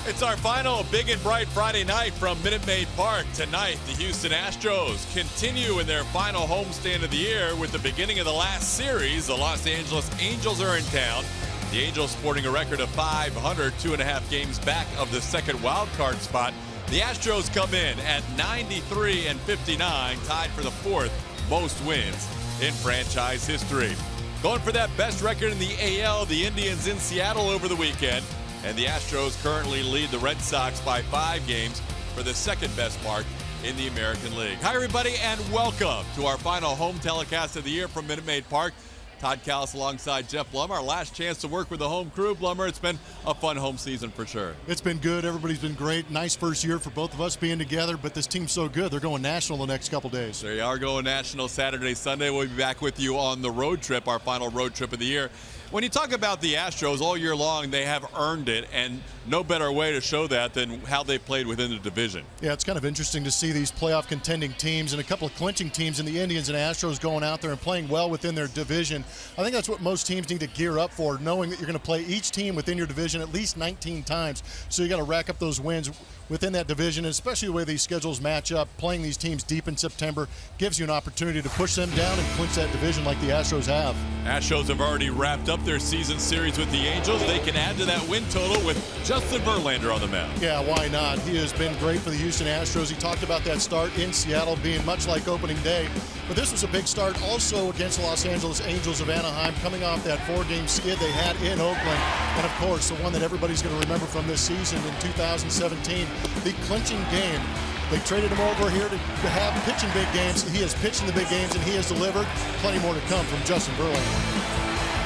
It's our final big and bright Friday night from Minute Maid Park. Tonight, the Houston Astros continue in their final homestand of the year with the beginning of the last series. The Los Angeles Angels are in town. The Angels sporting a record of 500, 2.5 games back of the second wild card spot. The Astros come in at 93 and 59, tied for the fourth most wins in franchise history. Going for that best record in the AL, the Indians in Seattle over the weekend. And the Astros currently lead the Red Sox by 5 games for the second best mark in the American League. Hi, everybody, and welcome to our final home telecast of the year from Minute Maid Park. Todd Callis alongside Jeff Blum, our last chance to work with the home crew. Blummer, it's been a fun home season for sure. It's been good. Everybody's been great. Nice first year for both of us being together, but this team's so good. They're going national the next couple days. They are going national Saturday, Sunday. We'll be back with you on the road trip, our final road trip of the year. When you talk about the Astros all year long, they have earned it, and no better way to show that than how they played within the division. Yeah, it's kind of interesting to see these playoff contending teams and a couple of clinching teams in the Indians and Astros going out there and playing well within their division. I think that's what most teams need to gear up for, knowing that you're going to play each team within your division at least 19 times. So you got to rack up those wins within that division, and especially the way these schedules match up. Playing these teams deep in September gives you an opportunity to push them down and clinch that division like the Astros have. Astros have already wrapped up their season series with the Angels. They can add to that win total with Justin Verlander on the mound. Yeah, why not? He has been great for the Houston Astros. He talked about that start in Seattle being much like opening day, but this was a big start also against the Los Angeles Angels of Anaheim, coming off that 4-game skid they had in Oakland, and of course the one that everybody's going to remember from this season in 2017, the clinching game. They traded him over here to have pitching big games. He has pitched in the big games, and he has delivered. Plenty more to come from Justin Verlander.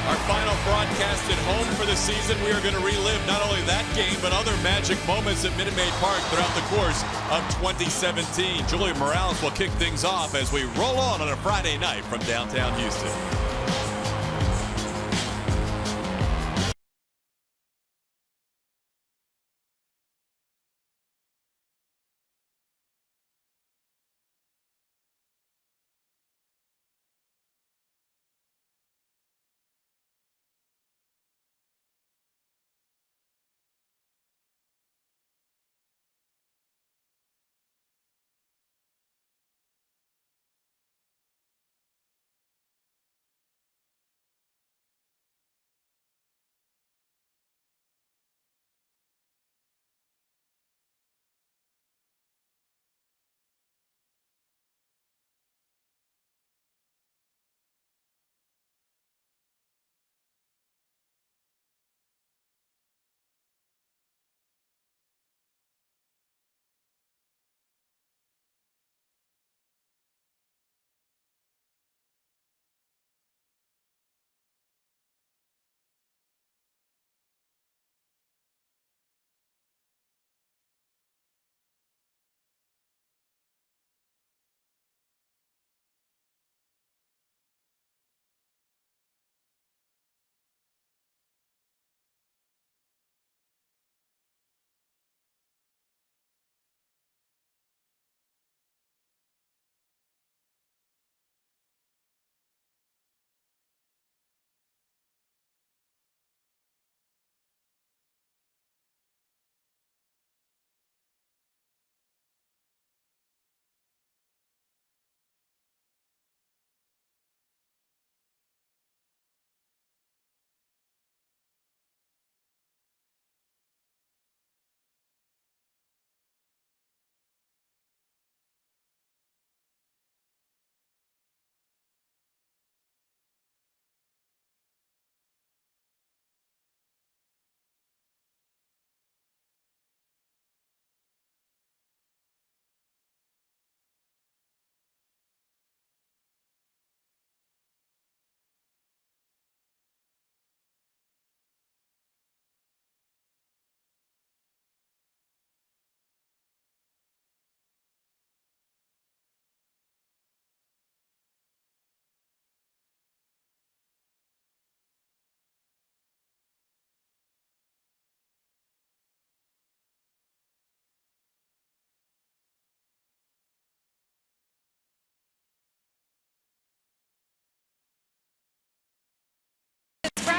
Our final broadcast at home for the season. We are going to relive not only that game, but other magic moments at Minute Maid Park throughout the course of 2017. Julian Morales will kick things off as we roll on a Friday night from downtown Houston.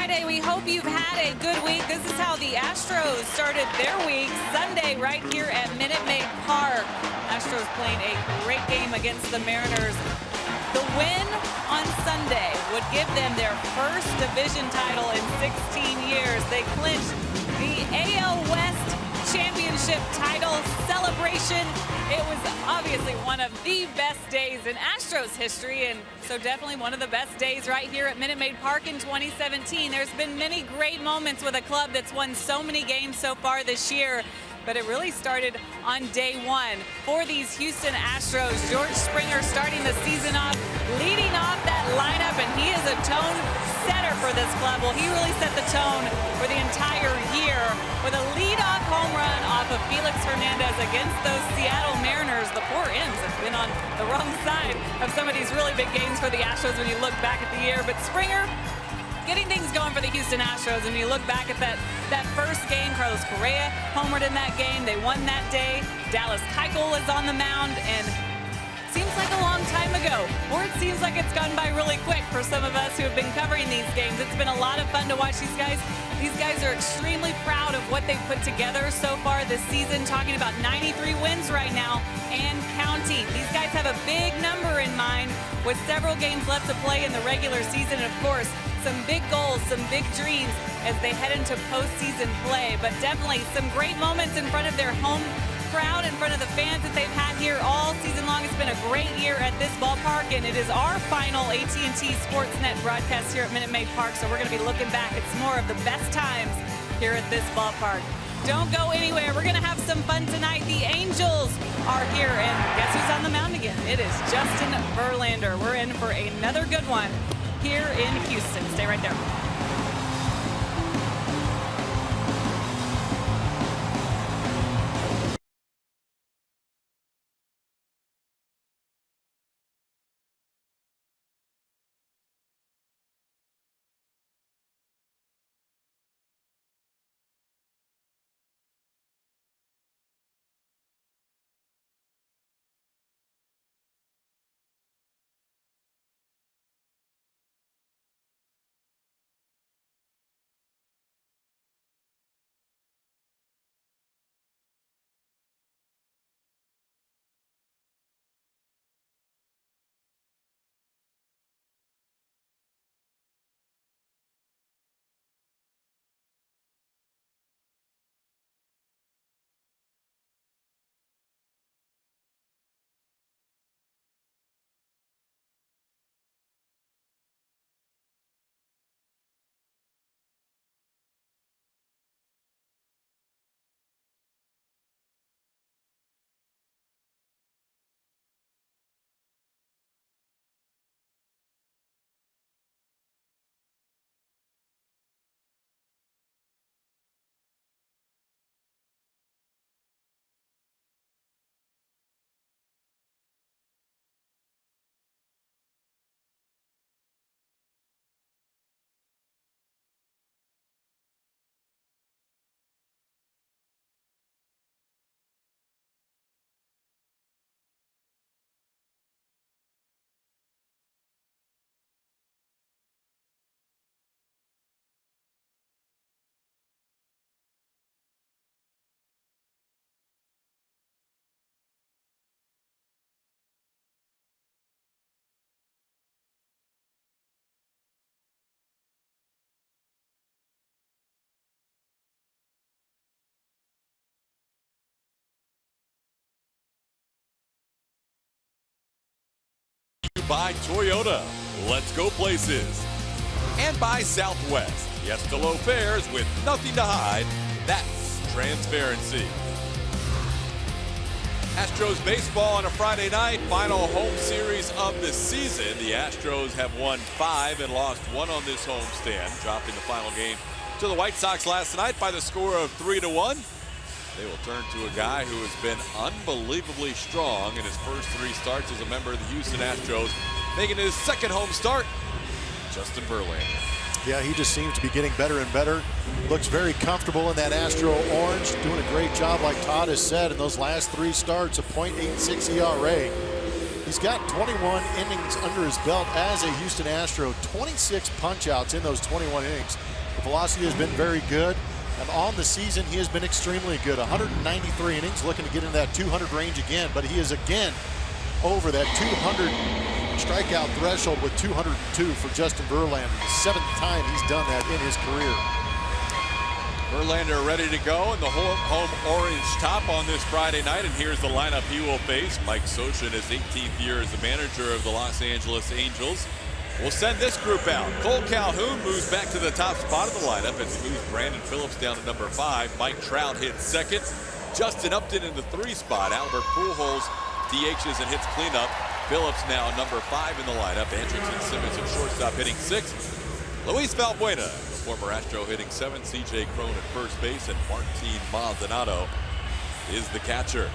Friday. We hope you've had a good week. This is how the Astros started their week Sunday right here at Minute Maid Park. Astros playing a great game against the Mariners. The win on Sunday would give them their first division title in 16 years. They clinched the AL West championship title celebration. It was obviously one of the best days in Astros history, and so definitely one of the best days right here at Minute Maid Park in 2017. There's been many great moments with a club that's won so many games so far this year, but it really started on day one for these Houston Astros. George Springer starting the season off, leading off that lineup, and he is a tone setter for this club. Well, he really set the tone for the entire year with a leadoff home run off of Felix Hernandez against those Seattle Mariners. The poor M's have been on the wrong side of some of these really big games for the Astros when you look back at the year. But Springer getting things going for the Houston Astros. And you look back at that first game, Carlos Correa homered in that game. They won that day. Dallas Keuchel is on the mound, and seems like a long time ago, or it seems like it's gone by really quick for some of us who have been covering these games. It's been a lot of fun to watch these guys. These guys are extremely proud of what they've put together so far this season, talking about 93 wins right now and counting. These guys have a big number in mind with several games left to play in the regular season, and of course, some big goals, some big dreams as they head into postseason play. But definitely some great moments in front of their home crowd, in front of the fans that they've had here all season long. It's been a great year at this ballpark, and it is our final AT&T Sportsnet broadcast here at Minute Maid Park, so we're going to be looking back at some more of the best times here at this ballpark. Don't go anywhere. We're going to have some fun tonight. The Angels are here, and guess who's on the mound again? It is Justin Verlander. We're in for another good one here in Houston. Stay right there. By Toyota, let's go places. And by Southwest, yes to low fares with nothing to hide. That's transparency. Astros baseball on a Friday night, final home series of the season. The Astros have won 5 and lost 1 on this homestand, dropping the final game to the White Sox last night by the score of 3-1. They will turn to a guy who has been unbelievably strong in his first 3 starts as a member of the Houston Astros, making his second home start, Justin Verlander. Yeah, he just seems to be getting better and better. Looks very comfortable in that Astro orange, doing a great job, like Todd has said, in those last 3 starts, a .86 ERA. He's got 21 innings under his belt as a Houston Astro, 26 punch-outs in those 21 innings. The velocity has been very good. And on the season, he has been extremely good. 193 innings, looking to get into that 200 range again. But he is again over that 200 strikeout threshold with 202 for Justin Verlander. The 7th time he's done that in his career. Verlander ready to go in the home orange top on this Friday night. And here's the lineup he will face. Mike Scioscia in his 18th year as the manager of the Los Angeles Angels. We'll send this group out. Cole Calhoun moves back to the top spot of the lineup as he moves Brandon Phillips down to number 5. Mike Trout hits second. Justin Upton in the 3 spot. Albert Pujols DHs and hits cleanup. Phillips now number 5 in the lineup. Andrelton Simmons at shortstop hitting 6th. Luis Valbuena, the former Astro, hitting 7th. CJ Cron at first base, and Martin Maldonado is the catcher.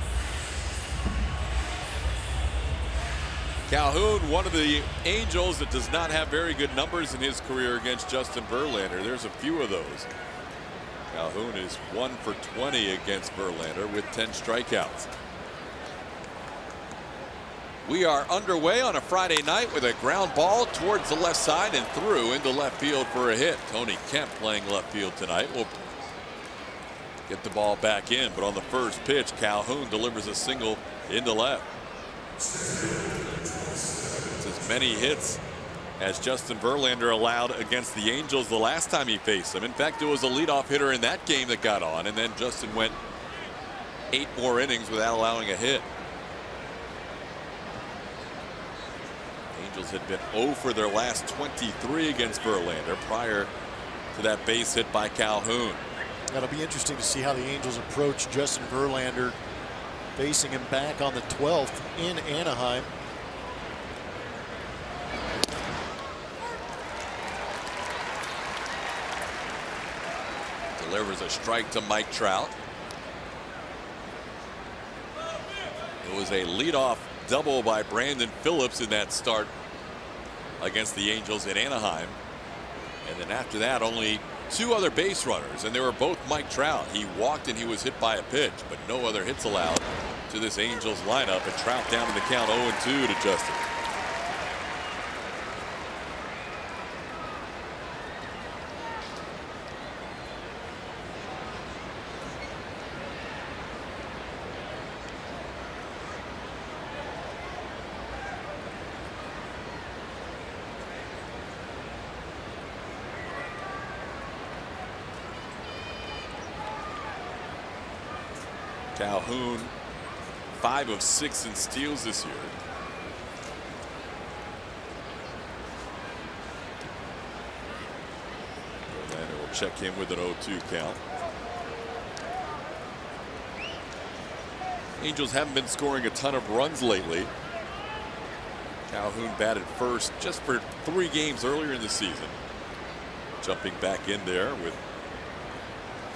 Calhoun, one of the Angels that does not have very good numbers in his career against Justin Verlander. There's a few of those. Calhoun is 1 for 20 against Verlander with 10 strikeouts. We are underway on a Friday night with a ground ball towards the left side and through into left field for a hit. Tony Kemp playing left field tonight will get the ball back in, but on the first pitch, Calhoun delivers a single into left. It's as many hits as Justin Verlander allowed against the Angels the last time he faced them. In fact, it was a leadoff hitter in that game that got on, and then Justin went 8 more innings without allowing a hit. Angels had been 0 for their last 23 against Verlander prior to that base hit by Calhoun. That'll be interesting to see how the Angels approach Justin Verlander, facing him back on the 12th in Anaheim. Delivers a strike to Mike Trout. It was a leadoff double by Brandon Phillips in that start against the Angels in Anaheim. And then after that, only 2 other base runners, and they were both Mike Trout. He walked and he was hit by a pitch, but no other hits allowed to this Angels lineup. And Trout down in the count 0-2 to Justin. Calhoun 5 of 6 in steals this year. Verlander will check in with an 0-2 count. Angels haven't been scoring a ton of runs lately. Calhoun batted first just for 3 games earlier in the season. Jumping back in there with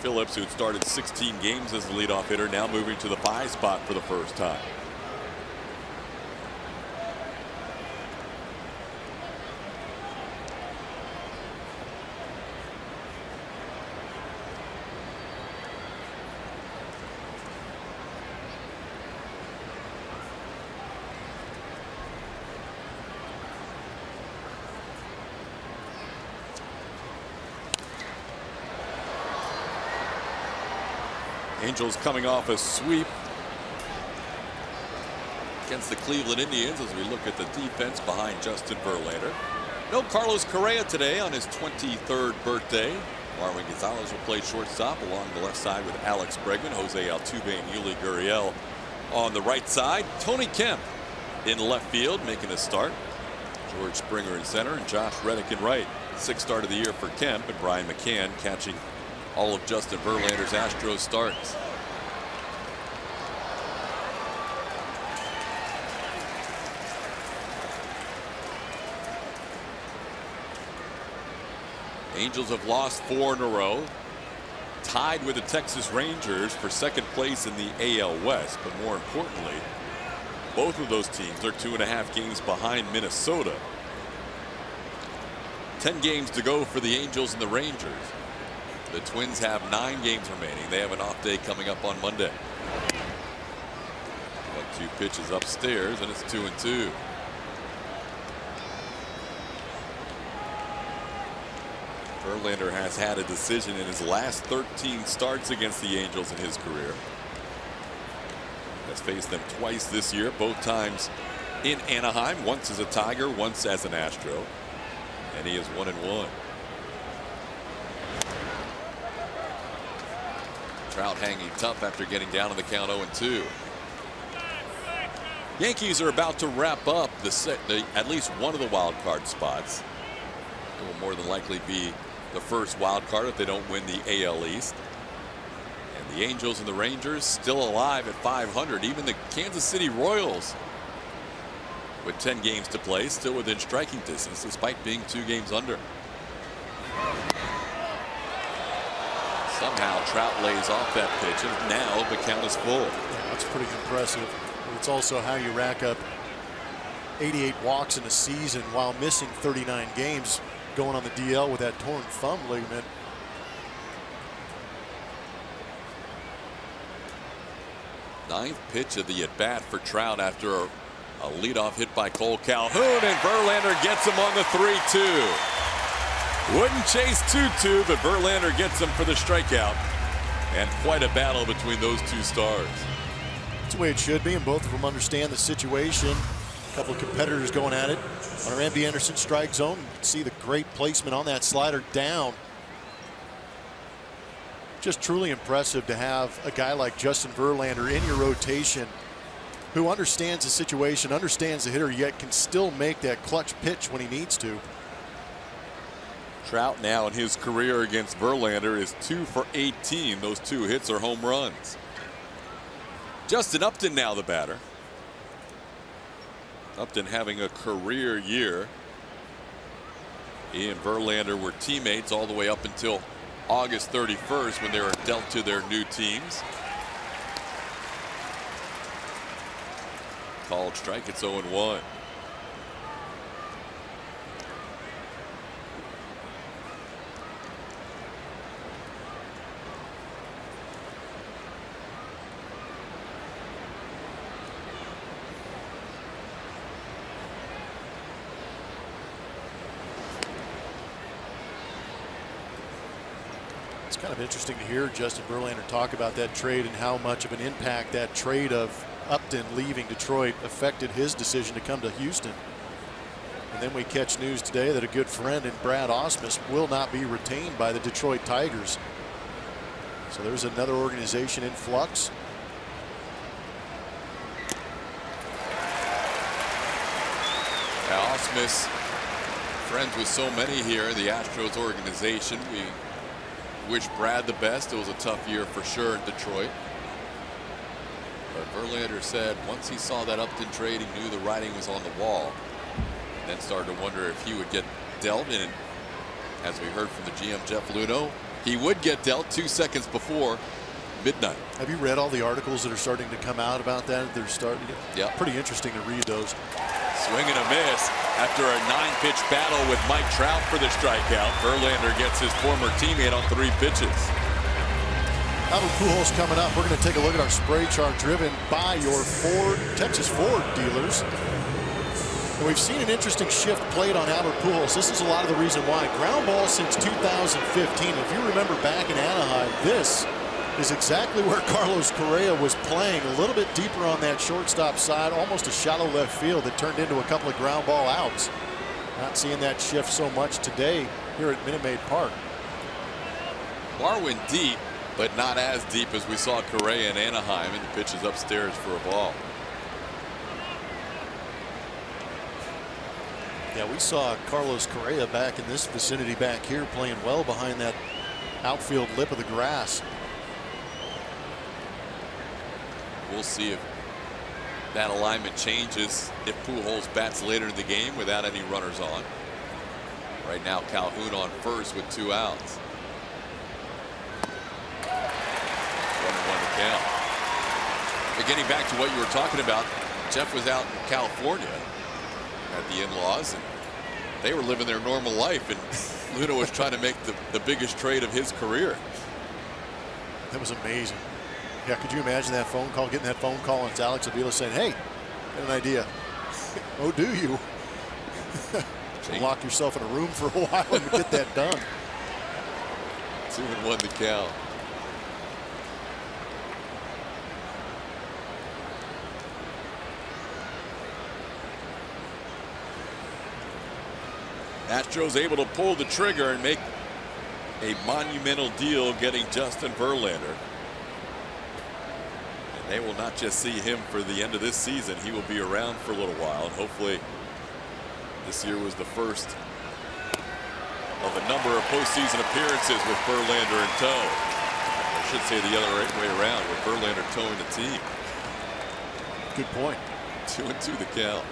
Phillips, who had started 16 games as the leadoff hitter, now moving to the 5 spot for the first time. Angels coming off a sweep against the Cleveland Indians as we look at the defense behind Justin Verlander. No Carlos Correa today on his 23rd birthday. Marwin Gonzalez will play shortstop along the left side with Alex Bregman, Jose Altuve, and Yuli Gurriel on the right side. Tony Kemp in left field making a start. George Springer in center and Josh Reddick in right. 6th start of the year for Kemp, and Brian McCann catching all of Justin Verlander's Astros starts. Angels have lost 4 in a row, tied with the Texas Rangers for 2nd place in the AL West. But more importantly, both of those teams are 2.5 games behind Minnesota. 10 games to go for the Angels and the Rangers. The Twins have 9 games remaining. They have an off day coming up on Monday. 1-2 pitches upstairs, and it's 2-2. Verlander has had a decision in his last 13 starts against the Angels in his career. Has faced them twice this year, both times in Anaheim, once as a Tiger, once as an Astro, and he is 1-1. Trout hanging tough after getting down on the count 0-2. Yankees are about to wrap up at least one of the wild card spots. It will more than likely be the first wild card if they don't win the AL East. And the Angels and the Rangers still alive at 500. Even the Kansas City Royals, with 10 games to play, still within striking distance despite being 2 games under. Somehow Trout lays off that pitch, and now the count is full. Yeah, that's pretty impressive. It's also how you rack up 88 walks in a season while missing 39 games, going on the DL with that torn thumb ligament. Ninth pitch of the at-bat for Trout after a leadoff hit by Cole Calhoun, and Verlander gets him on the 3-2. Wouldn't chase 2-2, but Verlander gets him for the strikeout. And quite a battle between those two stars. That's the way it should be, and both of them understand the situation. A couple of competitors going at it on our MD Anderson strike zone. You can see the great placement on that slider down. Just truly impressive to have a guy like Justin Verlander in your rotation who understands the situation, understands the hitter, yet can still make that clutch pitch when he needs to. Trout now in his career against Verlander is 2 for 18. Those 2 hits are home runs. Justin Upton now the batter. Upton having a career year. He and Verlander were teammates all the way up until August 31st when they were dealt to their new teams. Called strike, it's 0-1. It's kind of interesting to hear Justin Verlander talk about that trade and how much of an impact that trade of Upton leaving Detroit affected his decision to come to Houston. And then we catch news today that a good friend in Brad Ausmus will not be retained by the Detroit Tigers. So there's another organization in flux. Ausmus, friends with so many here in the Astros organization. We wish Brad the best. It was a tough year for sure in Detroit. But Verlander said once he saw that Upton trade, he knew the writing was on the wall. And then started to wonder if he would get dealt. And as we heard from the GM Jeff Luhnow, he would get dealt 2 seconds before midnight. Have you read all the articles that are starting to come out about that? They're starting to get pretty interesting to read those. Swing and a miss after a 9-pitch battle with Mike Trout for the strikeout. Verlander gets his former teammate on 3 pitches. Albert Pujols coming up. We're going to take a look at our spray chart driven by your Texas Ford dealers. And we've seen an interesting shift played on Albert Pujols. This is a lot of the reason why. Ground ball since 2015. If you remember back in Anaheim, this is exactly where Carlos Correa was playing, a little bit deeper on that shortstop side, almost a shallow left field that turned into a couple of ground ball outs. Not seeing that shift so much today here at Minute Maid Park. Bar went deep, but not as deep as we saw Correa in Anaheim, and the pitch is upstairs for a ball. Yeah, we saw Carlos Correa back in this vicinity back here playing well behind that outfield lip of the grass. We'll see if that alignment changes if Pujols bats later in the game without any runners on. Right now Calhoun on first with 2 outs. 1-1 to count. But getting back to what you were talking about, Jeff was out in California at the in-laws, and they were living their normal life, and Luhnow was trying to make the biggest trade of his career. That was amazing. Yeah, could you imagine that phone call, getting that phone call, and it's Alex Avila saying, hey, got an idea. Oh, do you? Lock yourself in a room for a while and get that done. 2-1 the count. Astros able to pull the trigger and make a monumental deal getting Justin Verlander. And they will not just see him for the end of this season. He will be around for a little while. And hopefully this year was the first of a number of postseason appearances with Verlander in tow. I should say the other way around, with Verlander towing the team. Good point. 2-2 the count.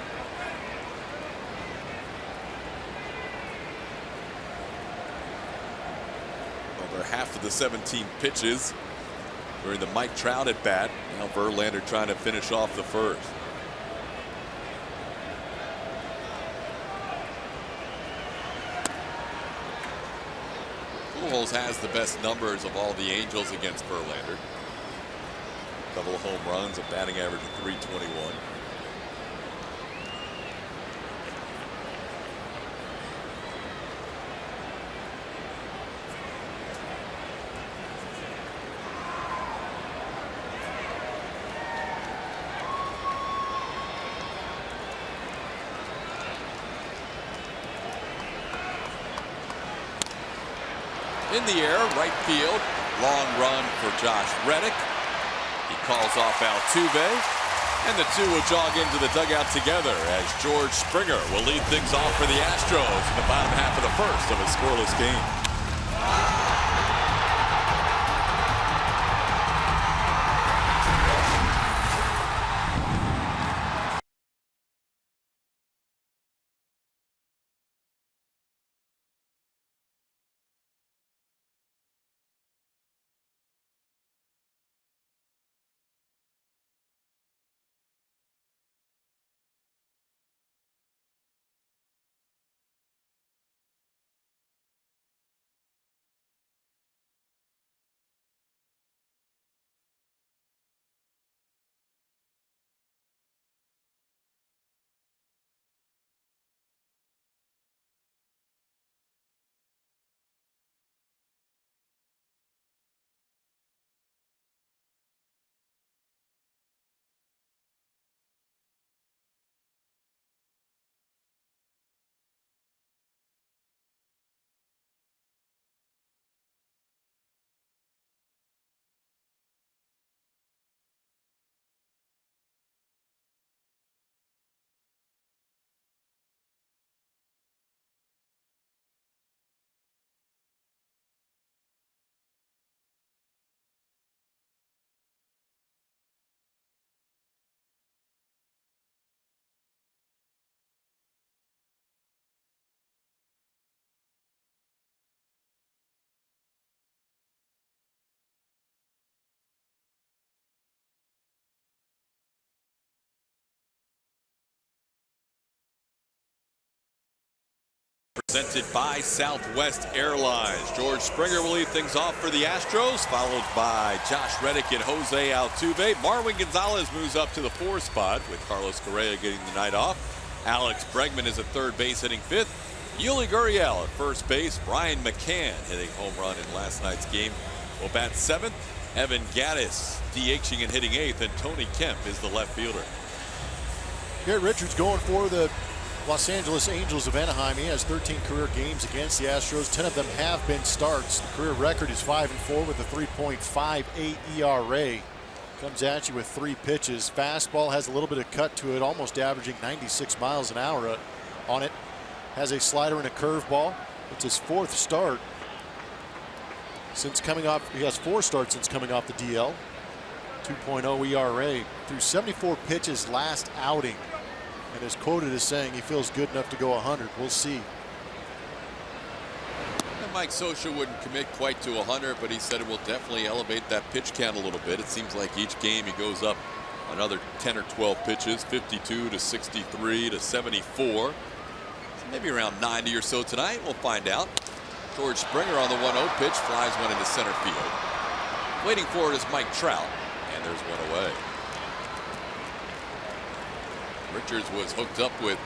Over half of the 17 pitches during the Mike Trout at bat. Now Verlander trying to finish off the first. Pujols has the best numbers of all the Angels against Verlander. Double home runs, a batting average of .321. In the air, right field, long run for Josh Reddick. He calls off Altuve, and the two will jog into the dugout together as George Springer will lead things off for the Astros in the bottom half of the first of a scoreless game. Presented by Southwest Airlines. George Springer will lead things off for the Astros, followed by Josh Reddick and Jose Altuve. Marwin Gonzalez moves up to the 4th spot with Carlos Correa getting the night off. Alex Bregman is at 3rd base hitting 5th. Yuli Gurriel at 1st base. Brian McCann hitting home run in last night's game will bat 7th. Evan Gattis DHing and hitting 8th, and Tony Kemp is the left fielder. Garrett Richards going for the Los Angeles Angels of Anaheim. He has 13 career games against the Astros. 10 of them have been starts. The career record is 5-4 with a 3.58 ERA. Comes at you with 3 pitches. Fastball has a little bit of cut to it, almost averaging 96 miles an hour on it. Has a slider and a curveball. It's his 4th start since coming off. He has 4 starts since coming off the DL. 2.0 ERA through 74 pitches last outing. And is quoted as saying he feels good enough to go 100. We'll see. And Mike Scioscia wouldn't commit quite to 100, but he said it will definitely elevate that pitch count a little bit. It seems like each game he goes up another 10 or 12 pitches, 52 to 63 to 74. So maybe around 90 or so tonight. We'll find out. George Springer on the 1-0 pitch flies one into center field. Waiting for it is Mike Trout, and there's one away. Richards was hooked up with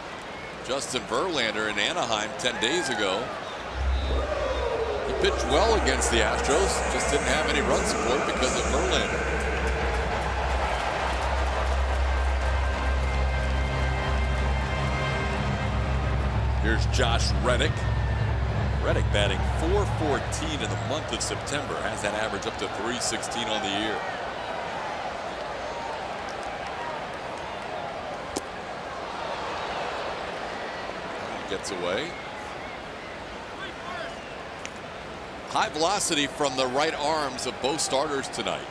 Justin Verlander in Anaheim 10 days ago. He pitched well against the Astros, just didn't have any run support because of Verlander. Here's Josh Reddick. Reddick batting .414 in the month of September, has that average up to .316 on the year. Gets away. High velocity from the right arms of both starters tonight.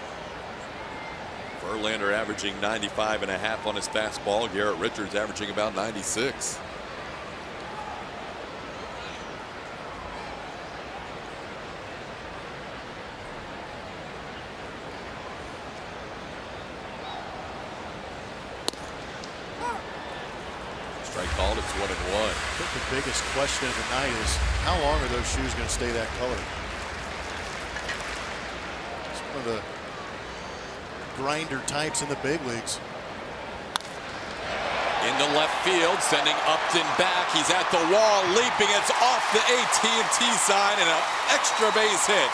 Verlander averaging 95.5 on his fastball. Garrett Richards averaging about 96. Strike called. It's 1-1. I think the biggest question of the night is how long are those shoes going to stay that color? It's one of the grinder types in the big leagues. Into left field, sending Upton back. He's at the wall, leaping. It's off the AT&T sign, and an extra base hit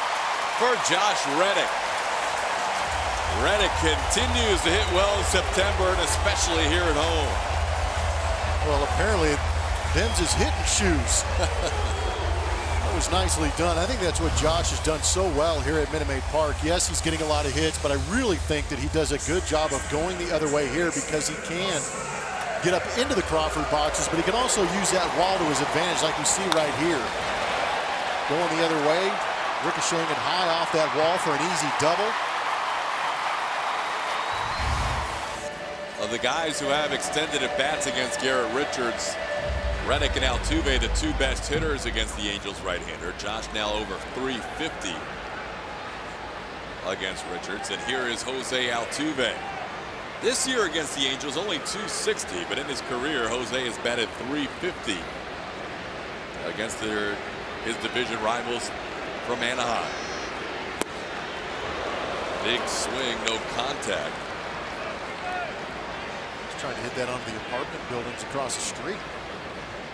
for Josh Reddick. Reddick continues to hit well in September, and especially here at home. Well, apparently, them's his hitting shoes. That was nicely done. I think that's what Josh has done so well here at Minute Maid Park. Yes, he's getting a lot of hits, but I really think that he does a good job of going the other way here because he can get up into the Crawford boxes, but he can also use that wall to his advantage like you see right here. Going the other way, ricocheting it high off that wall for an easy double. Of the guys who have extended at bats against Garrett Richards, Reddick and Altuve, the two best hitters against the Angels right-hander. Josh now over .350 against Richards. And here is Jose Altuve. This year against the Angels, only .260, but in his career, Jose has batted .350 against his division rivals from Anaheim. Big swing, no contact. Trying to hit that onto the apartment buildings across the street.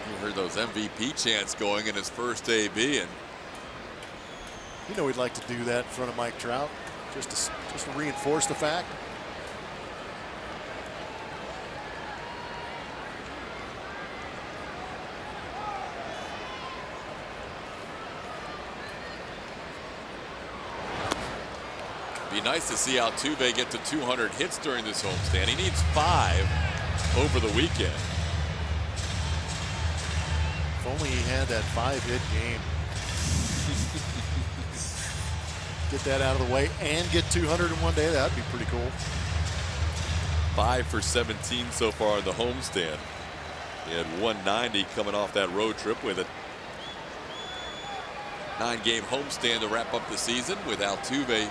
You heard those MVP chants going in his first AB, and you know he'd like to do that in front of Mike Trout, just to reinforce the fact. Be nice to see Altuve get to 200 hits during this homestand. He needs 5 over the weekend. If only he had that 5-hit game. Get that out of the way and get 200 in one day. That'd be pretty cool. 5 for 17 so far in the homestand. He had 190 coming off that road trip with a 9-game homestand to wrap up the season with Altuve.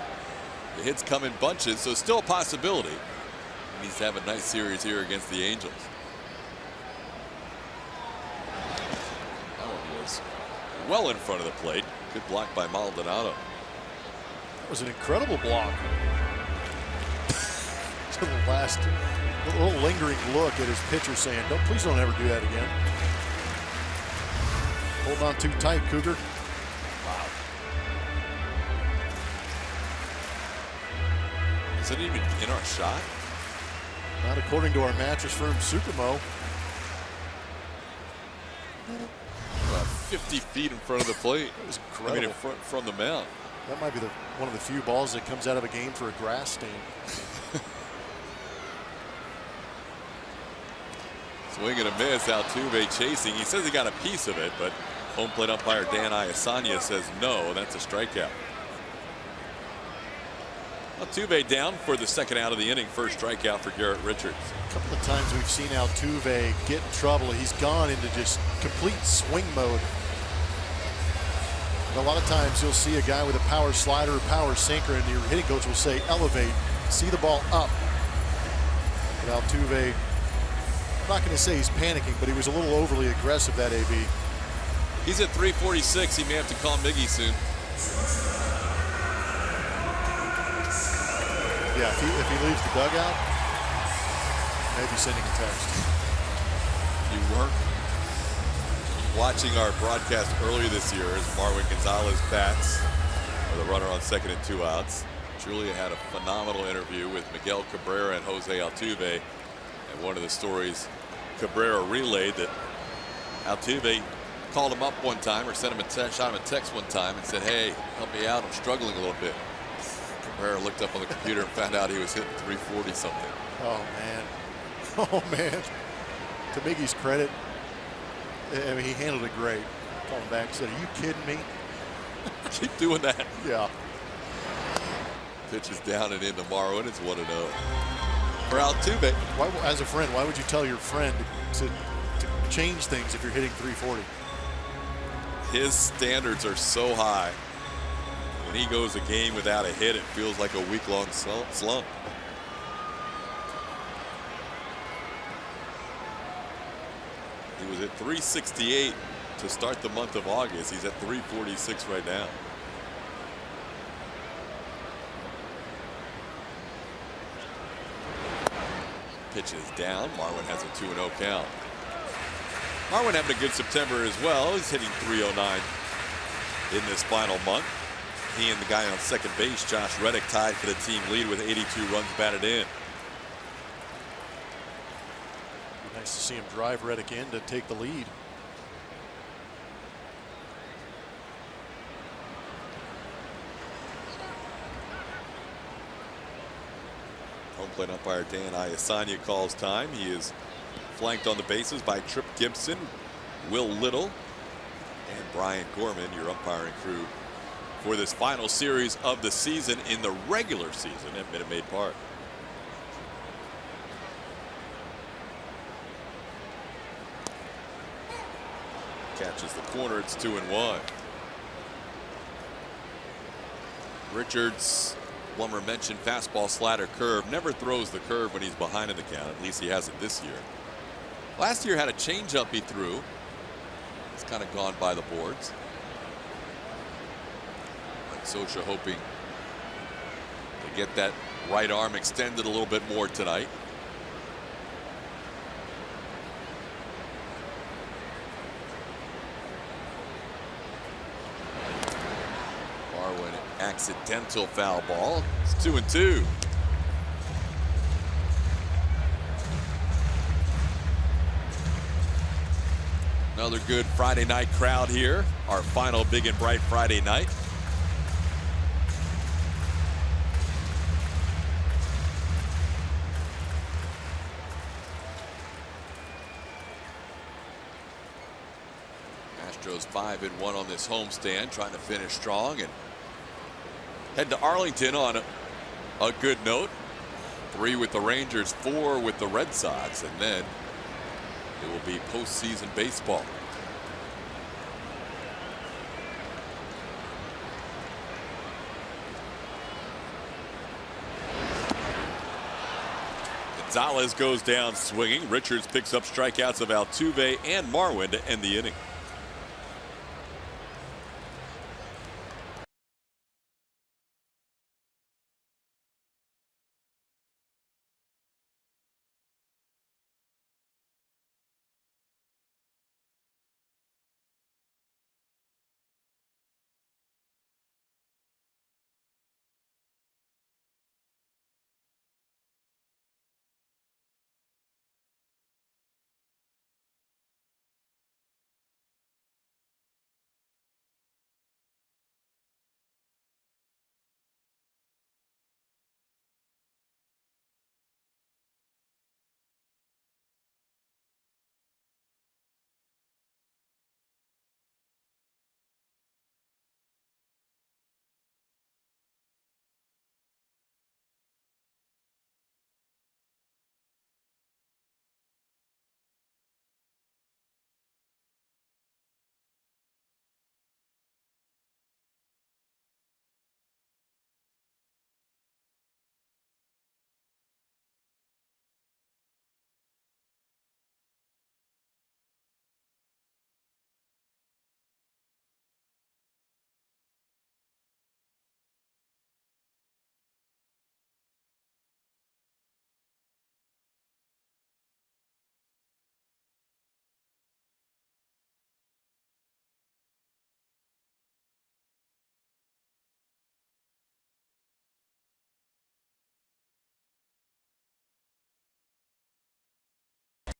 The hits come in bunches, so still a possibility. He needs to have a nice series here against the Angels. That one was well in front of the plate. Good block by Maldonado. That was an incredible block. To the last, a little lingering look at his pitcher saying, please don't ever do that again. Hold on too tight, Cougar. Is it even in our shot? Not according to our mattress firm, Supermo. About 50 feet in front of the plate. That was incredible. I mean, from the mound. That might be one of the few balls that comes out of a game for a grass stain. Swing and a miss. Altuve chasing. He says he got a piece of it, but home plate umpire Dan Iasanya says no. That's a strikeout. Altuve down for the second out of the inning. First strikeout for Garrett Richards. A couple of times we've seen Altuve get in trouble. He's gone into just complete swing mode. And a lot of times you'll see a guy with a power slider or power sinker, and your hitting coach will say elevate, see the ball up. But Altuve, I'm not going to say he's panicking, but he was a little overly aggressive, that AB. He's at 346. He may have to call Miggy soon. Yeah, if he leaves the dugout, maybe sending a text. You weren't. watching our broadcast earlier this year as Marwin Gonzalez bats with a runner on second and 2 outs. Julia had a phenomenal interview with Miguel Cabrera and Jose Altuve. And one of the stories Cabrera relayed that Altuve called him up one time or sent him a text, shot him a text one time and said, "Hey, help me out. I'm struggling a little bit." Cabrera looked up on the computer and found out he was hitting 340 something. Oh, man. Oh, man. To Miggy's credit, I mean, he handled it great. Called him back and said, "Are you kidding me?" Keep doing that. Yeah. Pitch is down and in tomorrow, and it's 1-0. For Altuve. Why, as a friend, why would you tell your friend to change things if you're hitting 340? His standards are so high. When he goes a game without a hit, it feels like a week-long slump. He was at 368 to start the month of August. He's at 346 right now. Pitch is down. Marwin has a 2-0 count. Marwin having a good September as well. He's hitting 309 in this final month. He and the guy on second base, Josh Reddick, tied for the team lead with 82 runs batted in. Be nice to see him drive Reddick in to take the lead. Home plate umpire Dan Iasanya calls time. He is flanked on the bases by Trip Gibson, Will Little, and Brian Gorman, your umpiring crew for this final series of the season in the regular season at Minute Maid Park. Catches the corner. It's 2-1. Richards, Plummer mentioned fastball, slider, curve. Never throws the curve when he's behind in the count. At least he hasn't this year. Last year had a changeup he threw. It's kind of gone by the boards. Sosha hoping to get that right arm extended a little bit more tonight. Marwin, accidental foul ball. It's 2-2. Another good Friday night crowd here. Our final Big and Bright Friday night. Astros 5-1 on this homestand, trying to finish strong and head to Arlington on a good note. 3 with the Rangers, 4 with the Red Sox, and then it will be postseason baseball. Gonzalez goes down swinging. Richards picks up strikeouts of Altuve and Marwin to end the inning.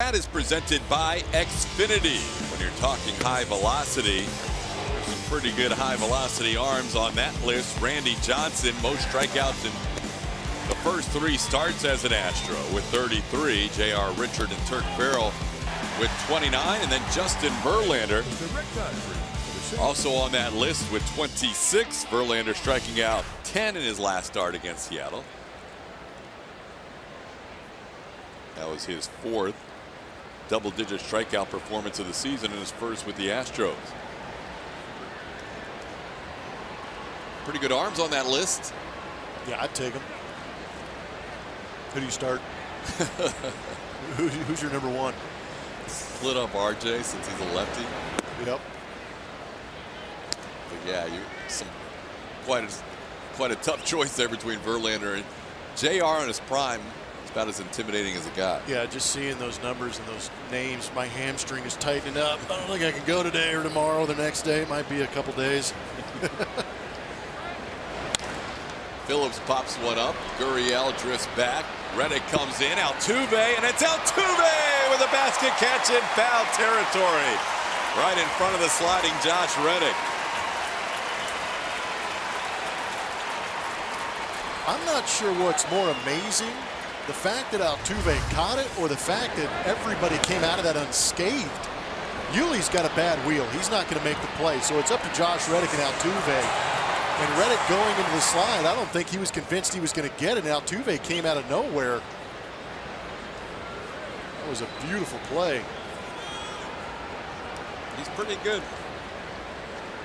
that is presented by Xfinity. When you're talking high velocity, there's some pretty good high velocity arms on that list. Randy Johnson, most strikeouts in the first 3 starts as an Astro with 33. J.R. Richard and Turk Farrell with 29. And then Justin Verlander also on that list with 26. Verlander striking out 10 in his last start against Seattle. That was his 4th double-digit strikeout performance of the season and his first with the Astros. Pretty good arms on that list. Yeah, I'd take him. Who do you start? Who's your number 1? Split up RJ since he's a lefty. Yep. But yeah, quite a tough choice there between Verlander and JR in his prime. It's about as intimidating as a guy. Yeah, just seeing those numbers and those names, my hamstring is tightening up. I don't think I can go today or tomorrow. The next day might be a couple days. Phillips pops one up. Gurriel drifts back. Reddick comes in. Altuve, and it's Altuve with a basket catch in foul territory. Right in front of the sliding Josh Reddick. I'm not sure what's more amazing, the fact that Altuve caught it or the fact that everybody came out of that unscathed. Yuli's got a bad wheel. He's not going to make the play. So it's up to Josh Reddick and Altuve. And Reddick going into the slide, I don't think he was convinced he was going to get it. And Altuve came out of nowhere. That was a beautiful play. He's pretty good.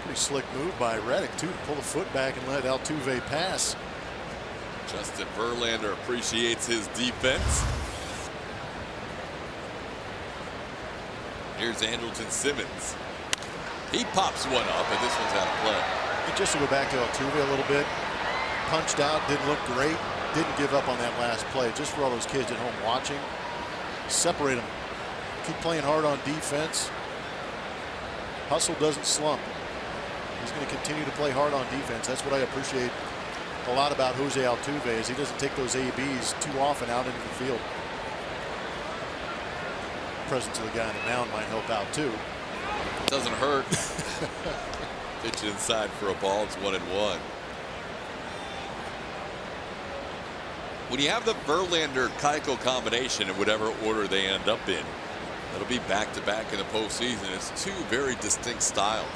Pretty slick move by Reddick, too, to pull the foot back and let Altuve pass. Justin Verlander appreciates his defense. Here's Andrelton Simmons. He pops one up, and this one's out of play. Just to go back to Altuve a little bit, punched out, didn't look great, didn't give up on that last play. Just for all those kids at home watching, separate them. Keep playing hard on defense. Hustle doesn't slump. He's going to continue to play hard on defense. That's what I appreciate a lot about Jose Altuve, is he doesn't take those ABs too often out into the field. Presence of the guy on the mound might help out too. Doesn't hurt. Pitch inside for a ball. It's 1-1. When you have the Verlander-Keuchel combination in whatever order they end up in, it'll be back-to-back in the postseason. It's 2 very distinct styles.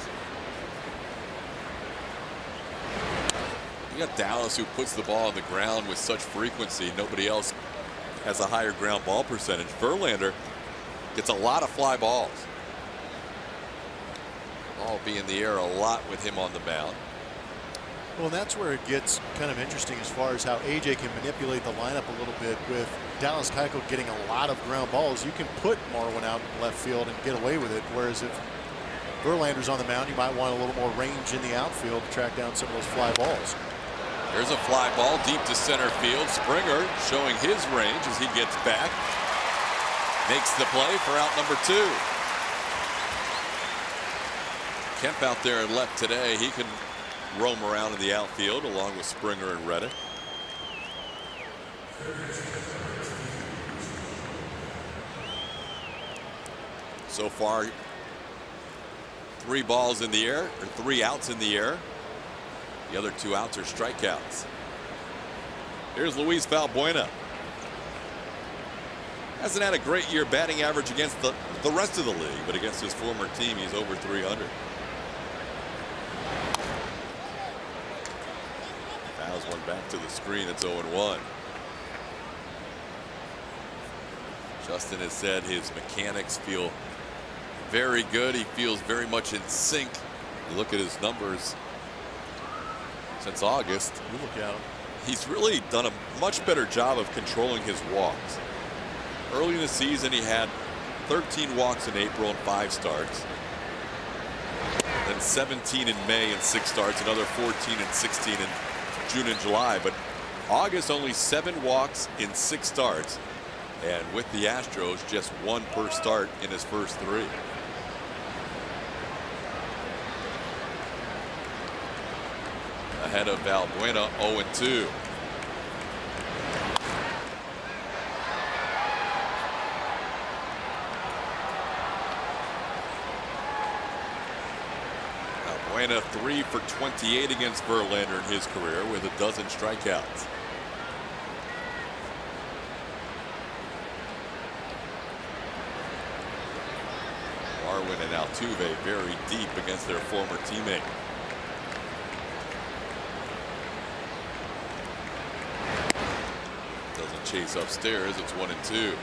You got Dallas, who puts the ball on the ground with such frequency. Nobody else has a higher ground ball percentage. Verlander gets a lot of fly balls. Ball be in the air a lot with him on the mound. Well, that's where it gets kind of interesting as far as how AJ can manipulate the lineup a little bit. With Dallas Keuchel getting a lot of ground balls, you can put Marwin out in left field and get away with it. Whereas if Verlander's on the mound, you might want a little more range in the outfield to track down some of those fly balls. There's a fly ball deep to center field. Springer showing his range as he gets back. Makes the play for out number 2. Kemp out there and left today. He can roam around in the outfield along with Springer and Reddick. So far, 3 balls in the air, or 3 outs in the air. The other 2 outs are strikeouts. Here's Luis Valbuena. Hasn't had a great year batting average against the rest of the league, but against his former team, he's over 300. Fouls one back to the screen. It's 0-1. Justin has said his mechanics feel very good. He feels very much in sync. You look at his numbers since August. You look out. He's really done a much better job of controlling his walks. Early in the season, he had 13 walks in April and 5 starts. Then 17 in May and 6 starts. Another 14 and 16 in June and July. But August, only 7 walks in 6 starts. And with the Astros, just 1 per start in his first 3. Ahead of Valbuena, 0-2. Buena 3 for 28 against Verlander in his career with a dozen strikeouts. Darwin and Altuve very deep against their former teammate. Doesn't chase upstairs. It's 1-2.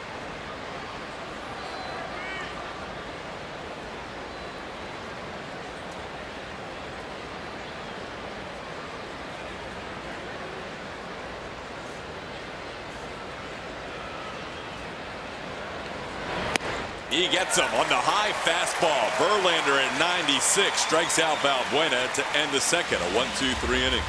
He gets him on the high fastball. Verlander at 96 strikes out Balbuena to end the second. A 1-2-3 inning.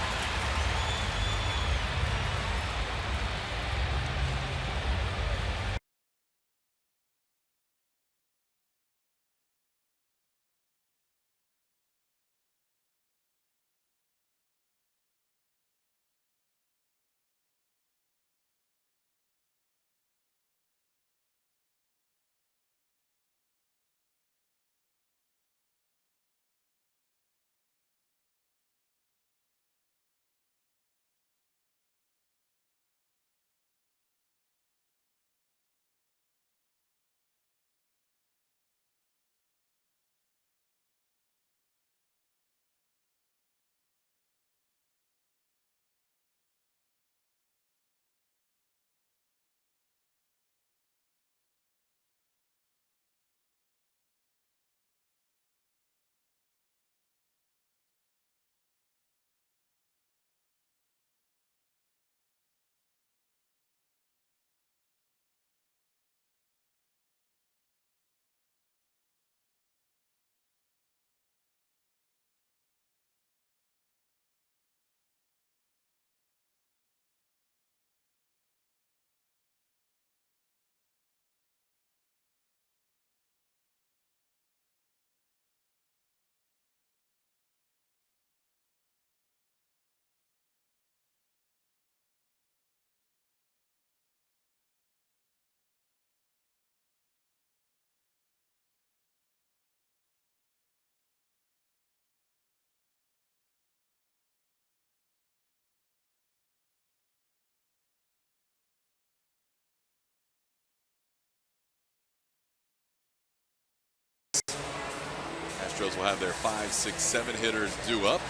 Astros will have their 5, 6, 7 hitters due up.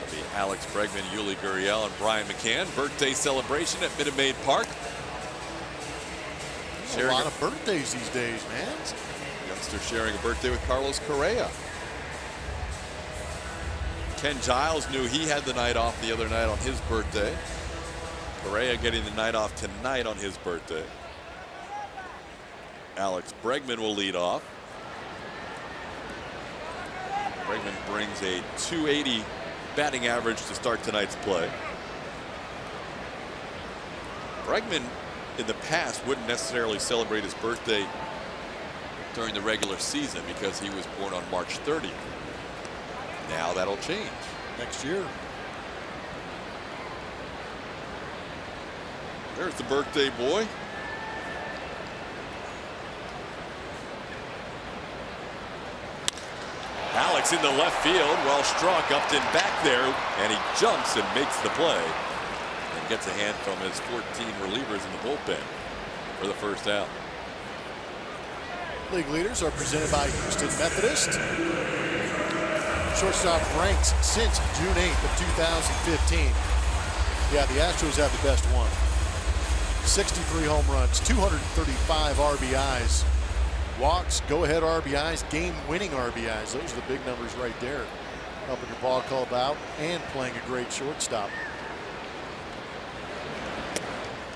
It'll be Alex Bregman, Yuli Gurriel, and Brian McCann. Birthday celebration at Minute Maid Park. A lot of birthdays these days, man. Youngster sharing a birthday with Carlos Correa. Ken Giles knew he had the night off the other night on his birthday. Correa getting the night off tonight on his birthday. Alex Bregman will lead off. Bregman brings a .280 batting average to start tonight's play. Bregman in the past wouldn't necessarily celebrate his birthday during the regular season because he was born on March 30th. Now that'll change next year. There's the birthday boy. Alex in the left field, well struck, Upton back there, and he jumps and makes the play and gets a hand from his 14 relievers in the bullpen for the first out. League leaders are presented by Houston Methodist. Shortstop ranks since June 8th of 2015. Yeah, the Astros have the best one. 63 home runs, 235 RBIs. Walks, go-ahead RBIs, game-winning RBIs. Those are the big numbers right there. Helping your ball club out and playing a great shortstop.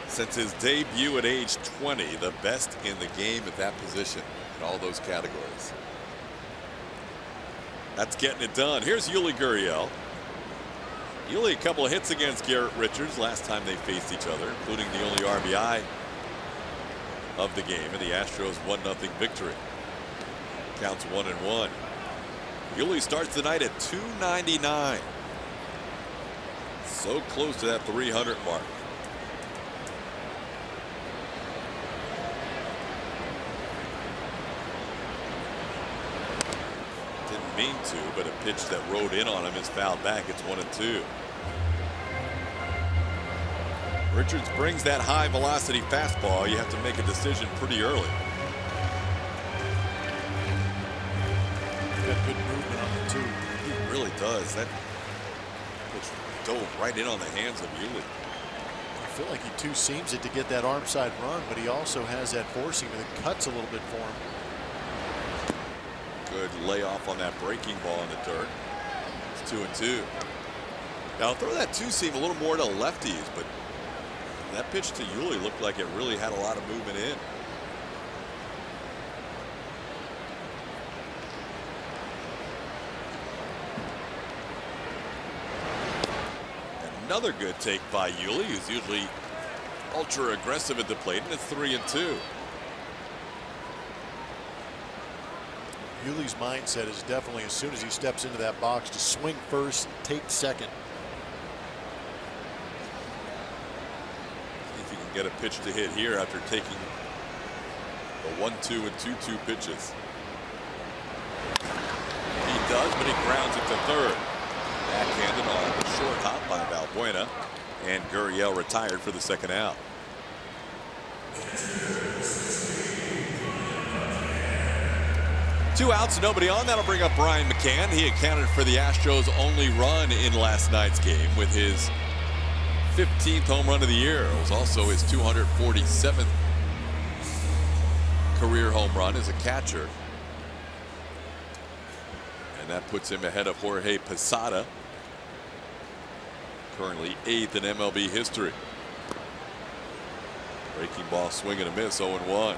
Since his debut at age 20, the best in the game at that position in all those categories. That's getting it done. Here's Yuli Gurriel. Yuli, a couple of hits against Garrett Richards last time they faced each other, including the only RBI of the game in the Astros 1-0 victory. Counts 1-1. Yuli starts the night at 299. So close to that 300 mark. Didn't didn't mean to, but a pitch that rode in on him is fouled back. It's 1-2. Richards brings that high velocity fastball. You have to make a decision pretty early. Got good movement on the 2. He really does. That pitch dove right in on the hands of Yuli. I feel like he too seams it to get that arm side run, but he also has that four seamer that cuts a little bit for him. Good layoff on that breaking ball in the dirt. It's 2-2. Now throw that two-seam a little more to lefties, but that pitch to Yuli looked like it really had a lot of movement in. Another good take by Yuli, who's usually ultra aggressive at the plate, and it's 3-2. Yuli's mindset is definitely, as soon as he steps into that box, to swing first, take second. See if he can get a pitch to hit here after taking the 1-2 and 2-2 pitches. He does, but he grounds it to third. Backhanded on the short hop by Valbuena, and Gurriel retired for the second out. Two outs, nobody on. That'll bring up Brian McCann. He accounted for the Astros' only run in last night's game with his 15th home run of the year. It was also his 247th career home run as a catcher. And that puts him ahead of Jorge Posada, currently 8th in MLB history. Breaking ball, swing and a miss, 0-1.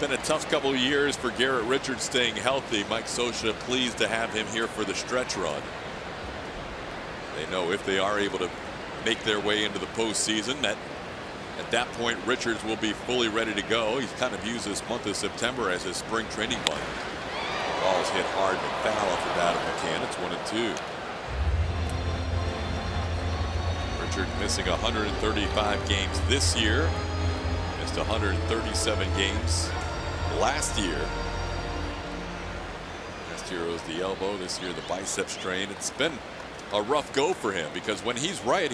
Been a tough couple of years for Garrett Richards staying healthy. Mike Scioscia pleased to have him here for the stretch run. They know if they are able to make their way into the postseason, that at that point Richards will be fully ready to go. He's kind of used this month of September as his spring training month. The ball's hit hard but foul off the bat of McCann. It's 1-2. Richards missing 135 games this year. Missed 137 games last year. Last year was the elbow, this year the bicep strain. It's been a rough go for him because when he's right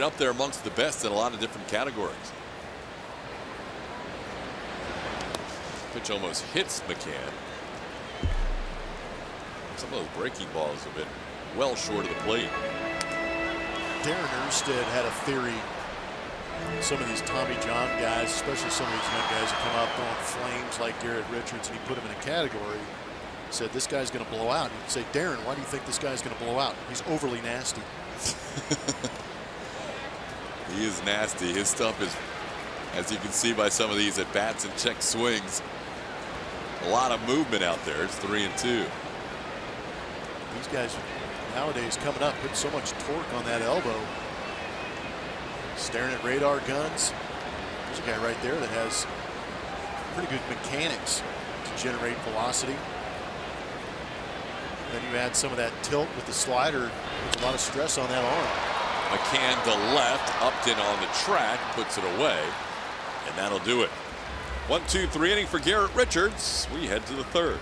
up there amongst the best in a lot of different categories. Pitch almost hits McCann. Some of those breaking balls have been well short of the plate. Darren Erstad had a theory. Some of these Tommy John guys, especially some of these young guys that come out throwing flames like Garrett Richards, and he put him in a category. He said, this guy's going to blow out. He'd say, Darren, why do you think this guy's going to blow out? He's overly nasty. He is nasty. His stuff is, as you can see by some of these at bats and check swings, a lot of movement out there. It's 3-2. These guys nowadays coming up put so much torque on that elbow. Staring at radar guns. There's a guy right there that has pretty good mechanics to generate velocity. Then you add some of that tilt with the slider. There's a lot of stress on that arm. McCann to left, Upton on the track, puts it away, and that'll do it. 1-2-3 inning for Garrett Richards. We head to the third.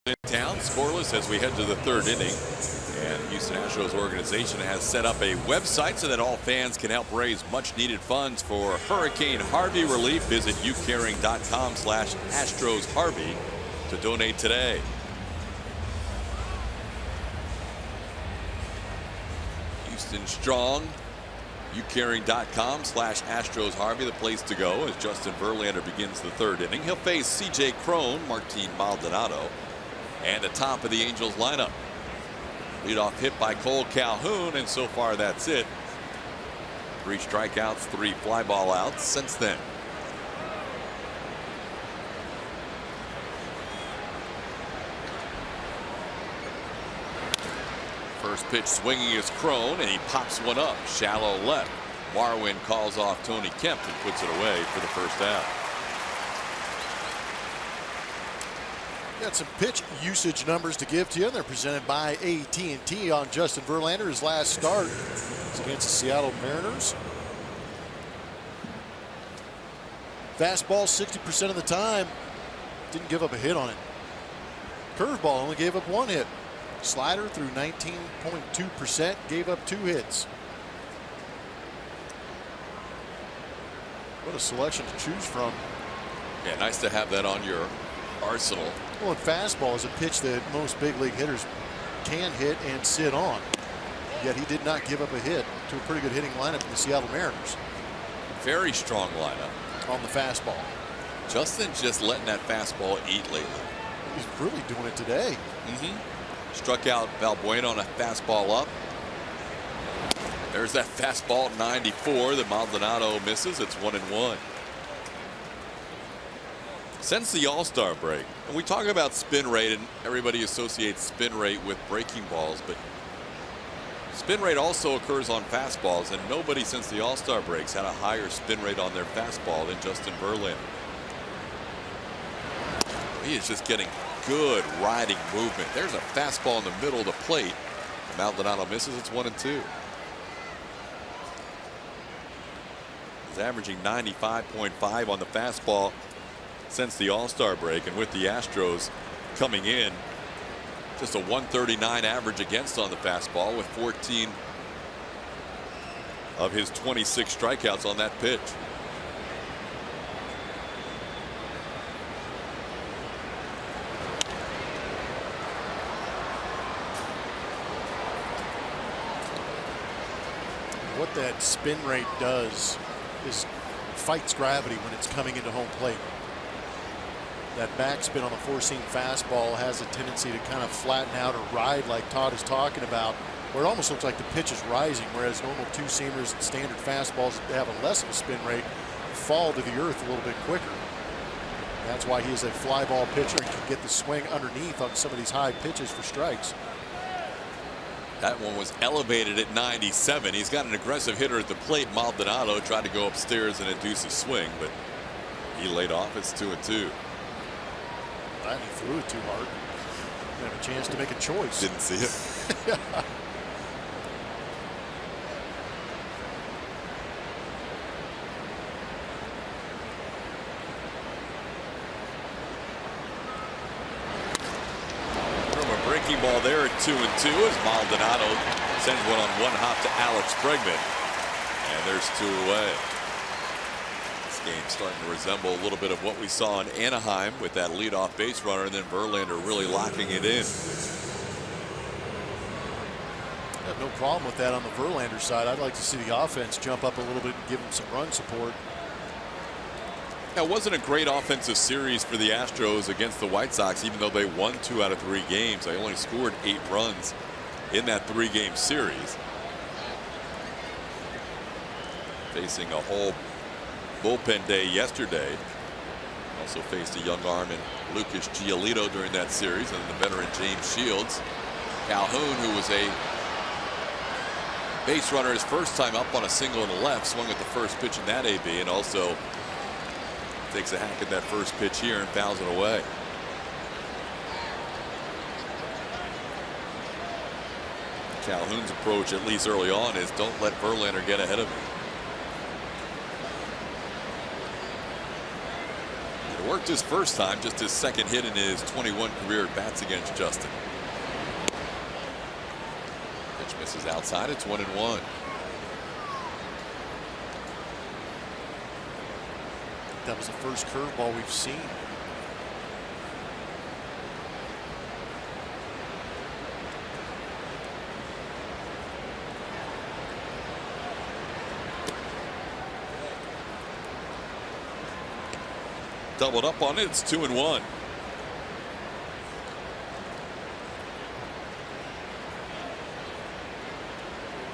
in town, scoreless as we head to the third inning. And the Houston Astros organization has set up a website so that all fans can help raise much needed funds for Hurricane Harvey relief. Visit youcaring.com/Astros Harvey to donate today. Houston strong. youcaring.com/Astros Harvey, the place to go as Justin Verlander begins the third inning. He'll face C.J. Cron, Martin Maldonado, and the top of the Angels lineup. Leadoff hit by Cole Calhoun, and so far that's it. 3 strikeouts, 3 fly ball outs since then. First pitch swinging is Cron, and he pops one up shallow left. Marwin calls off Tony Kemp and puts it away for the first out. Got some pitch usage numbers to give to you. They're presented by AT&T on Justin Verlander. His last start is against the Seattle Mariners. Fastball 60% of the time. Didn't give up a hit on it. Curveball only gave up 1 hit. Slider through 19.2%, gave up 2 hits. What a selection to choose from. Yeah, nice to have that on your arsenal. Well, and fastball is a pitch that most big league hitters can hit and sit on. Yet he did not give up a hit to a pretty good hitting lineup in the Seattle Mariners. Very strong lineup on the fastball. Justin's just letting that fastball eat lately. He's really doing it today. Struck out Valbuena on a fastball up. There's that fastball at 94 that Maldonado misses. It's 1-1. Since the All-Star break, and we talk about spin rate, and everybody associates spin rate with breaking balls, but spin rate also occurs on fastballs, and nobody since the All-Star breaks had a higher spin rate on their fastball than Justin Verlander. He is just getting good riding movement. There's a fastball in the middle of the plate. Maldonado misses. It's 1-2. He's averaging 95.5 on the fastball since the All-Star break, and with the Astros coming in, just a 139 average against on the fastball with 14 of his 26 strikeouts on that pitch. What that spin rate does is fights gravity when it's coming into home plate. That backspin on the 4-seam fastball has a tendency to kind of flatten out or ride like Todd is talking about, where it almost looks like the pitch is rising, whereas normal 2-seamers and standard fastballs that have a less of a spin rate fall to the earth a little bit quicker. That's why he is a fly ball pitcher and can get the swing underneath on some of these high pitches for strikes. That one was elevated at 97. He's got an aggressive hitter at the plate. Maldonado tried to go upstairs and induce a swing, but he laid off. It's 2-2. He threw it too hard. Didn't have a chance to make a choice. Didn't see it. From a breaking ball there at 2-2 as Maldonado sends one on 1 hop to Alex Bregman. And there's 2 away. Game starting to resemble a little bit of what we saw in Anaheim with that leadoff base runner, and then Verlander really locking it in. I have no problem with that on the Verlander side. I'd like to see the offense jump up a little bit and give him some run support. Now, it wasn't a great offensive series for the Astros against the White Sox, even though they won 2 out of 3 games. They only scored 8 runs in that 3-game series. Facing a whole bullpen day yesterday. Also faced a young arm in Lucas Giolito during that series, and the veteran James Shields. Calhoun, who was a base runner his first time up on a single in the left, swung at the first pitch in that AB, and also takes a hack at that first pitch here and fouls it away. Calhoun's approach, at least early on, is don't let Verlander get ahead of me. Worked his first time, just his second hit in his 21 career at-bats against Justin. Pitch misses outside. It's 1-1. That was the first curveball we've seen. Doubled up on it. It's 2-1.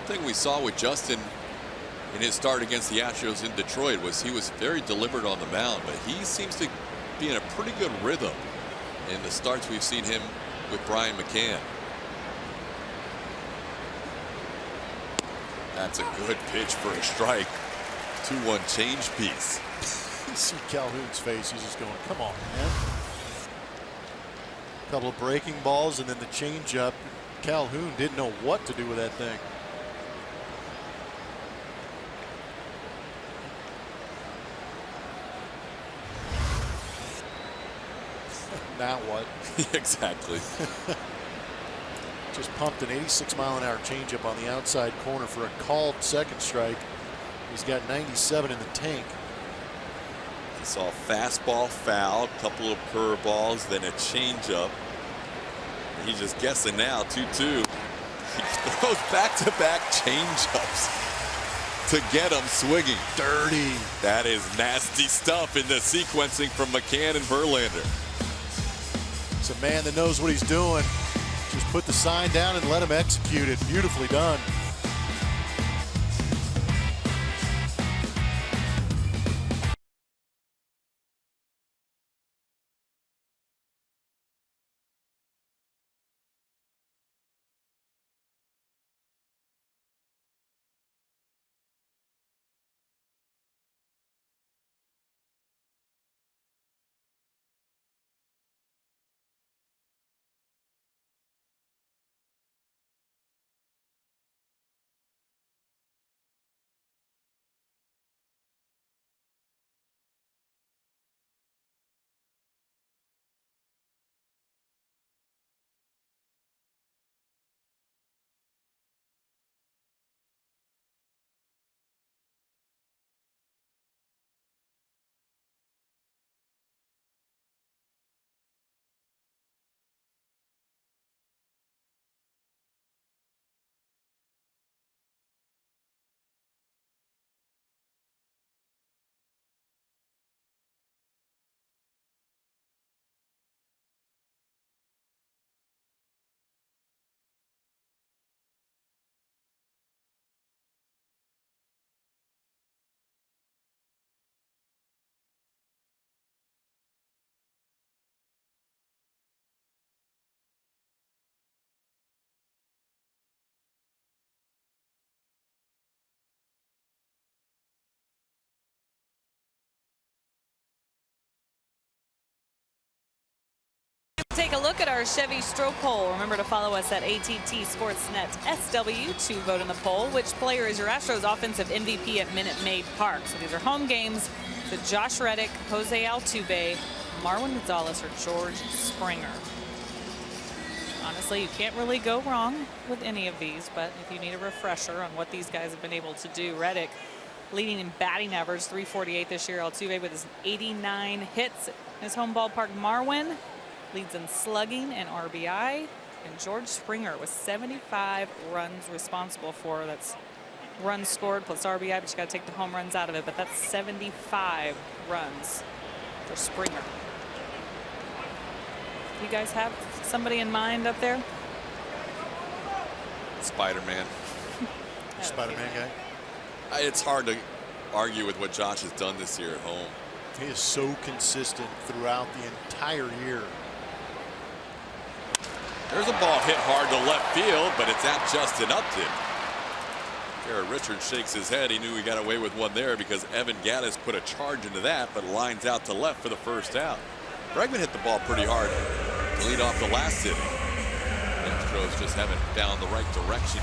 The thing we saw with Justin in his start against the Astros in Detroit was he was very deliberate on the mound, but he seems to be in a pretty good rhythm in the starts we've seen him with Brian McCann. That's a good pitch for a strike. 2-1 change piece. You see Calhoun's face. He's just going, come on, man. A couple of breaking balls and then the changeup. Calhoun didn't know what to do with that thing. Now what? Exactly. Just pumped an 86-mile-an-hour changeup on the outside corner for a called second strike. He's got 97 in the tank. He saw a fastball foul, a couple of curveballs, then a changeup. He's just guessing now. 2-2. He throws back-to-back changeups to get him swinging. Dirty. That is nasty stuff in the sequencing from McCann and Verlander. It's a man that knows what he's doing. Just put the sign down and let him execute it. Beautifully done. Take a look at our Chevy Stroke poll. Remember to follow us at ATT Sportsnet SW to vote in the poll. Which player is your Astros offensive MVP at Minute Maid Park? So these are home games to Josh Reddick, Jose Altuve, Marwin Gonzalez, or George Springer. Honestly, you can't really go wrong with any of these, but if you need a refresher on what these guys have been able to do, Reddick leading in batting average, 348 this year. Altuve with his 89 hits in his home ballpark. Marwin leads in slugging and RBI, and George Springer with 75 runs responsible for. That's runs scored plus RBI, but you got to take the home runs out of it. But that's 75 runs for Springer. You guys have somebody in mind up there? Spider-Man. Spider-Man guy. It's hard to argue with what Josh has done this year at home. He is so consistent throughout the entire year. There's a ball hit hard to left field, but it's at Justin Upton. Garrett Richards shakes his head. He knew he got away with one there because Evan Gattis put a charge into that, but lines out to left for the first out. Bregman hit the ball pretty hard to lead off the last inning. The Astros just haven't found the right direction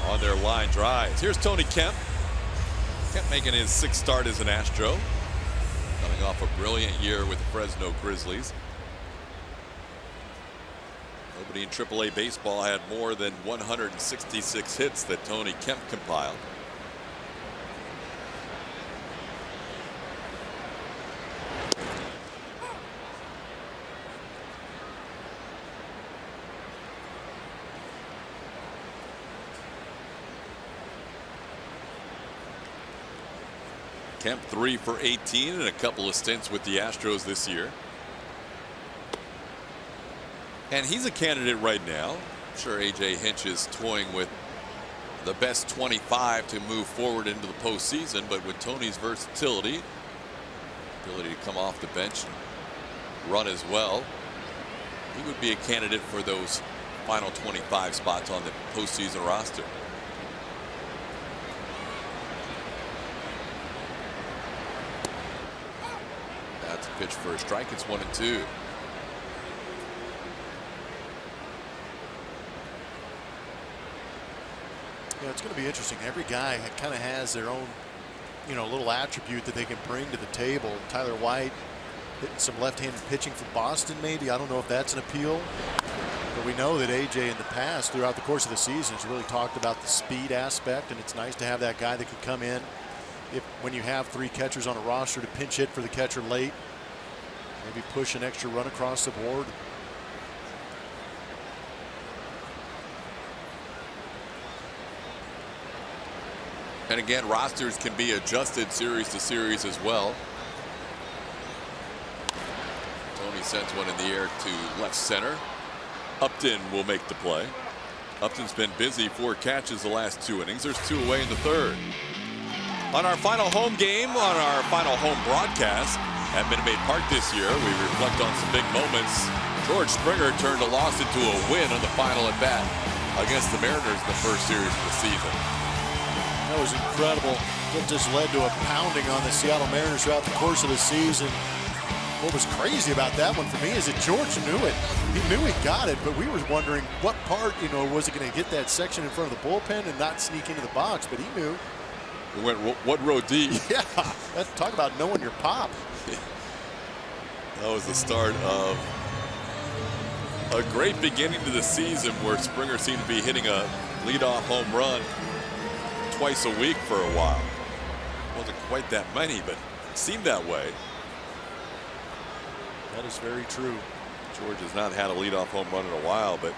on their line drives. Here's Tony Kemp. Kemp making his 6th start as an Astro. Coming off a brilliant year with the Fresno Grizzlies. Nobody in AAA baseball had more than 166 hits that Tony Kemp compiled. Kemp 3 for 18 and a couple of stints with the Astros this year. And he's a candidate right now. I'm sure AJ Hinch is toying with the best 25 to move forward into the postseason, but with Tony's versatility, ability to come off the bench and run as well, he would be a candidate for those final 25 spots on the postseason roster. That's a pitch for a strike. It's 1-2. Yeah, it's going to be interesting. Every guy kind of has their own, little attribute that they can bring to the table. Tyler White hitting some left-handed pitching for Boston, maybe. I don't know if that's an appeal. But we know that AJ in the past, throughout the course of the season, has really talked about the speed aspect, and it's nice to have that guy that can come in when you have 3 catchers on a roster to pinch hit for the catcher late, maybe push an extra run across the board. And again, rosters can be adjusted series to series as well. Tony sends one in the air to left center. Upton will make the play. Upton's been busy, 4 catches the last 2 innings. There's 2 away in the 3rd. On our final home game, on our final home broadcast at Minute Maid Park this year, we reflect on some big moments. George Springer turned a loss into a win on the final at bat against the Mariners in the first series of the season. That was incredible. That just led to a pounding on the Seattle Mariners throughout the course of the season. What was crazy about that one for me is that George knew it. He knew he got it, but we were wondering what part, was it going to get that section in front of the bullpen and not sneak into the box, but he knew. He went one row deep. Yeah, talk about knowing your pop. That was the start of a great beginning to the season where Springer seemed to be hitting a leadoff home run twice a week for a while. Wasn't quite that many, but it seemed that way. That is very true. George has not had a leadoff home run in a while, but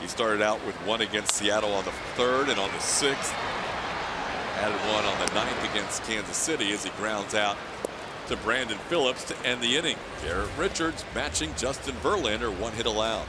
he started out with 1 against Seattle on the 3rd and on the 6th. Added 1 on the 9th against Kansas City as he grounds out to Brandon Phillips to end the inning. Garrett Richards matching Justin Verlander, 1 hit allowed.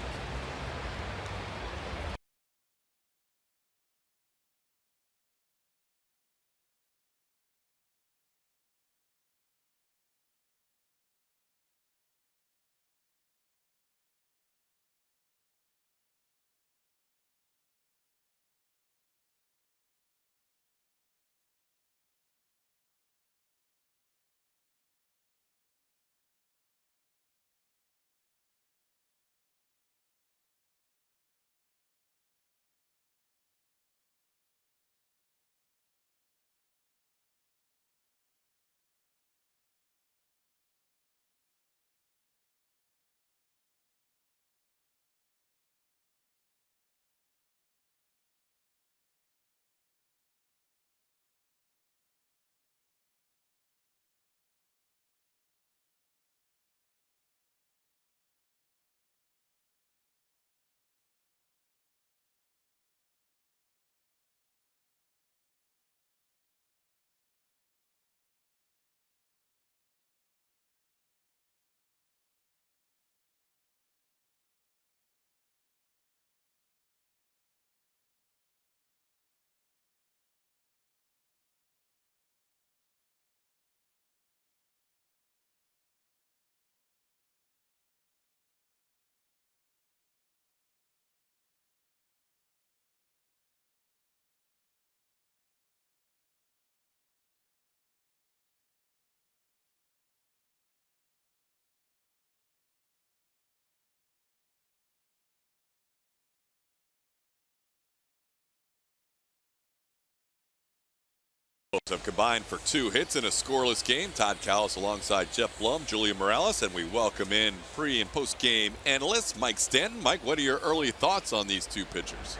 have combined for 2 hits in a scoreless game. Todd Callis alongside Jeff Blum, Julia Morales, and we welcome in pre- and post-game analyst Mike Stanton. Mike, what are your early thoughts on these 2 pitchers?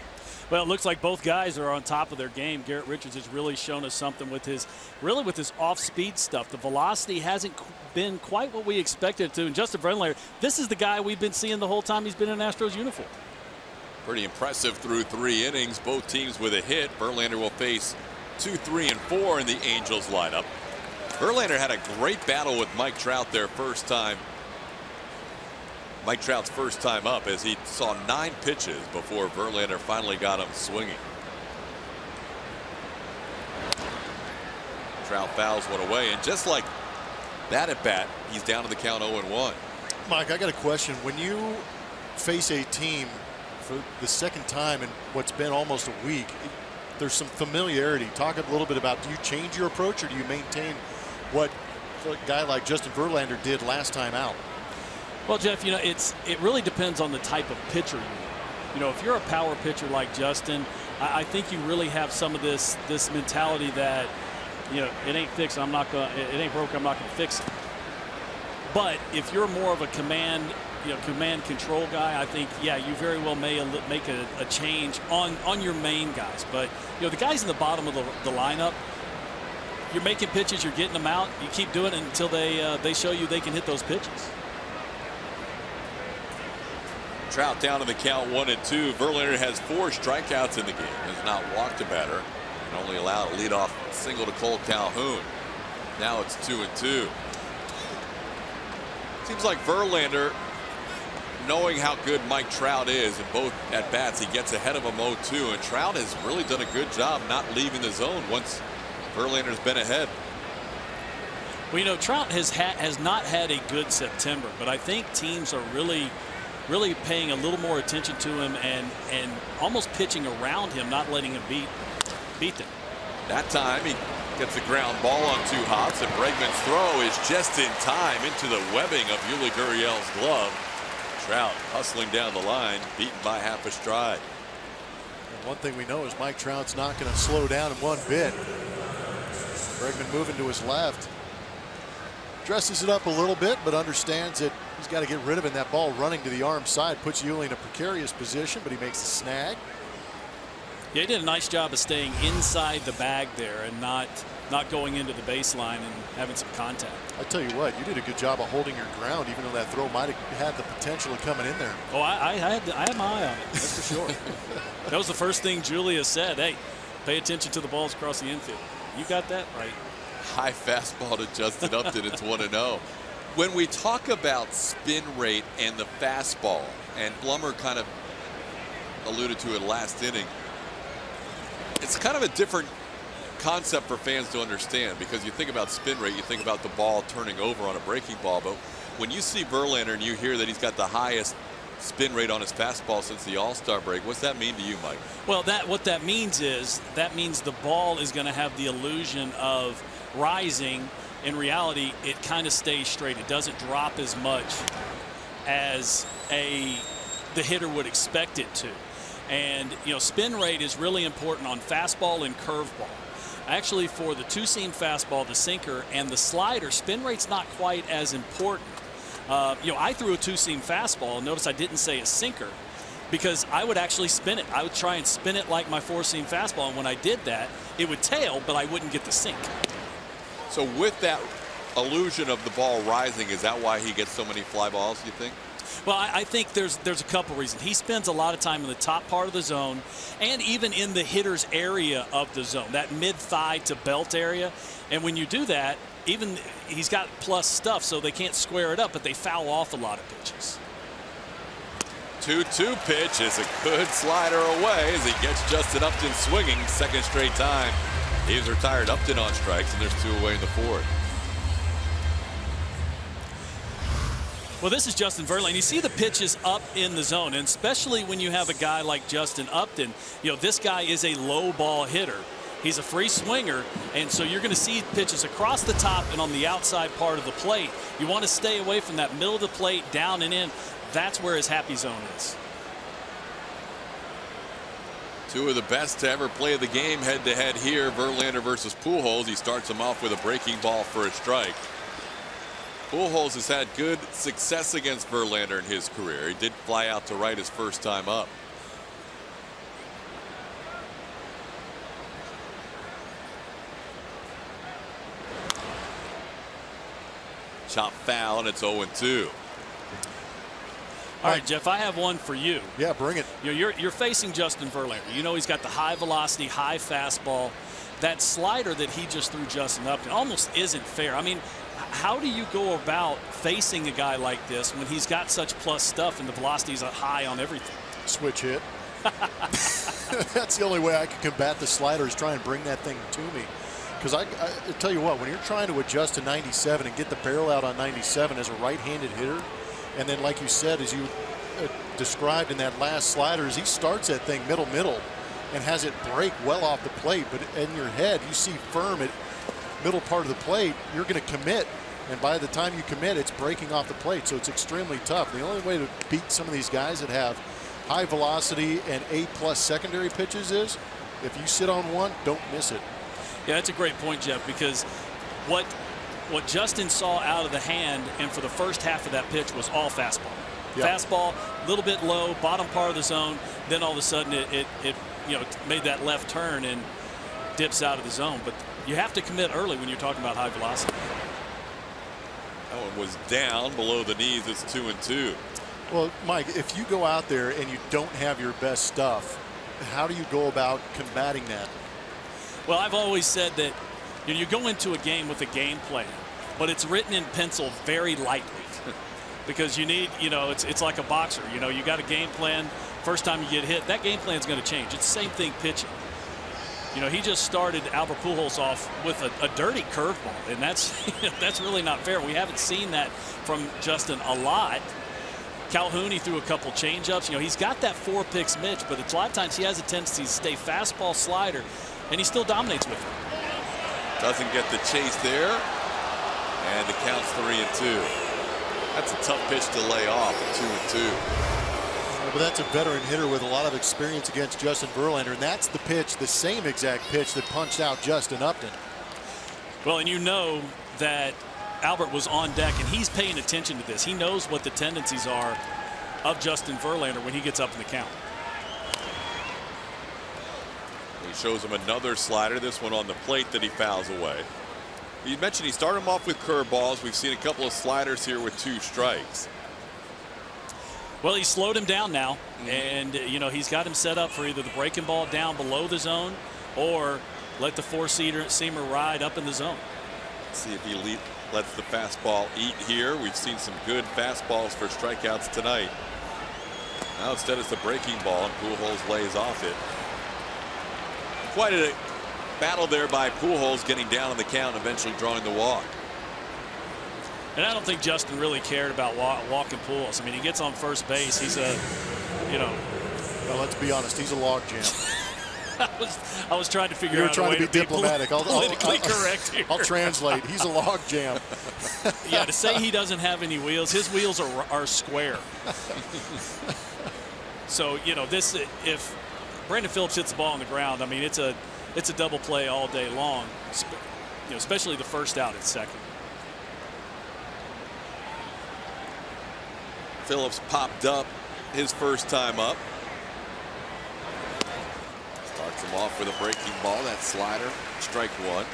Well, it looks like both guys are on top of their game. Garrett Richards has really shown us something with his off-speed stuff. The velocity hasn't been quite what we expected it to. And Justin Verlander, this is the guy we've been seeing the whole time he's been in Astros uniform. Pretty impressive through 3 innings. Both teams with a hit. Verlander will face 2, 3, and 4 in the Angels lineup. Verlander had a great battle with Mike Trout their first time. Mike Trout's first time up, as he saw 9 pitches before Verlander finally got him swinging. Trout fouls one away, and just like that at bat, he's down to the count 0-1. Mike, I got a question. When you face a team for the second time in what's been almost a week, there's some familiarity. Talk a little bit about, do you change your approach, or do you maintain what a guy like Justin Verlander did last time out? Well, Jeff, it really depends on the type of pitcher you are. You know, if you're a power pitcher like Justin, I think you really have some of this mentality that, it ain't fixed, it ain't broke, I'm not gonna fix it. But if you're more of a command control guy, I think, yeah, you very well may make a change on your main guys. But the guys in the bottom of the lineup, you're making pitches, you're getting them out. You keep doing it until they show you they can hit those pitches. Trout down to the count 1-2. Verlander has 4 strikeouts in the game. Has not walked a batter, and only allowed a leadoff single to Cole Calhoun. Now it's 2-2. Seems like Verlander, knowing how good Mike Trout is in both at bats, he gets ahead of him 0-2, and Trout has really done a good job not leaving the zone once Verlander's been ahead. Well, Trout has not had a good September, but I think teams are really paying a little more attention to him and almost pitching around him, not letting him beat them. That time he gets a ground ball on 2 hops, and Bregman's throw is just in time into the webbing of Yuli Gurriel's glove. Trout hustling down the line, beaten by half a stride. And one thing we know is Mike Trout's not going to slow down in one bit. Bregman moving to his left. Dresses it up a little bit, but understands that he's got to get rid of it. And that ball running to the arm side puts Yuli in a precarious position, but he makes the snag. Yeah, he did a nice job of staying inside the bag there and not going into the baseline and having some contact. I tell you what, you did a good job of holding your ground, even though that throw might have had the potential of coming in there. Oh, I had my eye on it, that's for sure. That was the first thing Julia said. Hey, pay attention to the balls across the infield. You got that right. High fastball to Justin Upton. It's 1-0. When we talk about spin rate and the fastball, and Blummer kind of alluded to it last inning, it's kind of a different concept for fans to understand, because you think about spin rate, you think about the ball turning over on a breaking ball, but when you see Verlander and you hear that he's got the highest spin rate on his fastball since the All-Star break, what's that mean to you, Mike? Well, what that means is the ball is going to have the illusion of rising. In reality, it kind of stays straight. It doesn't drop as much as the hitter would expect it to. And spin rate is really important on fastball and curveball. Actually, for the 2-seam fastball, the sinker, and the slider, spin rate's not quite as important. I threw a 2-seam fastball. Notice I didn't say a sinker, because I would actually spin it. I would try and spin it like my 4-seam fastball, and when I did that, it would tail, but I wouldn't get the sink. So with that illusion of the ball rising, is that why he gets so many fly balls, you think? Well, I think there's a couple reasons. He spends a lot of time in the top part of the zone, and even in the hitter's area of the zone, that mid-thigh to belt area. And when you do that, even he's got plus stuff, so they can't square it up, but they foul off a lot of pitches. 2-2 pitch is a good slider away as he gets Justin Upton swinging, second straight time. He's retired Upton on strikes, and there's 2 away in the 4th. Well, this is Justin Verlander. You see the pitches up in the zone, and especially when you have a guy like Justin Upton, this guy is a low ball hitter. He's a free swinger, and so you're going to see pitches across the top and on the outside part of the plate. You want to stay away from that middle of the plate, down and in. That's where his happy zone is. Two of the best to ever play the game head-to-head here. Verlander versus Pujols. He starts him off with a breaking ball for a strike. Pujols has had good success against Verlander in his career. He did fly out to right his first time up. Chop foul, and it's 0-2. All right, Jeff, I have one for you. Yeah, bring it. You know, you're facing Justin Verlander. You know he's got the high velocity, high fastball. That slider that he just threw Justin Upton almost isn't fair. I mean, how do you go about facing a guy like this when he's got such plus stuff and the velocity's high on everything? Switch hit. That's the only way I can combat the slider, is try and bring that thing to me. Because I tell you what, when you're trying to adjust to 97 and get the barrel out on 97 as a right-handed hitter, and then like you said, as you described in that last slider, is he starts that thing middle and has it break well off the plate, but in your head you see firm at middle part of the plate, you're going to commit, and by the time you commit, it's breaking off the plate, so it's extremely tough. The only way to beat some of these guys that have high velocity and A+ secondary pitches is if you sit on one, don't miss it. Yeah, that's a great point, Jeff, because what Justin saw out of the hand and for the first half of that pitch was all fastball. Yep. Fastball, a little bit low, bottom part of the zone. Then all of a sudden it made that left turn and dips out of the zone. But you have to commit early when you're talking about high velocity. That one was down below the knees. It's 2-2. Well, Mike, if you go out there and you don't have your best stuff, how do you go about combating that? Well, I've always said that you go into a game with a game plan, but it's written in pencil very lightly. Because you need, it's like a boxer. You got a game plan. First time you get hit, that game plan is going to change. It's the same thing pitching. He just started Albert Pujols off with a dirty curveball, and that's really not fair. We haven't seen that from Justin a lot. Calhoun, he threw a couple changeups. He's got that 4-picks Mitch, but a lot of times he has a tendency to stay fastball, slider, and he still dominates with it. Doesn't get the chase there, and the count's 3-2. That's a tough pitch to lay off at 2-2. But that's a veteran hitter with a lot of experience against Justin Verlander, and that's the pitch, the same exact pitch that punched out Justin Upton. Well, and you know that Albert was on deck, and he's paying attention to this. He knows what the tendencies are of Justin Verlander when he gets up in the count. He shows him another slider, this one on the plate that he fouls away. You mentioned he started him off with curveballs. We've seen a couple of sliders here with 2 strikes. Well, he slowed him down now, and he's got him set up for either the breaking ball down below the zone or let the 4-seamer ride up in the zone. See if he lets the fastball eat here. We've seen some good fastballs for strikeouts tonight. Now instead it's the breaking ball, and Pujols lays off it. Quite a battle there by Pujols, getting down on the count and eventually drawing the walk. And I don't think Justin really cared about walking Pujols. I mean, he gets on first base. He's Well, let's be honest. He's a logjam. I was trying to figure out. You're trying to be diplomatic. Politically correct here. I'll translate. He's a logjam. Yeah, to say he doesn't have any wheels, his wheels are square. So this, if Brandon Phillips hits the ball on the ground, I mean it's a double play all day long. Especially the first out at second. Phillips popped up his first time up. Starts him off with a breaking ball. That slider, strike 1.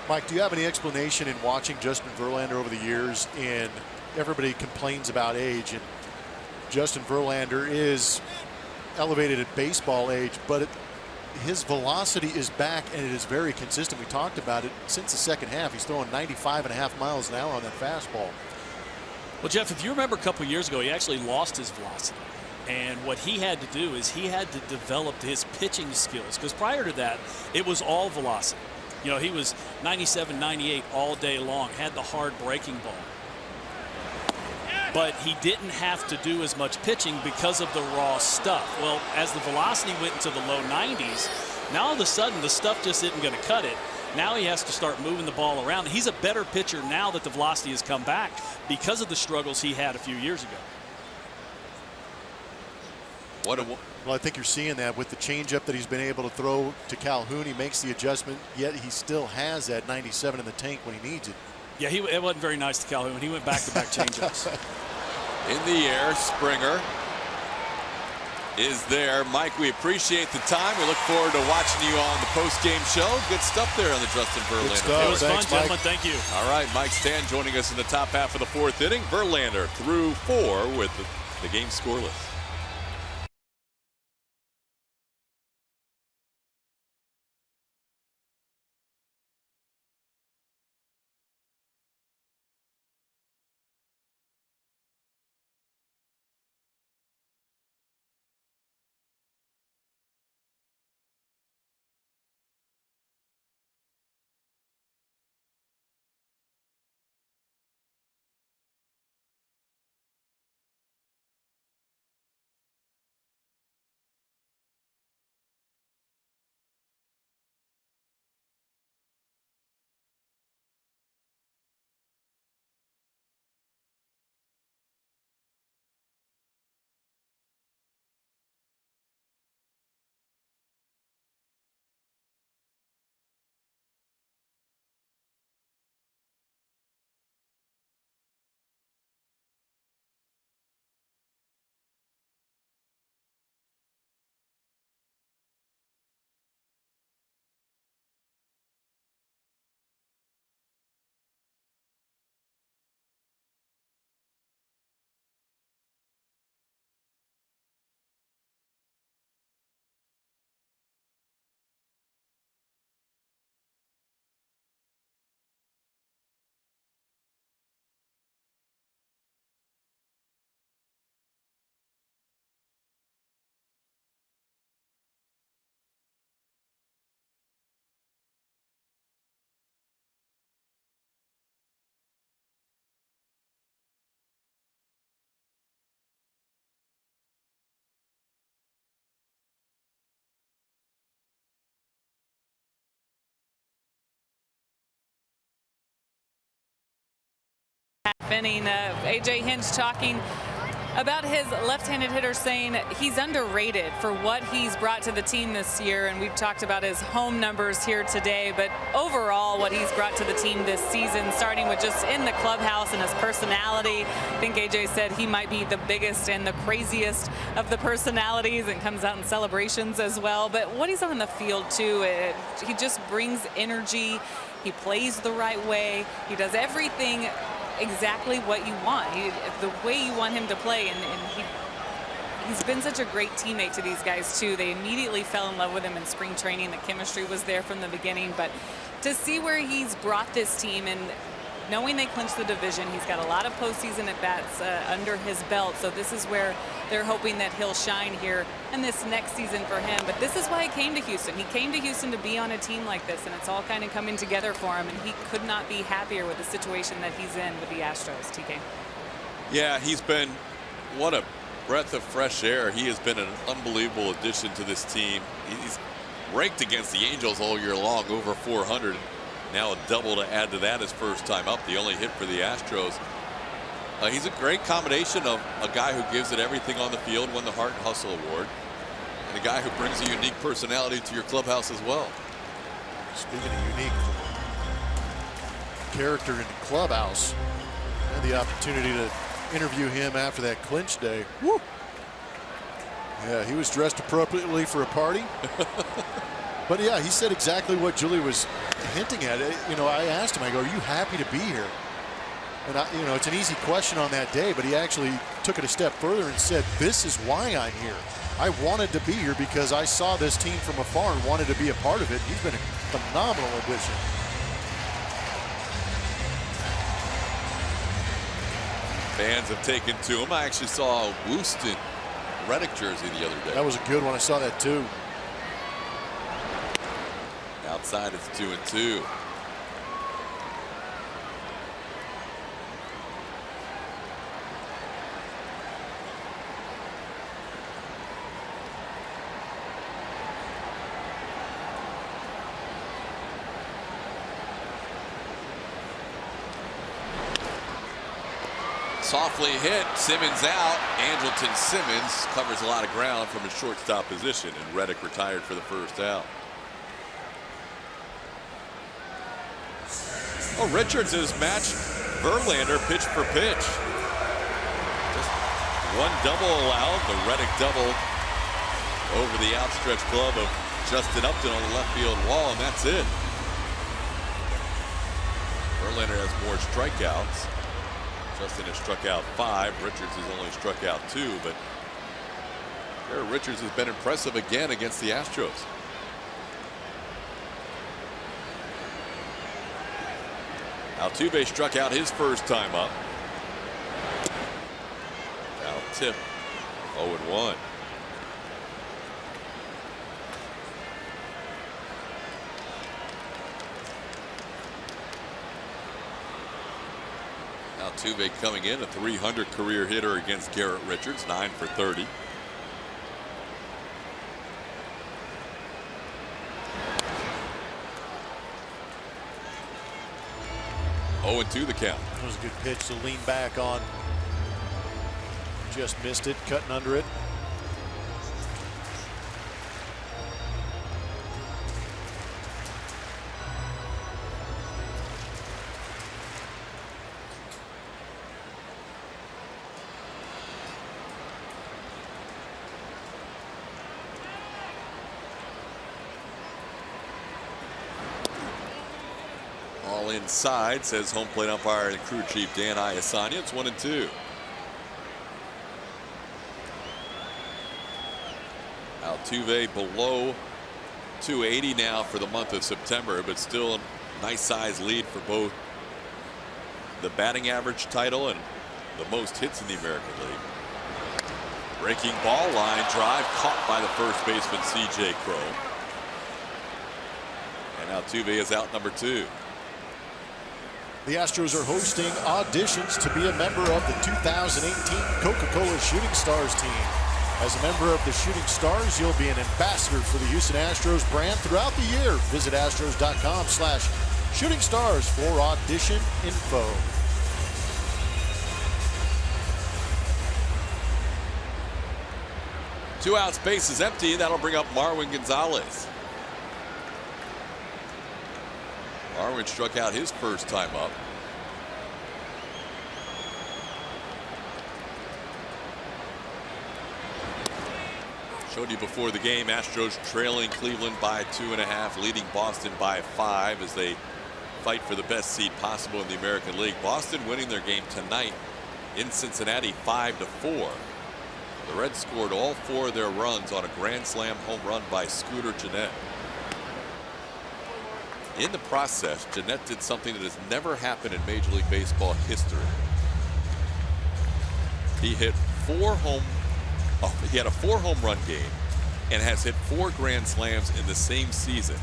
Mike, do you have any explanation in watching Justin Verlander over the years? And everybody complains about age, and Justin Verlander is elevated at baseball age, but his velocity is back, and it is very consistent. We talked about it since the second half. He's throwing 95.5 miles an hour on that fastball. Well, Jeff, if you remember a couple of years ago, he actually lost his velocity. And what he had to do is he had to develop his pitching skills, because prior to that, it was all velocity. He was 97, 98 all day long, had the hard breaking ball. But he didn't have to do as much pitching because of the raw stuff. Well, as the velocity went into the low 90s, now all of a sudden the stuff just isn't going to cut it. Now he has to start moving the ball around. He's a better pitcher now that the velocity has come back because of the struggles he had a few years ago. Well, I think you're seeing that with the changeup that he's been able to throw to Calhoun. He makes the adjustment, yet he still has that 97 in the tank when he needs it. Yeah, it wasn't very nice to Calhoun. He went back-to-back changeups. In the air, Springer is there. Mike, we appreciate the time. We look forward to watching you on the post-game show. Good stuff there on the Justin Verlander. It was fun, gentlemen. Thank you. All right, Mike Stan joining us in the top half of the fourth inning. Verlander through 4 with the game scoreless. Inning, AJ Hinch talking about his left-handed hitter, saying he's underrated for what he's brought to the team this year, and we've talked about his home numbers here today, but overall what he's brought to the team this season, starting with just in the clubhouse and his personality. I think AJ said he might be the biggest and the craziest of the personalities, and comes out in celebrations as well, but what he's on the field too, he just brings energy. He plays the right way. He does everything exactly what you want, the way you want him to play, and he's been such a great teammate to these guys too. They immediately fell in love with him in spring training. The chemistry was there from the beginning, but to see where he's brought this team, and knowing they clinched the division, he's got a lot of postseason at bats under his belt, so this is where they're hoping that he'll shine here in this next season for him. But this is why he came to Houston. He came to Houston to be on a team like this, and it's all kind of coming together for him, and he could not be happier with the situation that he's in with the Astros. TK. Yeah, he's been, what a breath of fresh air. He has been an unbelievable addition to this team. He's ranked against the Angels all year long, over 400. Now a double to add to that his first time up, the only hit for the Astros. He's a great combination of a guy who gives it everything on the field, won the Heart and Hustle Award, and a guy who brings a unique personality to your clubhouse as well. Speaking of unique character in the clubhouse, I had the opportunity to interview him after that clinch day. Woo! Yeah, he was dressed appropriately for a party. But yeah, he said exactly what Julie was hinting at. You know, I asked him, I go, are you happy to be here? And you know, it's an easy question on that day, but he actually took it a step further and said, this is why I'm here. I wanted to be here because I saw this team from afar and wanted to be a part of it. He's been a phenomenal addition. Fans have taken to him. I actually saw a Wooston Reddick jersey the other day. That was a good one. I saw that too. Outside, it's 2-2. Softly hit, Simmons out. Andrelton Simmons covers a lot of ground from his shortstop position, and Reddick retired for the first out. Oh, Richards has matched Verlander pitch for pitch. Just one double allowed, the Reddick double over the outstretched glove of Justin Upton on the left field wall, and that's it. Verlander has more strikeouts. Justin has struck out 5. Richards has only struck out 2, but Garrett Richards has been impressive again against the Astros. Altuve struck out his first time up. Foul tip, 0-1. Altuve coming in, a .300 career hitter against Garrett Richards, 9 for 30. Oh, 0-2 the count. That was a good pitch to lean back on. Just missed it, cutting under it. All inside, says home plate umpire and crew chief Dan Iasanya. It's 1-2. Altuve below 280 now for the month of September, but still a nice size lead for both the batting average title and the most hits in the American League. Breaking ball, line drive caught by the first baseman C.J. Cron. And Altuve is out number 2. The Astros are hosting auditions to be a member of the 2018 Coca-Cola Shooting Stars team. As a member of the Shooting Stars, you'll be an ambassador for the Houston Astros brand throughout the year. Visit Astros.com/Shooting Stars for audition info. Two outs, base is empty. That'll bring up Marwin Gonzalez. Marwin struck out his first time up. Showed you before the game, Astros trailing Cleveland by 2.5, leading Boston by 5 as they fight for the best seed possible in the American League. Boston winning their game tonight in Cincinnati 5-4. The Reds scored all 4 of their runs on a grand slam home run by Scooter Gennett. In the process, Gennett did something that has never happened in Major League Baseball history. He hit he had a 4 home run game and has hit 4 grand slams in the same season.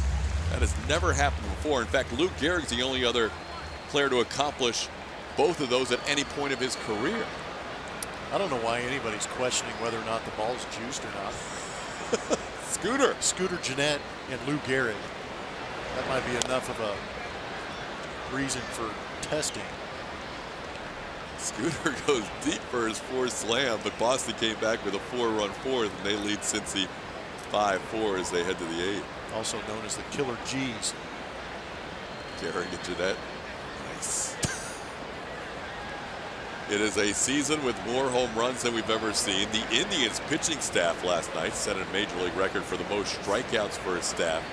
That has never happened before. In fact, Lou Gehrig's the only other player to accomplish both of those at any point of his career. I don't know why anybody's questioning whether or not the ball's juiced or not. Scooter Gennett and Lou Gehrig. That might be enough of a reason for testing. Scooter goes deep for his 4th slam, but Boston came back with a 4-run 4th, and they lead Cincy 5-4 as they head to the 8th. Also known as the Killer G's. Gehrig and Gennett. Nice. It is a season with more home runs than we've ever seen. The Indians pitching staff last night set a Major League record for the most strikeouts for a staff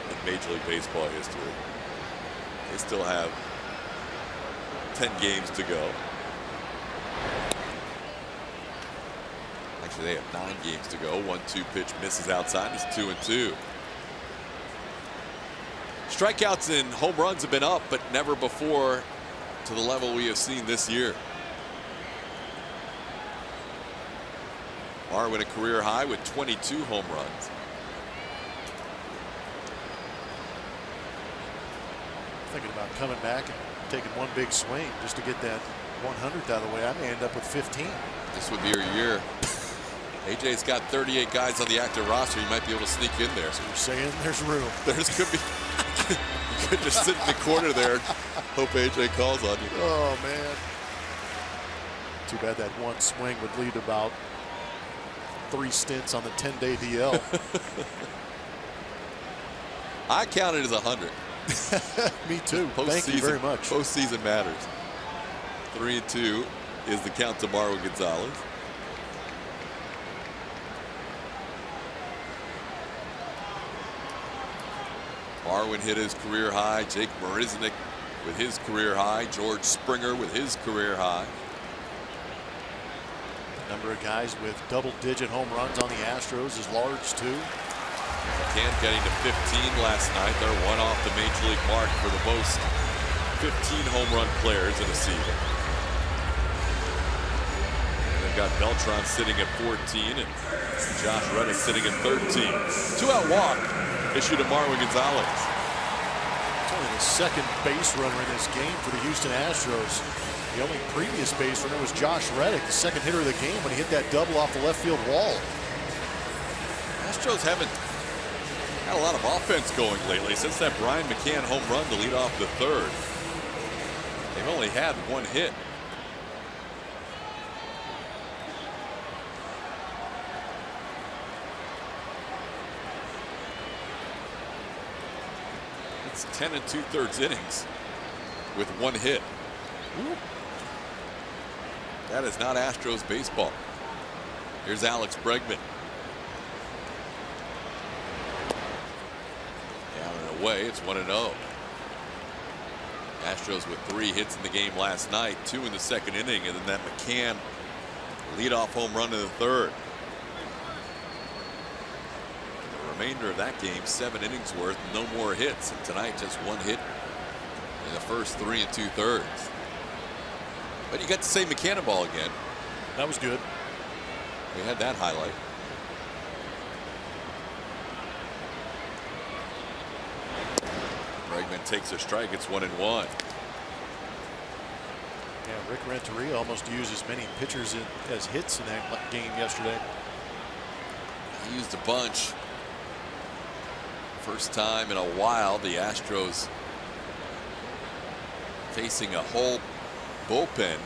in Major League Baseball history. They still have 10 games to go. Actually, they have 9 games to go. 1-2 pitch misses outside. It's 2-2. Strikeouts and home runs have been up, but never before to the level we have seen this year. Marwin a career high with 22 home runs. Thinking about coming back and taking one big swing just to get that 100th out of the way. I may end up with 15. This would be your year. AJ's got 38 guys on the active roster. You might be able to sneak in there. So you're saying there's room. Could be. You could just sit in the corner there and hope AJ calls on you. Oh, man. Too bad that one swing would lead to about 3 stints on the 10-day DL. I count it as 100. Me too. Thank you very much. Postseason matters. 3-2 is the count to Marwin Gonzalez. Marwin hit his career high. Jake Marisnick with his career high. George Springer with his career high. Number of guys with double-digit home runs on the Astros is large too. McCann getting to 15 last night. They're one off the major league mark for the most 15 home run players in a season. And they've got Beltran sitting at 14 and Josh Reddick sitting at 13. 2-out walk issued to Marwin Gonzalez. It's only the second base runner in this game for the Houston Astros. The only previous base runner was Josh Reddick, the second hitter of the game, when he hit that double off the left field wall. Astros haven't had a lot of offense going lately since that Brian McCann home run to lead off the third. They've only had one hit. It's 10 2/3 innings with one hit. Ooh. That is not Astros baseball. Here's Alex Bregman. Down and away. It's 1-0. Astros with 3 hits in the game last night, 2 in the second inning, and then that McCann leadoff home run in the third. The remainder of that game, 7 innings worth, no more hits, and tonight just 1 hit in the first 3 2/3. But you got to say McCann ball again. That was good. We had that highlight. Bregman takes a strike. It's 1-1. Yeah, Rick Renteria almost used as many pitchers as hits in that game yesterday. He used a bunch. First time in a while the Astros facing a whole bullpen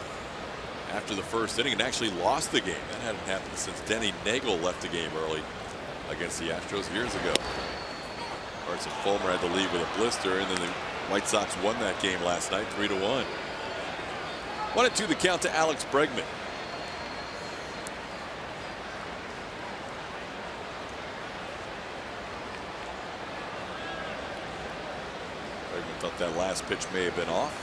after the first inning and actually lost the game. That hadn't happened since Denny Nagel left the game early against the Astros years ago. Carson Fulmer had to leave with a blister, and then the White Sox won that game last night 3-1. 1-2 the count to Alex Bregman. Bregman thought that last pitch may have been off.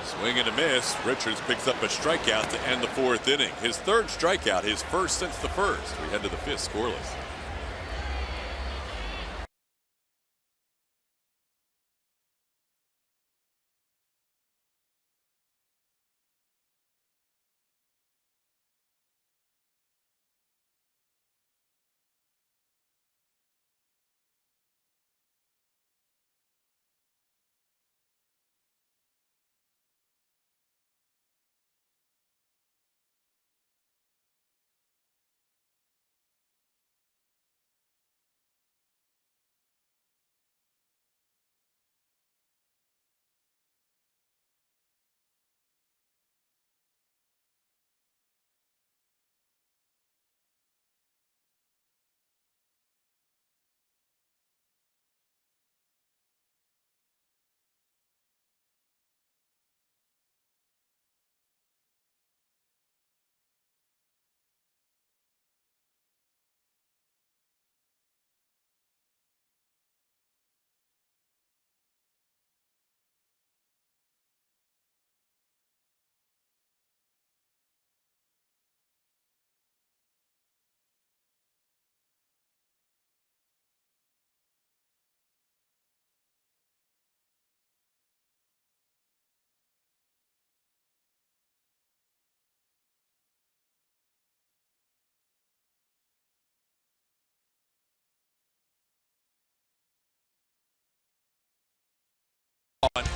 Swing and a miss. Richards picks up a strikeout to end the 4th inning. His 3rd strikeout, his first since the 1st. We head to the 5th scoreless.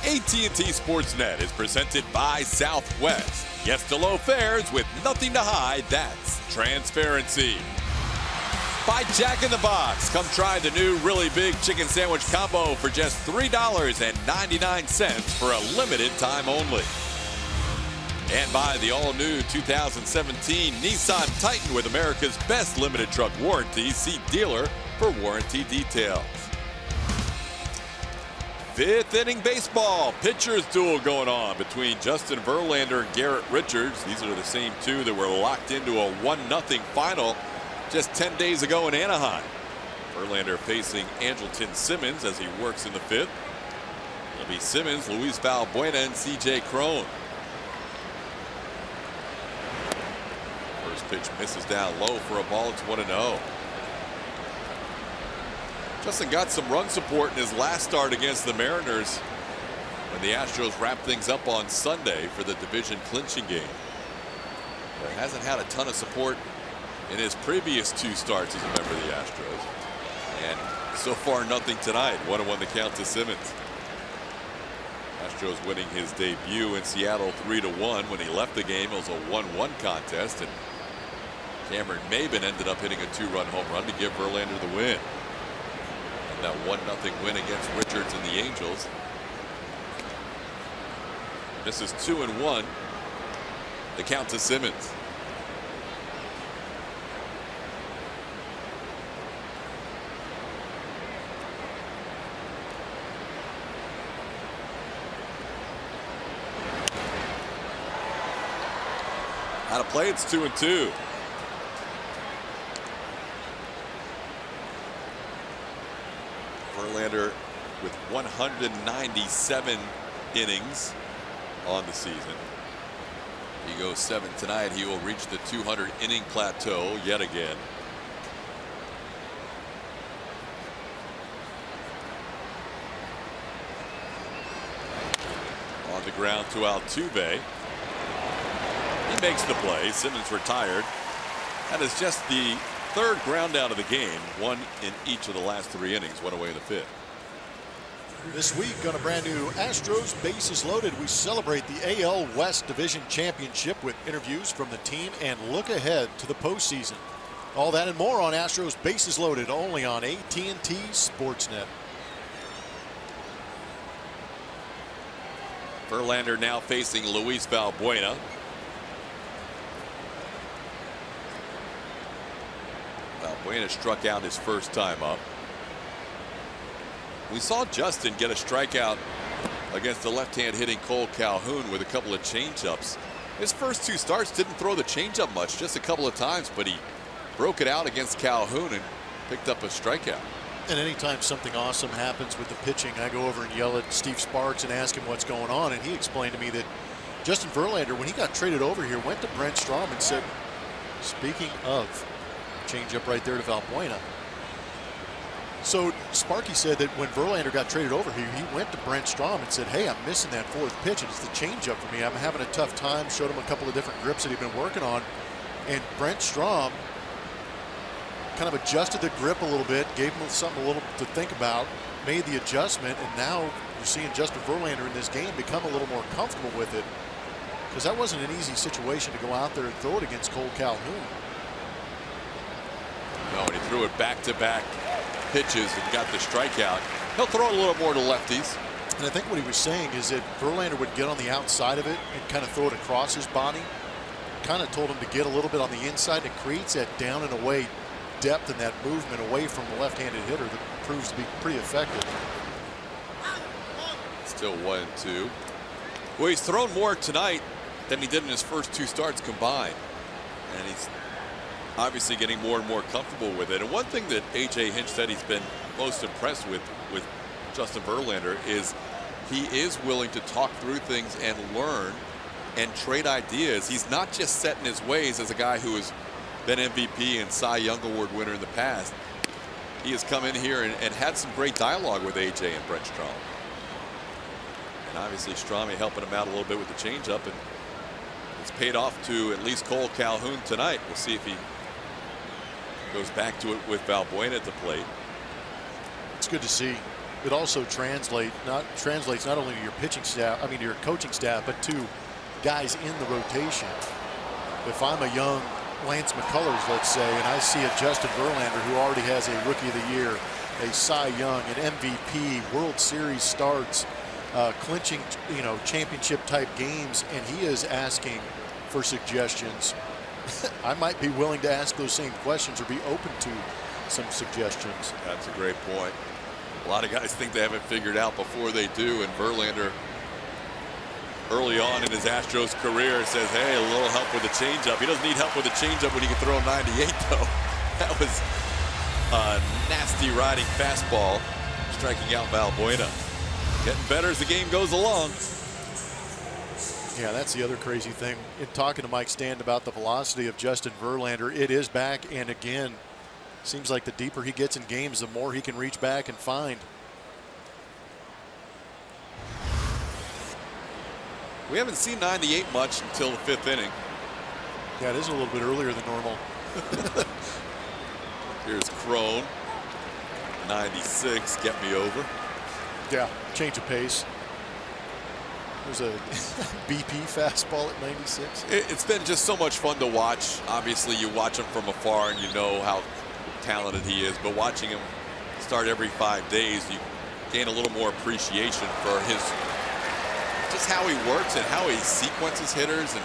AT&T Sportsnet is presented by Southwest. Yes to low fares with nothing to hide. That's transparency. By Jack in the Box. Come try the new really big chicken sandwich combo for just $3.99 for a limited time only. And by the all-new 2017 Nissan Titan with America's best limited truck warranty. See dealer for warranty details. Fifth inning baseball. Pitchers duel going on between Justin Verlander and Garrett Richards. These are the same two that were locked into a 1-0 final just 10 days ago in Anaheim. Verlander facing Andrelton Simmons as he works in the fifth. It'll be Simmons, Luis Valbuena, and C.J. Cron. First pitch misses down low for a ball. It's 1-0. Justin got some run support in his last start against the Mariners when the Astros wrapped things up on Sunday for the division clinching game. But hasn't had a ton of support in his previous two starts as a member of the Astros. And so far nothing tonight. 1-1 the count to Simmons. Astros winning his debut in Seattle 3-1. When he left the game, it was a 1-1 contest, and Cameron Maybin ended up hitting a 2-run home run to give Verlander the win. And that 1-0 win against Richards and the Angels. This is 2-1. The count to Simmons. Out of play, it's 2-2. Verlander with 197 innings on the season. He goes 7 tonight. He will reach the 200 inning plateau yet again. On the ground to Altuve. He makes the play. Simmons retired. That is just the third ground out of the game. One in each of the last 3 innings. One away in the fifth. This week on a brand new Astros Bases Loaded, we celebrate the AL West Division Championship with interviews from the team and look ahead to the postseason. All that and more on Astros Bases Loaded, only on AT&T Sportsnet. Verlander now facing Luis Valbuena. Valbuena struck out his first time up. We saw Justin get a strikeout against the left-hand hitting Cole Calhoun with a couple of changeups. His first 2 starts didn't throw the changeup much, just a couple of times, but he broke it out against Calhoun and picked up a strikeout. And anytime something awesome happens with the pitching, I go over and yell at Steve Sparks and ask him what's going on, and he explained to me that Justin Verlander, when he got traded over here, went to Brent Strom and said, speaking of, changeup right there to Valbuena. So Sparky said that when Verlander got traded over here, he went to Brent Strom and said, hey, I'm missing that 4th pitch. It's the changeup for me. I'm having a tough time. Showed him a couple of different grips that he'd been working on. And Brent Strom kind of adjusted the grip a little bit, gave him something a little to think about, made the adjustment, and now you're seeing Justin Verlander in this game become a little more comfortable with it, because that wasn't an easy situation to go out there and throw it against Cole Calhoun. No, and he threw it back-to-back pitches and got the strikeout. He'll throw it a little more to lefties. And I think what he was saying is that Verlander would get on the outside of it and kind of throw it across his body. Kind of told him to get a little bit on the inside, and it creates that down and away depth and that movement away from the left-handed hitter that proves to be pretty effective. Still 1-2. Well, he's thrown more tonight than he did in his first 2 starts combined. And he's obviously getting more and more comfortable with it. And one thing that A.J. Hinch said he's been most impressed with Justin Verlander is he is willing to talk through things and learn and trade ideas. He's not just set in his ways as a guy who has been MVP and Cy Young Award winner in the past. He has come in here and had some great dialogue with A.J. and Brent Strom. And obviously Strom helping him out a little bit with the changeup, and it's paid off to at least Cole Calhoun tonight. We'll see if he goes back to it with Valbuena at the plate. It's good to see. it also translates not only to your pitching staff, I mean to your coaching staff, but to guys in the rotation. If I'm a young Lance McCullers, let's say, and I see a Justin Verlander who already has a Rookie of the Year, a Cy Young, an MVP, World Series starts, clinching, championship type games, and he is asking for suggestions, I might be willing to ask those same questions or be open to some suggestions. That's a great point. A lot of guys think they have it figured out before they do, and Verlander early on in his Astros career says, hey, a little help with the changeup. He doesn't need help with the changeup when he can throw 98, though. That was a nasty riding fastball, striking out Valbuena. Getting better as the game goes along. Yeah, that's the other crazy thing. In talking to Mike Stand about the velocity of Justin Verlander, it is back, and again, seems like the deeper he gets in games, the more he can reach back and find. We haven't seen 98 much until the 5th inning. Yeah, it is a little bit earlier than normal. Here's Crone. 96, get me over. Yeah, change of pace. There's a BP fastball at 96. It's been just so much fun to watch. Obviously, you watch him from afar and you know how talented he is, but watching him start every 5 days, you gain a little more appreciation for his just how he works and how he sequences hitters and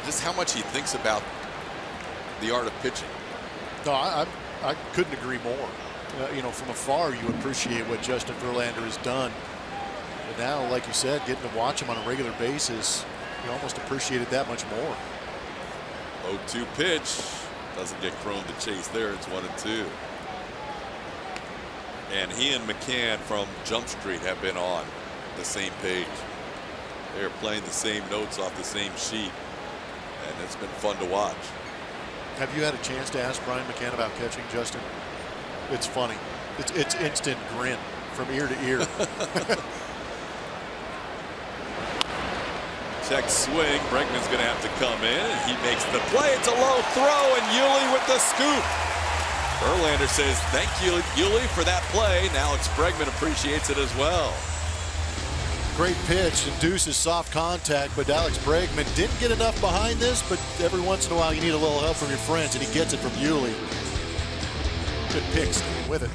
just how much he thinks about the art of pitching. No, I couldn't agree more. From afar, you appreciate what Justin Verlander has done. But now, like you said, getting to watch him on a regular basis, you almost appreciate it that much more. 0-2 pitch. Doesn't get Crone to chase there. It's 1-2. And he and McCann from Jump Street have been on the same page. They're playing the same notes off the same sheet. And it's been fun to watch. Have you had a chance to ask Brian McCann about catching, Justin? It's funny. It's instant grin from ear to ear. Check swing. Bregman's going to have to come in, and he makes the play. It's a low throw, and Yuli with the scoop. Verlander says, thank you, Yuli, for that play. And Alex Bregman appreciates it as well. Great pitch, induces soft contact, but Alex Bregman didn't get enough behind this, but every once in a while you need a little help from your friends, and he gets it from Yuli. Good pick, staying with it.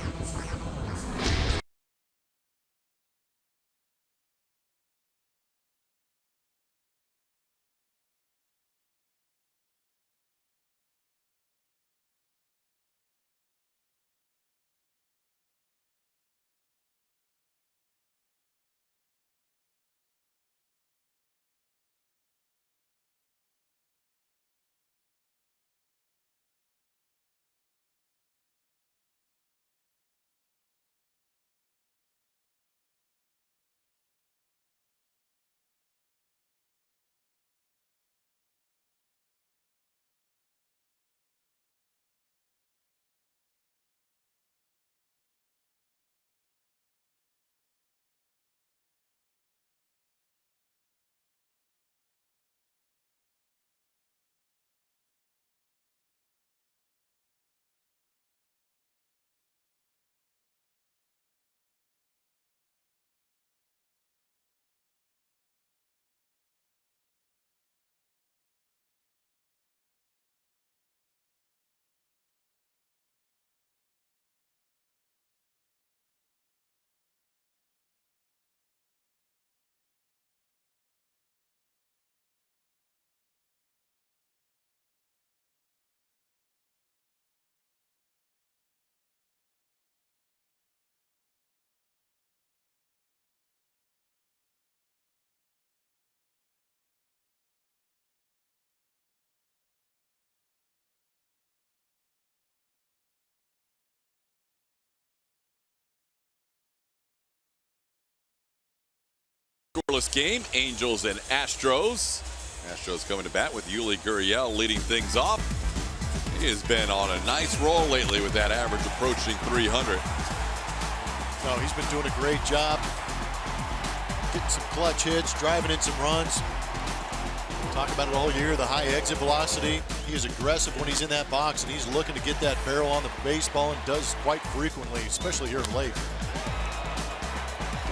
Scoreless game, Angels and Astros. Astros coming to bat with Yuli Gurriel leading things off. He has been on a nice roll lately with that average approaching 300. Oh, he's been doing a great job getting some clutch hits, driving in some runs. We'll talk about it all year, the high exit velocity. He is aggressive when he's in that box, and he's looking to get that barrel on the baseball and does quite frequently, especially here late.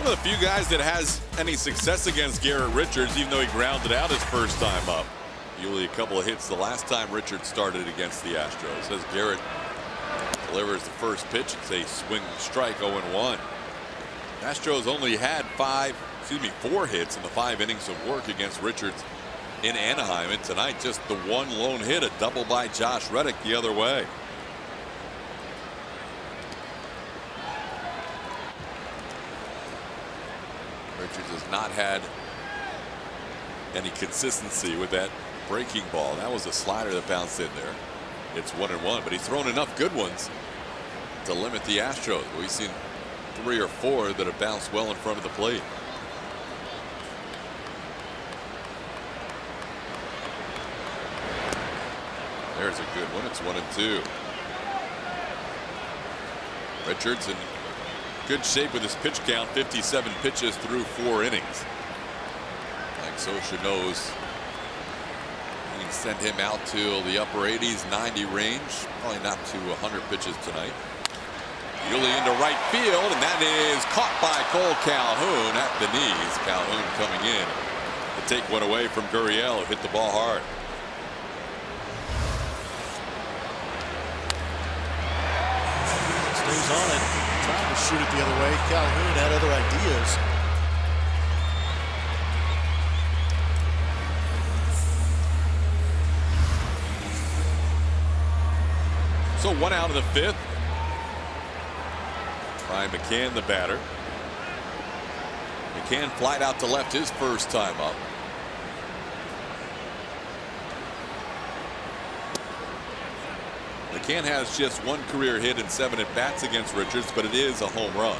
one of the few guys that has any success against Garrett Richards, even though he grounded out his first time up. Usually a couple of hits the last time Richards started against the Astros. As Garrett delivers the first pitch, it's a swing strike, 0-1. Astros only had 4 hits in the 5 innings of work against Richards in Anaheim, and tonight just the one lone hit, a double by Josh Reddick the other way. Richards has not had any consistency with that breaking ball. That was a slider that bounced in there. It's 1-1, but he's thrown enough good ones to limit the Astros. We've seen 3 or 4 that have bounced well in front of the plate. There's a good one. It's 1-2. Richards in good shape with his pitch count, 57 pitches through 4 innings. Like Sosha knows, you can send him out to the upper 80s, 90 range. Probably not to 100 pitches tonight. Yuli into right field, and that is caught by Cole Calhoun at the knees. Calhoun coming in to take one away from Gurriel, who hit the ball hard. Stays on it, trying to shoot it the other way. Calhoun had other ideas. So 1 out of the 5th. By McCann, the batter. McCann flied out to left his first time up. McCann has just 1 career hit and 7 at bats against Richards, but it is a home run.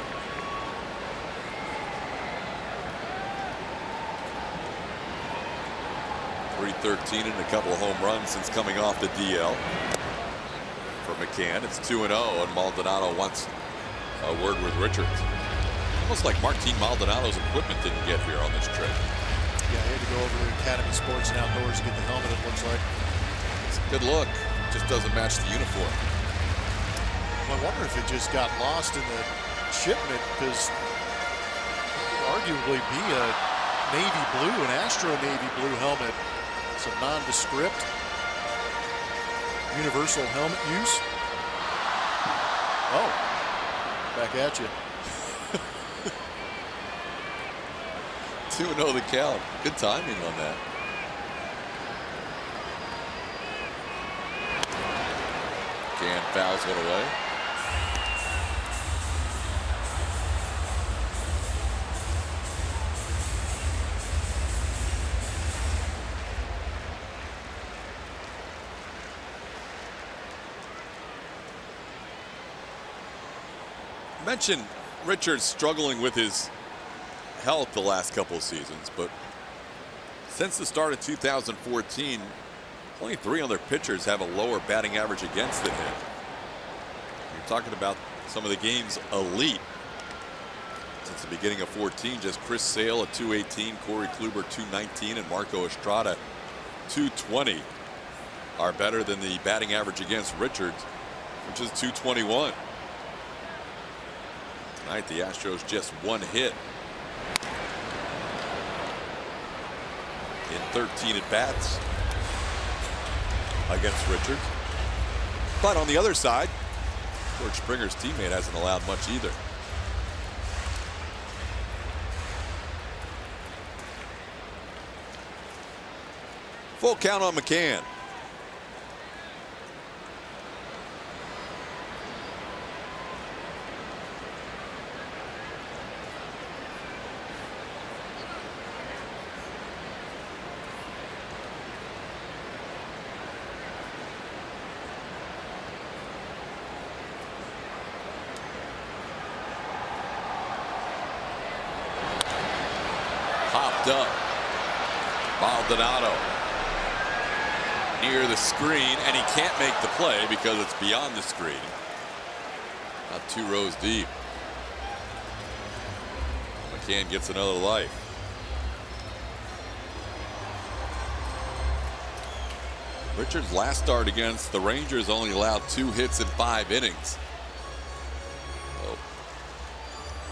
.313 and a couple of home runs since coming off the DL. For McCann, it's 2-0, and Maldonado wants a word with Richards. Almost like Martin Maldonado's equipment didn't get here on this trip. Yeah, he had to go over to Academy Sports and Outdoors to get the helmet, it looks like. It's a good look. Just doesn't match the uniform. Well, I wonder if it just got lost in the shipment, because it could arguably be a navy blue, an Astro navy blue helmet. Some nondescript universal helmet use. Oh, back at you. 2-0 the count. Good timing on that. Can fouls one away. Mentioned Richards struggling with his health the last couple of seasons, but since the start of 2014, only 3 other pitchers have a lower batting average against than him. You're talking about some of the game's elite since the beginning of 14. Just Chris Sale at .218, Corey Kluber .219, and Marco Estrada .220 are better than the batting average against Richards, which is .221. Tonight the Astros just 1 hit in 13 at bats against Richards. But on the other side, George Springer's teammate hasn't allowed much either. Full count on McCann. Popped up. Maldonado near the screen, and he can't make the play because it's beyond the screen. Not 2 rows deep. McCann gets another life. Richards' last start against the Rangers only allowed 2 hits in 5 innings. So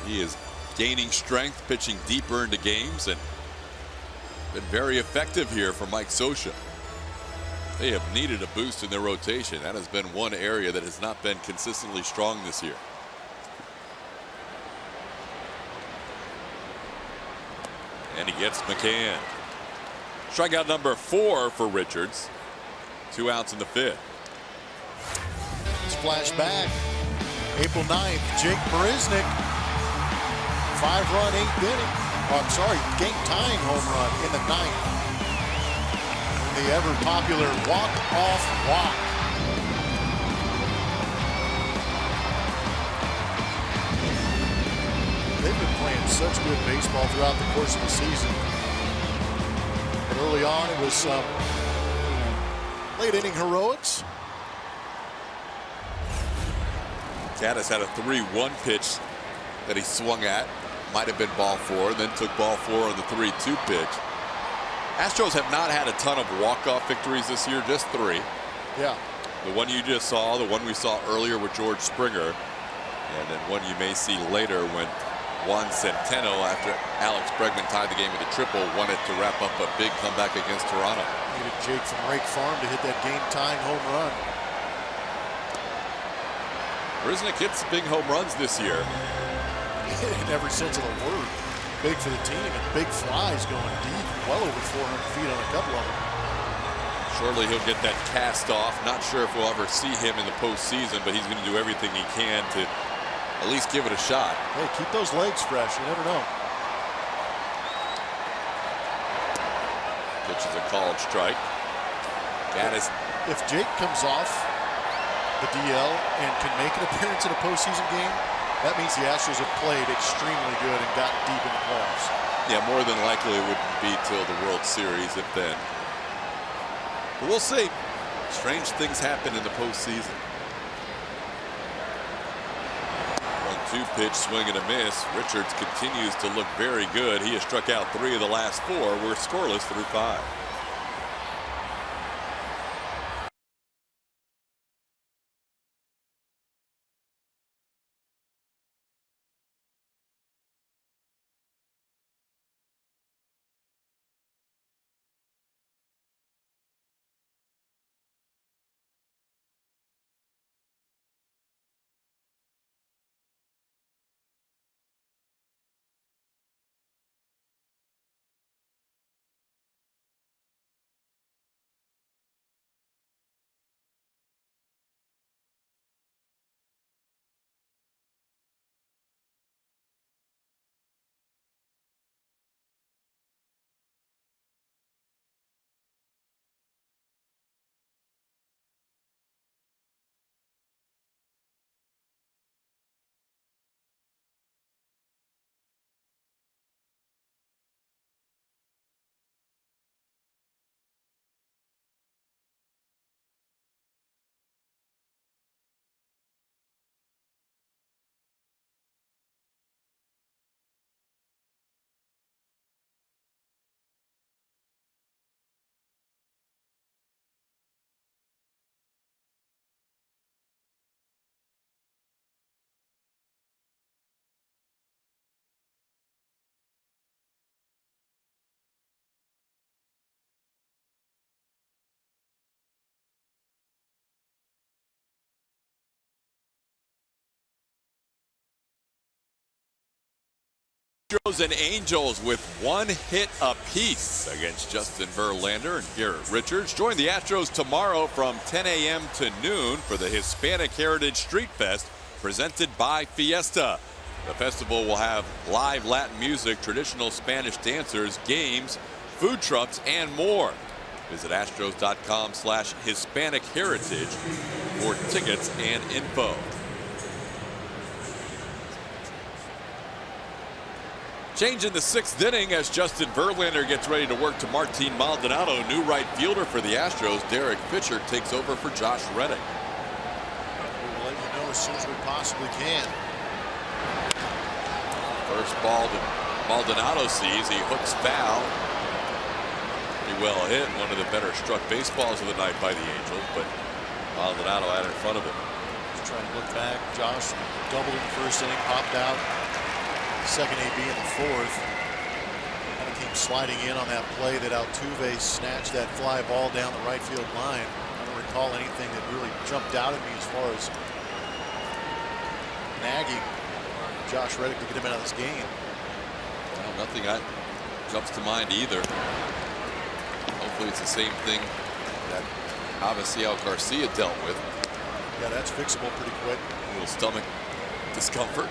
he is gaining strength, pitching deeper into games, and been very effective here for Mike Scioscia. They have needed a boost in their rotation. That has been one area that has not been consistently strong this year. And he gets McCann. Strikeout number 4 for Richards. 2 outs in the 5th. Splash back. April 9th, Jake Marisnick. 5-run, 8th inning. Oh, I'm sorry, game-tying home run in the 9th. The ever-popular walk-off walk. They've been playing such good baseball throughout the course of the season. But early on, it was late-inning heroics. Gaddis had a 3-1 pitch that he swung at. Might have been ball 4, then took ball 4 on the 3-2 pitch. Astros have not had a ton of walk-off victories this year, just 3. Yeah. The one you just saw, the one we saw earlier with George Springer, and then one you may see later when Juan Centeno, after Alex Bregman tied the game with a triple, wanted to wrap up a big comeback against Toronto. Needed Jake from Rake Farm to hit that game-tying home run. Marisnick hits big home runs this year. In every sense of the word. Big for the team and big flies going deep, well over 400 feet on a couple of them. Shortly he'll get that cast off. Not sure if we'll ever see him in the postseason, but he's going to do everything he can to at least give it a shot. Hey, keep those legs fresh. You never know. Pitch is a called strike. Gaddis. If Jake comes off the DL and can make an appearance in a postseason game, that means the Astros have played extremely good and got deep in the playoffs. Yeah, more than likely it wouldn't be till the World Series, if then. But we'll see. Strange things happen in the postseason. 1-2 pitch, swing and a miss. Richards continues to look very good. He has struck out 3 of the last 4. We're scoreless through 5. Astros and Angels with 1 hit apiece against Justin Verlander and Garrett Richards. Join the Astros tomorrow from 10 a.m. to noon for the Hispanic Heritage Street Fest presented by Fiesta. The festival will have live Latin music, traditional Spanish dancers, games, food trucks, and more. Visit Astros.com/Hispanic Heritage for tickets and info. Change in the 6th inning as Justin Verlander gets ready to work to Martin Maldonado, new right fielder for the Astros. Derek Fisher takes over for Josh Reddick. We'll let you know as soon as we possibly can. First ball that Maldonado sees, he hooks foul. Pretty well hit, one of the better struck baseballs of the night by the Angels, but Maldonado had it in front of him. Just trying to look back. Josh doubled in the first inning, popped out. Second AB in the fourth. Kind of came sliding in on that play that Altuve snatched that fly ball down the right field line. I don't recall anything that really jumped out at me as far as nagging Josh Reddick to get him out of this game. Well, nothing jumps to mind either. Hopefully it's the same thing that Avisaíl Garcia dealt with. Yeah, that's fixable pretty quick. A little stomach discomfort.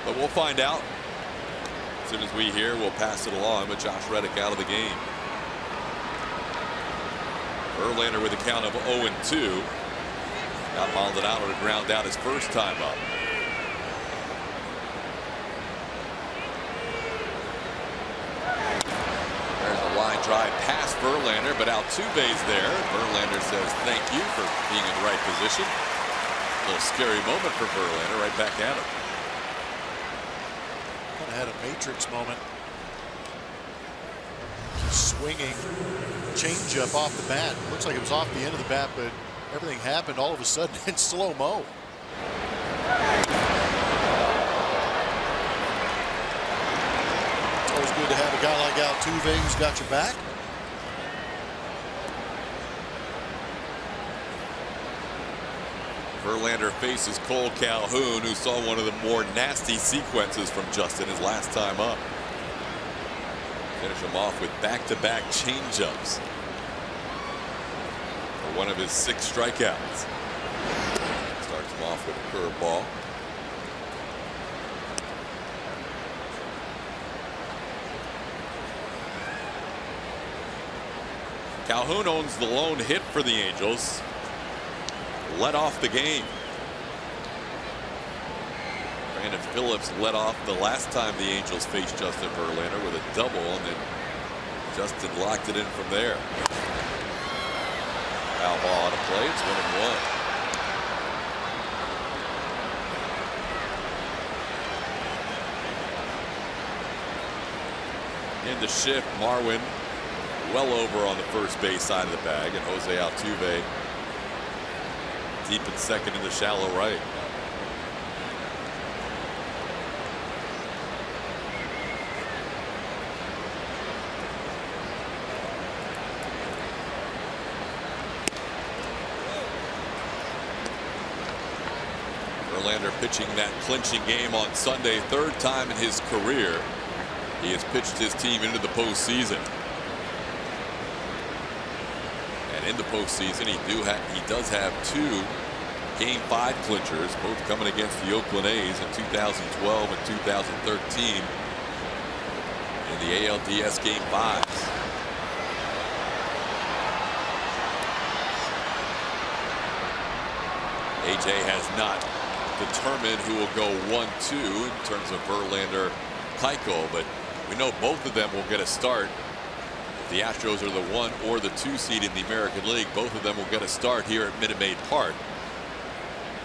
But we'll find out. As soon as we hear, we'll pass it along with Josh Reddick out of the game. Verlander with a count of 0-2. Got Maldonado to ground out his first time up. There's a line drive past Verlander, but Altuve's there. Verlander says thank you for being in the right position. A little scary moment for Verlander, right back at him. Kind of had a Matrix moment. Swinging changeup off the bat. Looks like it was off the end of the bat, but everything happened all of a sudden in slow-mo. It's always good to have a guy like Altuve who's got your back. Verlander faces Cole Calhoun, who saw one of the more nasty sequences from Justin his last time up. Finish him off with back-to-back changeups for one of his 6 strikeouts. Starts him off with a curveball. Calhoun owns the lone hit for the Angels. Led off the game. Brandon Phillips led off the last time the Angels faced Justin Verlander with a double, and then Justin locked it in from there. Foul ball on a play. It's 1-1. In the shift, Marwin well over on the first base side of the bag, and Jose Altuve deep in second in the shallow right. Verlander pitching that clinching game on Sunday, 3rd time in his career he has pitched his team into the postseason. And in the postseason, he does have 2 Game 5 clinchers, both coming against the Oakland A's in 2012 and 2013 in the ALDS Game 5s. AJ has not determined who will go 1-2 in terms of Verlander, Keuchel, but we know both of them will get a start. If the Astros are the 1 or the 2 seed in the American League, both of them will get a start here at Minute Maid Park.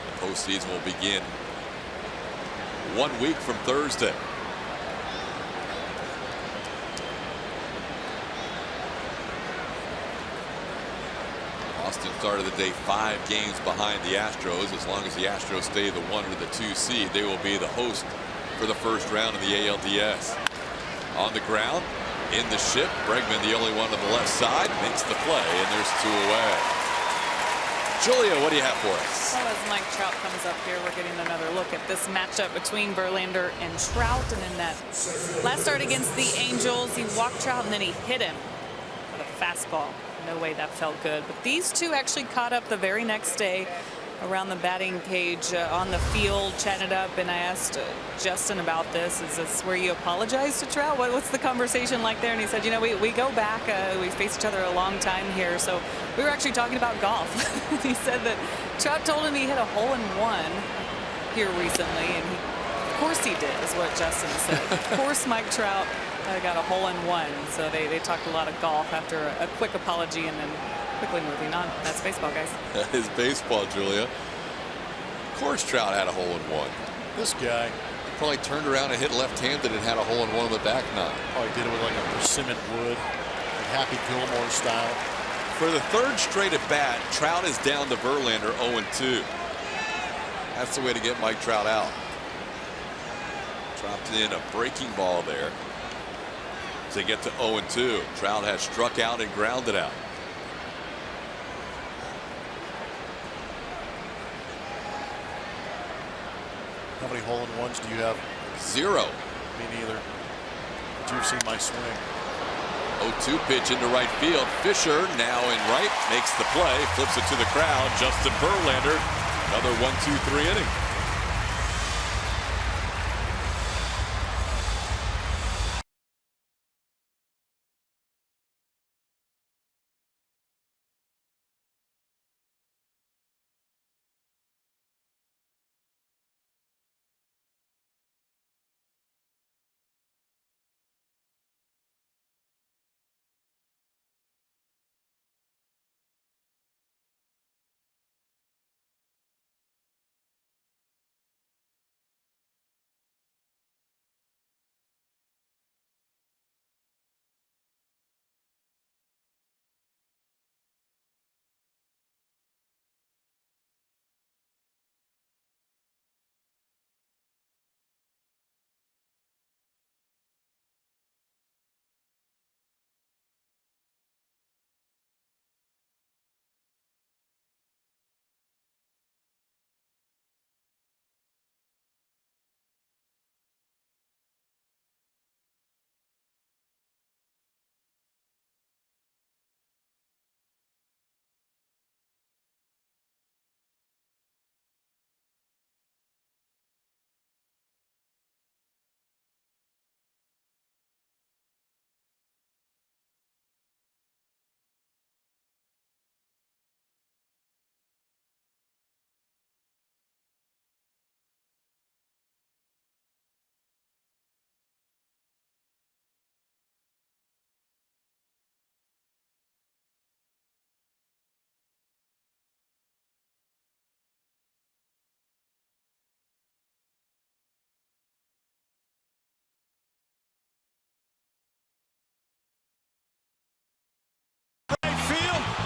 The postseason will begin 1 week from Thursday. Austin started the day 5 games behind the Astros. As long as the Astros stay the 1 or the 2 seed, they will be the host for the first round of the ALDS. On the ground, in the ship, Bregman, the only one on the left side, makes the play, and there's 2 away. Julia, what do you have for us? Well, as Mike Trout comes up here, we're getting another look at this matchup between Verlander and Trout. And in that last start against the Angels, he walked Trout and then he hit him with a fastball. No way that felt good. But these two actually caught up the very next day around the batting cage on the field, chatted up, and I asked Justin about this. Is this where you apologize to Trout? What's the conversation like there? And he said, you know, we go back, we faced each other a long time here, so we were actually talking about golf. He said that Trout told him he hit a hole-in-one here recently, and of course he did, is what Justin said. Of course Mike Trout got a hole-in-one, so they talked a lot of golf after a quick apology and then quickly moving on. That's baseball, guys. That is baseball, Julia. Of course Trout had a hole-in-one. This guy probably turned around and hit left-handed and had a hole-in-one on the back nine. probably did it with like a persimmon wood, like Happy Gilmore style. For the 3rd straight at bat, Trout is down to Verlander 0-2. That's the way to get Mike Trout out. Dropped in a breaking ball there. They get to 0-2. Trout has struck out and grounded out. How many hole-in-ones do you have? 0. Me neither. But you've seen my swing. 0-2 pitch into right field. Fisher now in right makes the play, flips it to the crowd. Justin Verlander, another 1-2-3 inning.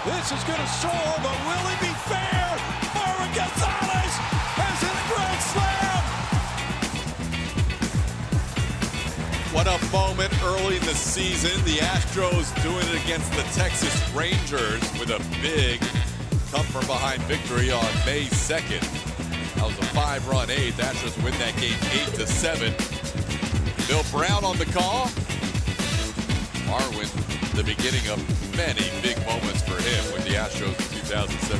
This is going to soar, but will it be fair? Marvin Gonzalez has hit a grand slam. What a moment early in the season. The Astros doing it against the Texas Rangers with a big come-from-behind victory on May 2nd. That was a 5-run eighth. Astros win that game 8-7. Bill Brown on the call. Marwin, the beginning of many big moments for him with the Astros in 2017.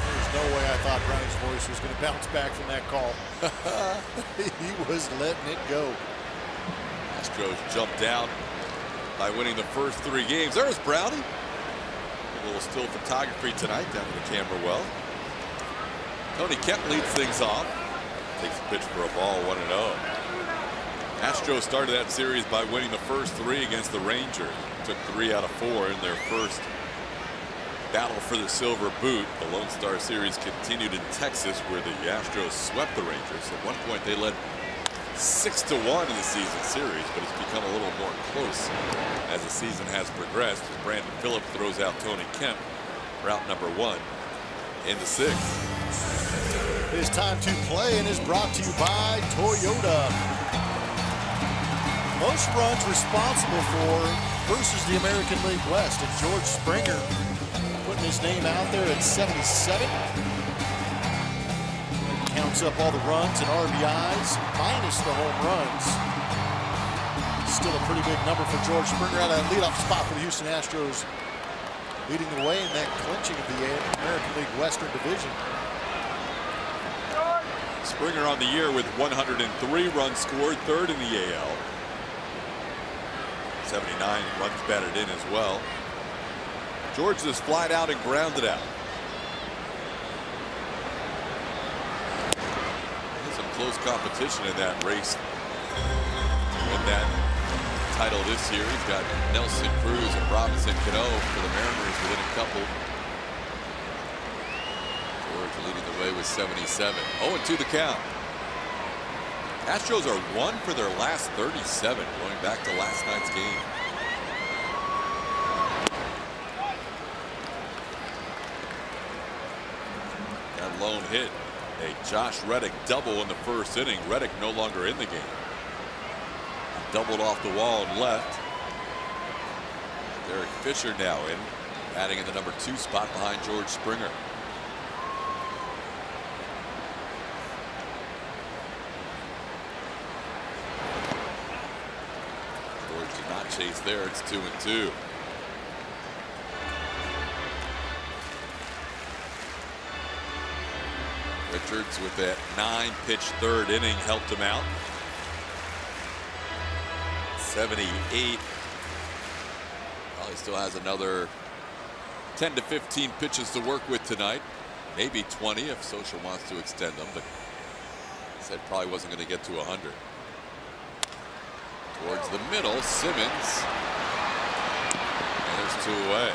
There's no way I thought Brownie's voice was going to bounce back from that call. He was letting it go. Astros jumped down by winning the first 3 games. There's Brownie. A little still photography tonight down in the camera well. Tony Kemp leads things off. Takes a pitch for a ball, 1-0. Astros started that series by winning the first 3 against the Rangers. Took 3 out of 4 in their first battle for the Silver Boot. The Lone Star Series continued in Texas, where the Astros swept the Rangers. At one point, they led 6-1 in the season series, but it's become a little more close as the season has progressed. As Brandon Phillips throws out Tony Kemp, route number 1 in the 6th. His time to play and is brought to you by Toyota. Most runs responsible for versus the American League West. And George Springer putting his name out there at 77. Counts up all the runs and RBIs minus the home runs. Still a pretty big number for George Springer out of that leadoff spot for the Houston Astros, leading the way in that clinching of the American League Western Division. Springer on the year with 103 runs scored, 3rd in the AL. 79 runs batted in as well. George is flied out and grounded out. There's some close competition in that race to win that title this year. He's got Nelson Cruz and Robinson Cano for the Mariners within a couple. George leading the way with 77. 0-2 the count. Astros are 1 for their last 37, going back to last night's game. That lone hit A Josh Reddick double in the first inning. Reddick no longer in the game. Doubled off the wall and left. Derek Fisher now in, batting in the number 2 spot behind George Springer. George did not chase there. It's 2-2. Richards with that 9-pitch third inning helped him out. 78. Well, he still has another 10 to 15 pitches to work with tonight. Maybe 20 if Social wants to extend them, but said probably wasn't going to get to 100. Towards the middle, Simmons. And there's 2 away.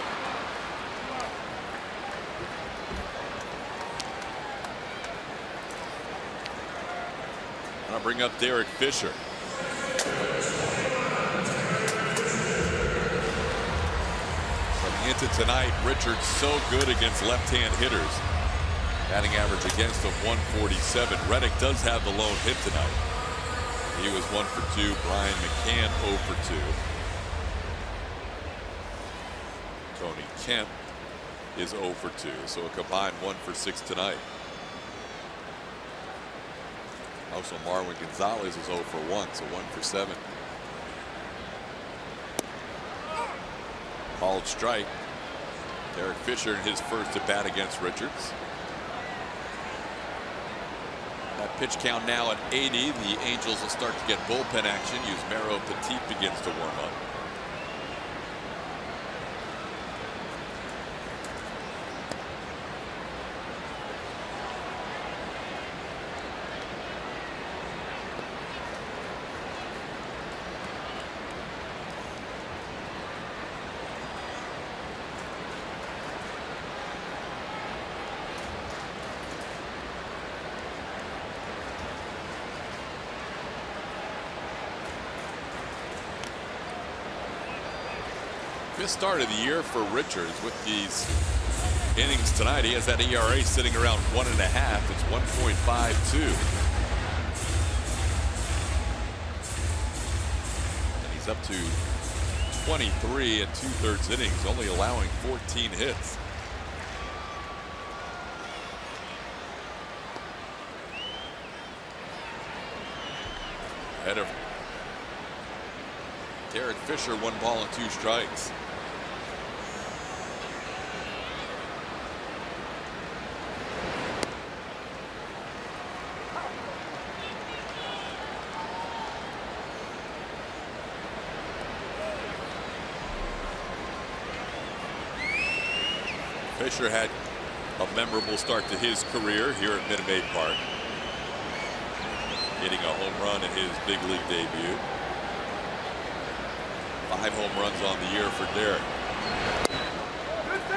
I'll bring up Derek Fisher. Coming into tonight, Richards so good against left-hand hitters. Batting average against of 147. Reddick does have the lone hit tonight. He was 1 for 2. Brian McCann 0 for 2. Tony Kemp is 0 for 2. So a combined 1 for 6 tonight. Also, Marwin Gonzalez is 0 for 1, so 1 for 7. Called strike. Derek Fisher in his first at bat against Richards. That pitch count now at 80. The Angels will start to get bullpen action. Yusmeiro Petit begins to warm up. Fifth start of the year for Richards with these innings tonight. He has that ERA sitting around 1.5. It's 1.52. And he's up to 23 and 2/3 innings, only allowing 14 hits. Ahead of Derek Fisher, 1 ball and 2 strikes. Fisher had a memorable start to his career here at Minute Maid Park, hitting a home run in his big league debut. 5 home runs on the year for Derek.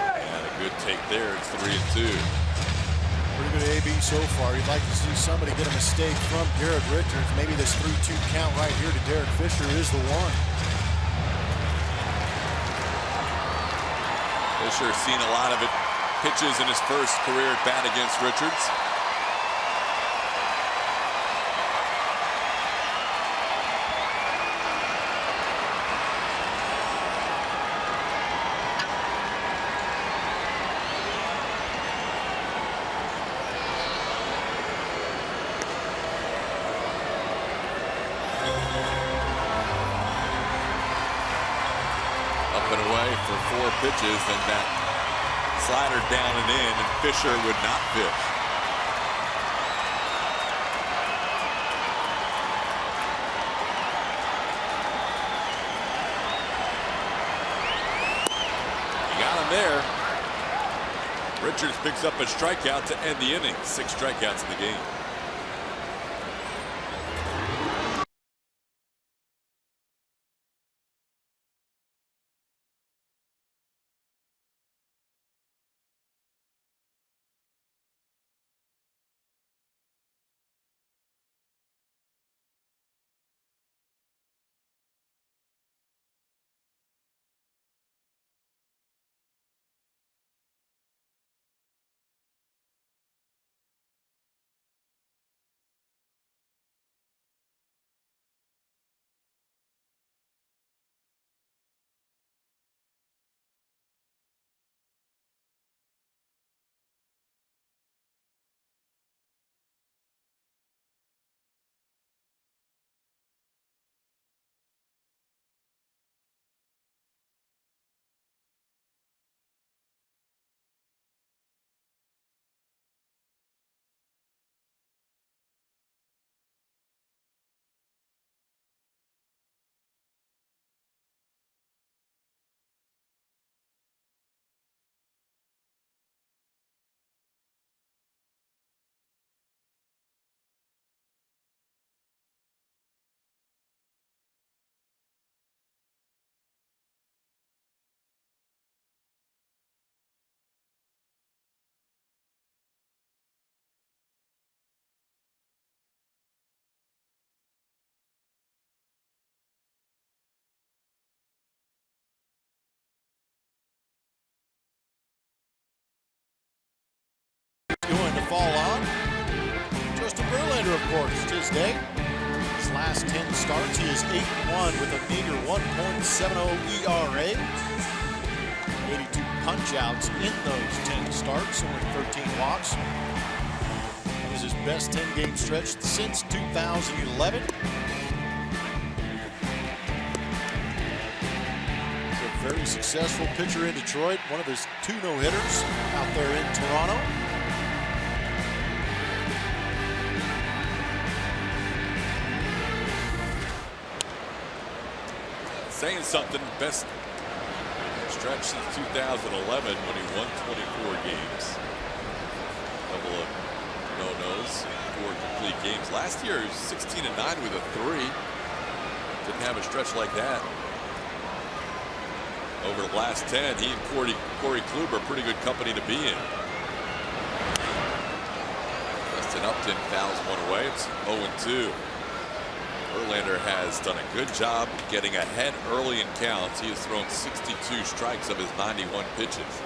And a good take there. It's 3-2. Pretty good AB so far. You'd like to see somebody get a mistake from Garrett Richards. Maybe this 3-2 count right here to Derek Fisher is the one. Fisher seen a lot of pitches in his first career at bat against Richards. Up and away for 4 pitches, and that slider down and in, and Fisher would not fish. He got him there. Richards picks up a strikeout to end the inning. 6 strikeouts in the game. fall on. Justin Verlander, of course, it's his day. His last 10 starts, he is 8-1 with a meager 1.70 ERA. 82 punch-outs in those 10 starts, only 13 walks. It was his best 10-game stretch since 2011. Very successful pitcher in Detroit. One of his 2 no-hitters out there in Toronto. Saying something, best stretch since 2011 when he won 24 games. Couple of no-nos, 4 complete games. Last year he was 16-9 with a 3. Didn't have a stretch like that. Over the last 10, he and Corey Kluber, pretty good company to be in. Justin Upton fouls one away. It's 0-2. Verlander has done a good job getting ahead early in counts. He has thrown 62 strikes of his 91 pitches.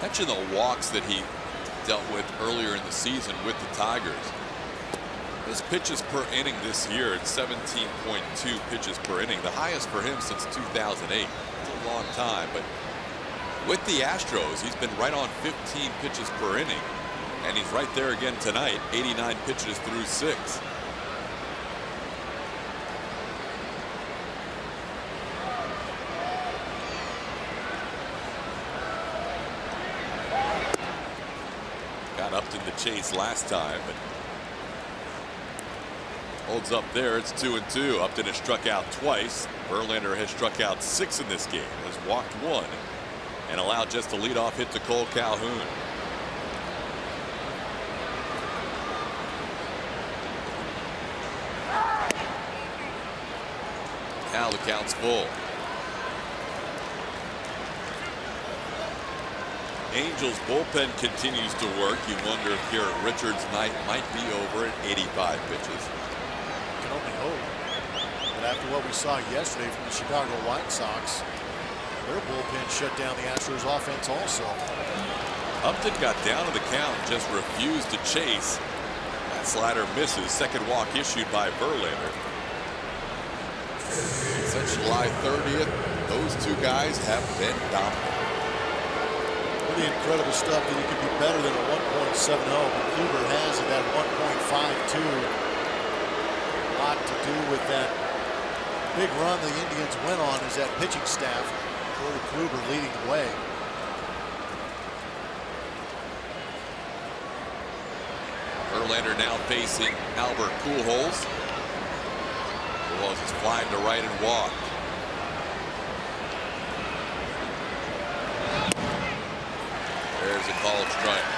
Mention the walks that he dealt with earlier in the season with the Tigers. His pitches per inning this year at 17.2 pitches per inning, the highest for him since 2008. It's a long time, but with the Astros, he's been right on 15 pitches per inning, and he's right there again tonight, 89 pitches through 6. Got Upton the chase last time, but holds up there. It's 2-2. Upton has struck out twice. Verlander has struck out 6 in this game, has walked 1, and allowed just a leadoff hit to Cole Calhoun. Now the count's full. Angels bullpen continues to work. You wonder if Garrett Richards' night might be over at 85 pitches. Only hope. But after what we saw yesterday from the Chicago White Sox, their bullpen shut down the Astros offense also. Upton got down to the count, just refused to chase. That slider misses. Second walk issued by Verlander. Since July 30th, those 2 guys have been dominant. Pretty incredible stuff that he could be better than a 1.70, but Kluber has it at 1.52. Lot to do with that big run the Indians went on is that pitching staff. Corey Kluber leading the way. Verlander now facing Albert Pujols. Pujols is flying to right and walk. There's a called strike.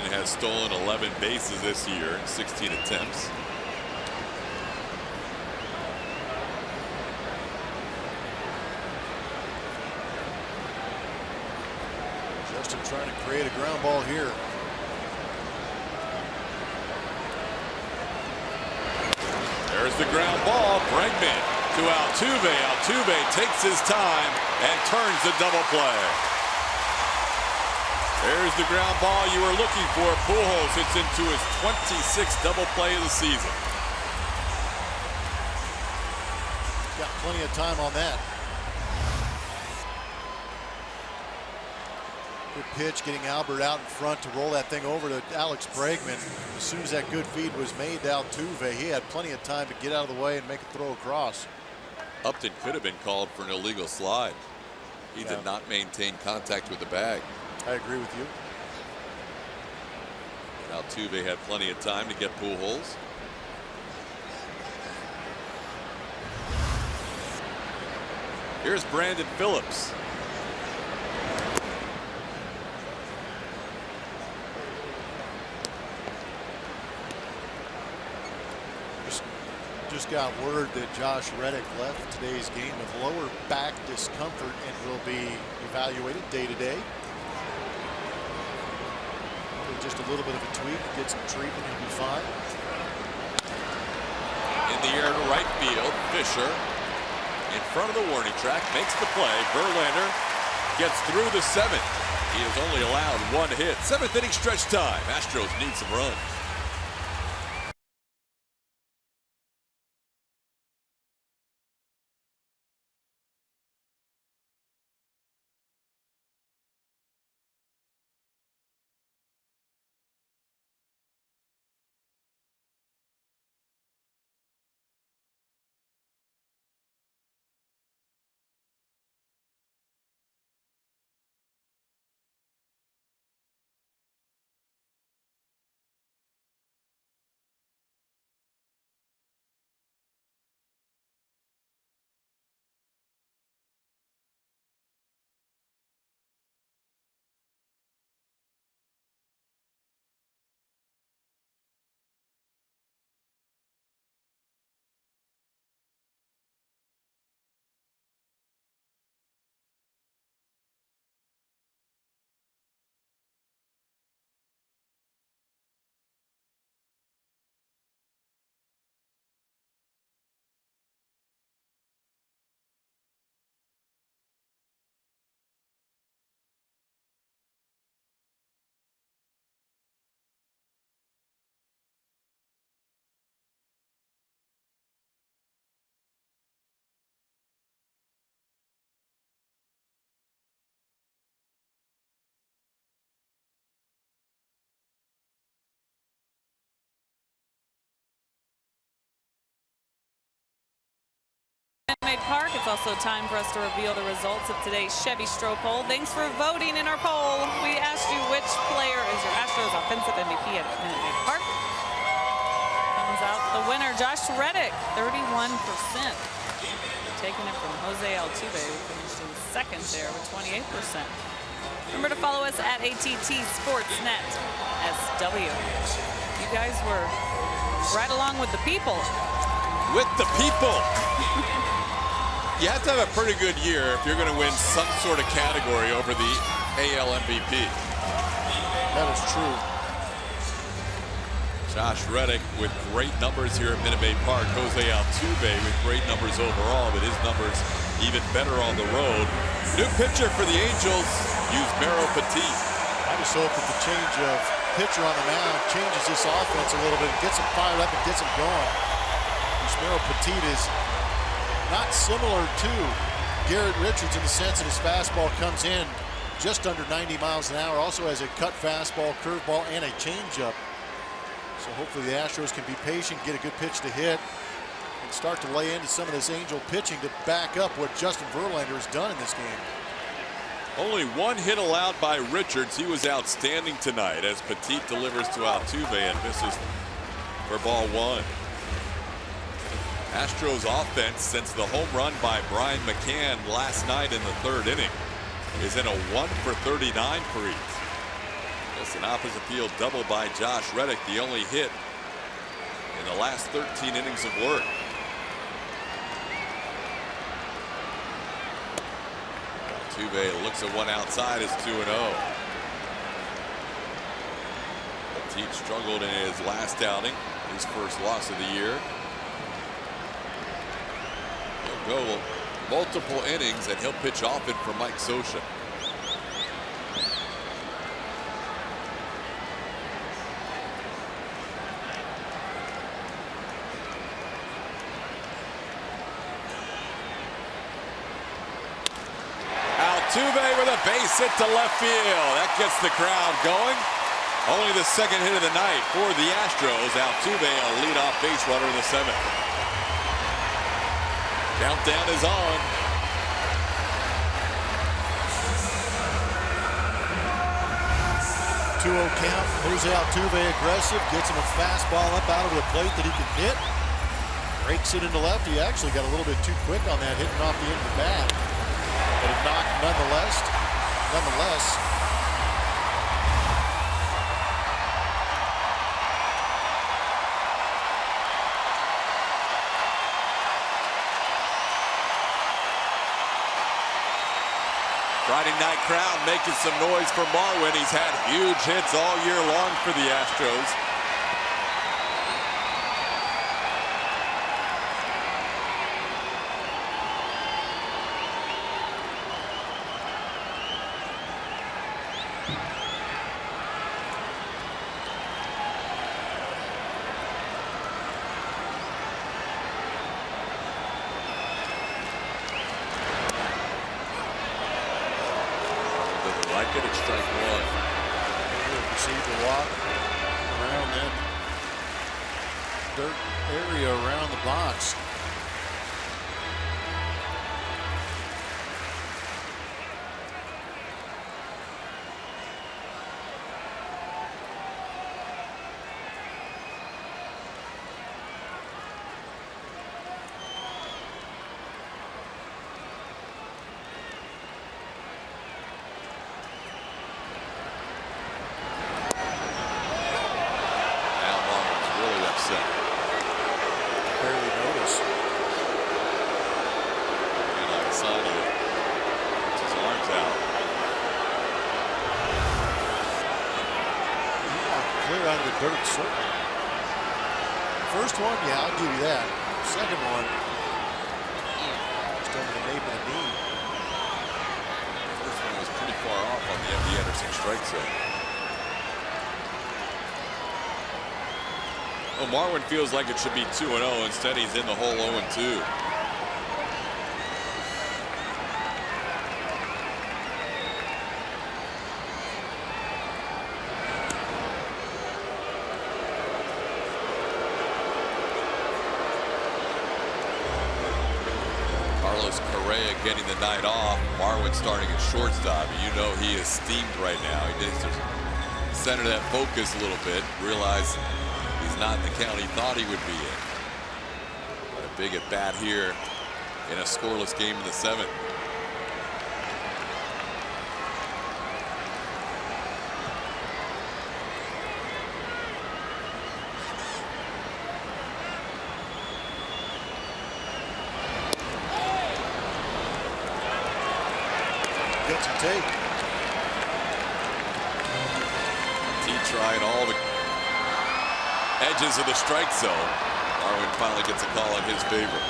Has stolen 11 bases this year in 16 attempts. Justin trying to create a ground ball here. There's the ground ball. Bregman to Altuve. Altuve takes his time and turns the double play. There's the ground ball you were looking for. Pujols hits into his 26th double play of the season. Got plenty of time on that. Good pitch, getting Albert out in front to roll that thing over to Alex Bregman. As soon as that good feed was made to Altuve, he had plenty of time to get out of the way and make a throw across. Upton could have been called for an illegal slide. He did not maintain contact with the bag. I agree with you. Altuve had plenty of time to get Pujols. Here's Brandon Phillips. Just got word that Josh Reddick left today's game with lower back discomfort and will be evaluated day to day. Just a little bit of a tweak, get some treatment, and be fine. In the air to right field, Fisher in front of the warning track makes the play. Verlander gets through the seventh. He has only allowed one hit. Seventh inning stretch time. Astros need some runs. Minute Maid Park. It's also time for us to reveal the results of today's Chevy Stroh poll. Thanks for voting in our poll. We asked you which player is your Astros offensive MVP at Minute Maid Park. Comes out the winner, Josh Reddick, 31%. Taking it from Jose Altuve, who finished in second there with 28%. Remember to follow us at ATT Sportsnet SW. You guys were right along with the people. With the people. You have to have a pretty good year if you're going to win some sort of category over the AL MVP. That is true. Josh Reddick with great numbers here at Minute Maid Park. Jose Altuve with great numbers overall, but his numbers even better on the road. New pitcher for the Angels, Yusmeiro Petit. I just hope that the change of pitcher on the mound changes this offense a little bit, gets them fired up and gets them going. Yusmeiro Petit is not similar to Garrett Richards in the sense that his fastball comes in just under 90 miles an hour. Also has a cut fastball, curveball, and a changeup. So hopefully the Astros can be patient, get a good pitch to hit, and start to lay into some of this Angel pitching to back up what Justin Verlander has done in this game. Only one hit allowed by Richards. He was outstanding tonight as Petit delivers to Altuve and misses for ball one. Astros offense since the home run by Brian McCann last night in the third inning is in a 1-for-39 freeze. That's an opposite field double by Josh Reddick, the only hit in the last 13 innings of work. Altuve looks at one outside, is 2-0. Petit struggled in his last outing, his first loss of the year. He'll go multiple innings and he'll pitch often for Mike Scioscia. Altuve with a base hit to left field. That gets the crowd going. Only the second hit of the night for the Astros. Altuve a leadoff base runner in the seventh. Countdown is on. 2-0 count. Jose Altuve aggressive, gets him a fastball up out of the plate that he can hit. Breaks it into left. He actually got a little bit too quick on that, hitting off the end of the bat. But it knocked nonetheless. Friday night crowd making some noise for Marwin. He's had huge hits all year long for the Astros. It's strike one. He'll proceed to walk around that dirt area around the box. Out of the dirt, certainly. First one, yeah, I'll give you that. Second one, just over the nape of the knee. First one was pretty far off on the MD Anderson strike zone. Well, Marwin feels like it should be 2-0. Instead, he's in the hole 0-2. Getting the night off. Marwin starting at shortstop. You know he is steamed right now. He needs to center that focus a little bit. Realize he's not in the count he thought he would be in. But a big at bat here in a scoreless game in the 7th. Take. He tried all the edges of the strike zone. Marwin finally gets a call in his favor.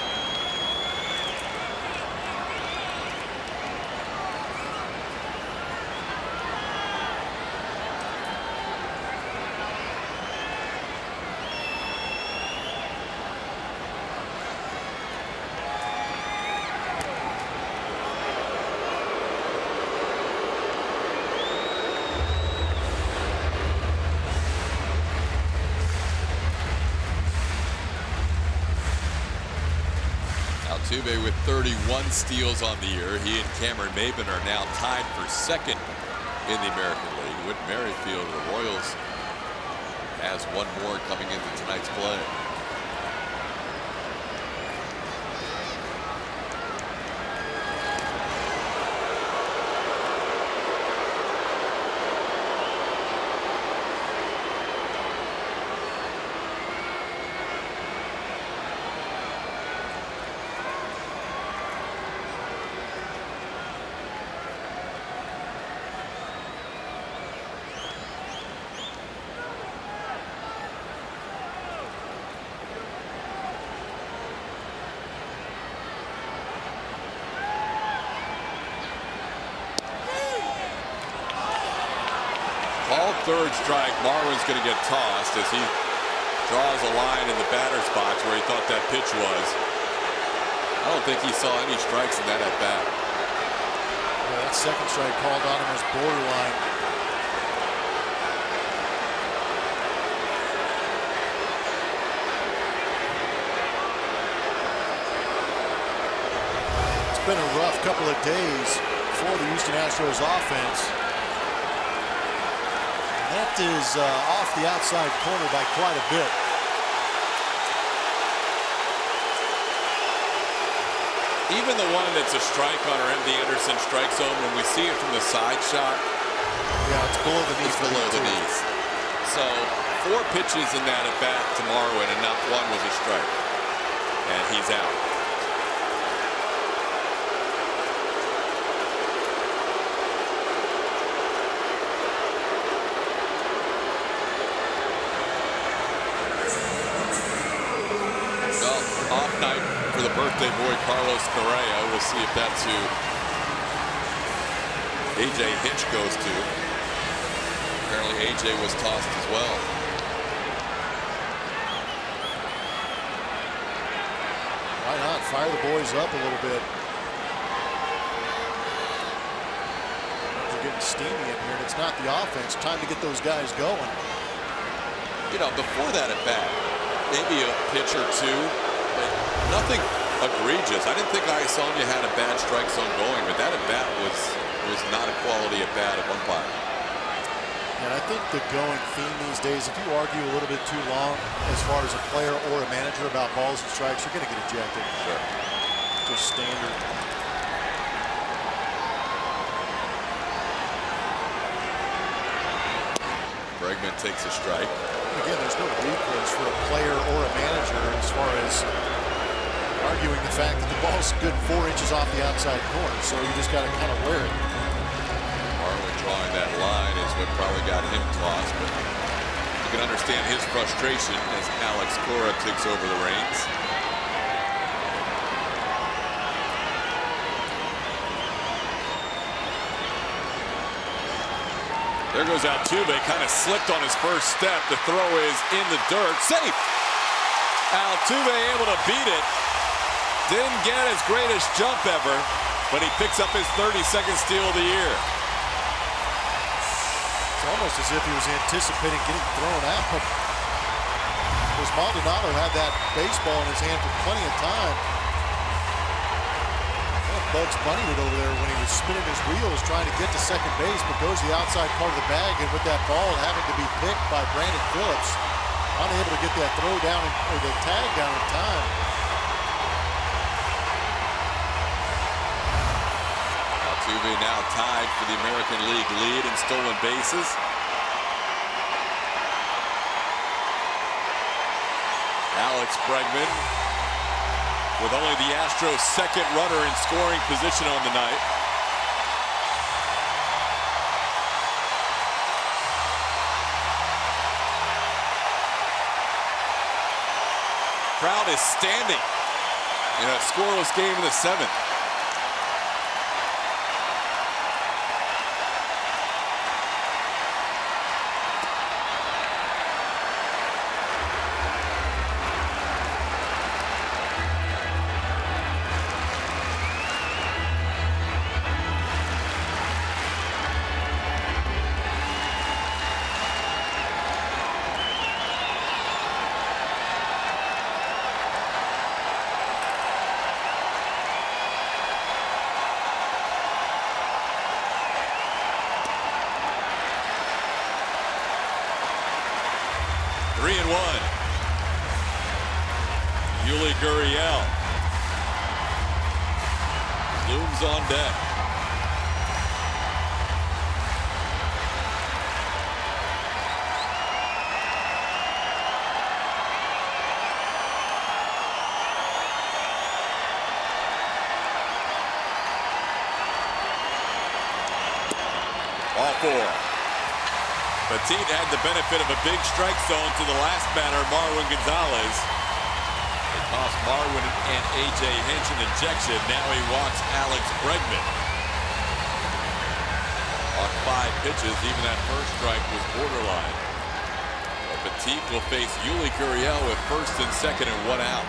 Altuve with 31 steals on the year. He and Cameron Maybin are now tied for second in the American League. Whit Merrifield of the Royals has one more coming into tonight's play. Third strike. Marwin's going to get tossed as he draws a line in the batter's box where he thought that pitch was. I don't think he saw any strikes in that at bat. Yeah, that second strike called on him was borderline. It's been a rough couple of days for the Houston Astros offense. That is off the outside corner by quite a bit. Even the one that's a strike on our MD Anderson strike zone, when we see it from the side shot, yeah, it's below the knees. It's below the knees. So 4 pitches in that at bat to Marwin, and not one was a strike. And he's out. Well, off night for the birthday boy Carlos Correa. We'll see if that's who AJ Hinch goes to. Apparently AJ was tossed as well. Why not fire the boys up a little bit? They're getting steamy in here, and it's not the offense. Time to get those guys going. You know, before that at bat, maybe a pitch or two, but nothing egregious. I didn't think Iasonia had a bad strike zone going, but that at bat was not a quality at bat of umpire. And I think the going theme these days, if you argue a little bit too long as far as a player or a manager about balls and strikes, you're going to get ejected. Sure. Just standard. Bregman takes a strike. Again, there's no recourse for a player or a manager as far as arguing the fact that the ball's good 4 inches off the outside corner, so you just got to kind of wear it. Marwin drawing that line is what probably got him tossed, but you can understand his frustration as Alex Cora takes over the reins. There goes Altuve, kind of slipped on his first step. The throw is in the dirt. Safe! Altuve able to beat it. Didn't get his greatest jump ever, but he picks up his 32nd steal of the year. It's almost as if he was anticipating getting thrown out. Because Maldonado had that baseball in his hand for plenty of time. Bugs bunnied it over there when he was spinning his wheels trying to get to second base, but goes the outside part of the bag, and with that ball having to be picked by Brandon Phillips, unable to get that throw down or the tag down in time. Altuve now tied for the American League lead in stolen bases. Alex Bregman with only the Astros' second runner in scoring position on the night. Crowd is standing in a scoreless game in the 7th. Gurriel looms on deck. Ball 4. Petit had the benefit of a big strike zone to the last batter, Marwin Gonzalez. Cost Marwin and AJ Hinch an injection. Now he walks Alex Bregman. On 5 pitches, even that first strike was borderline. Petit will face Yuli Gurriel with first and second and 1 out.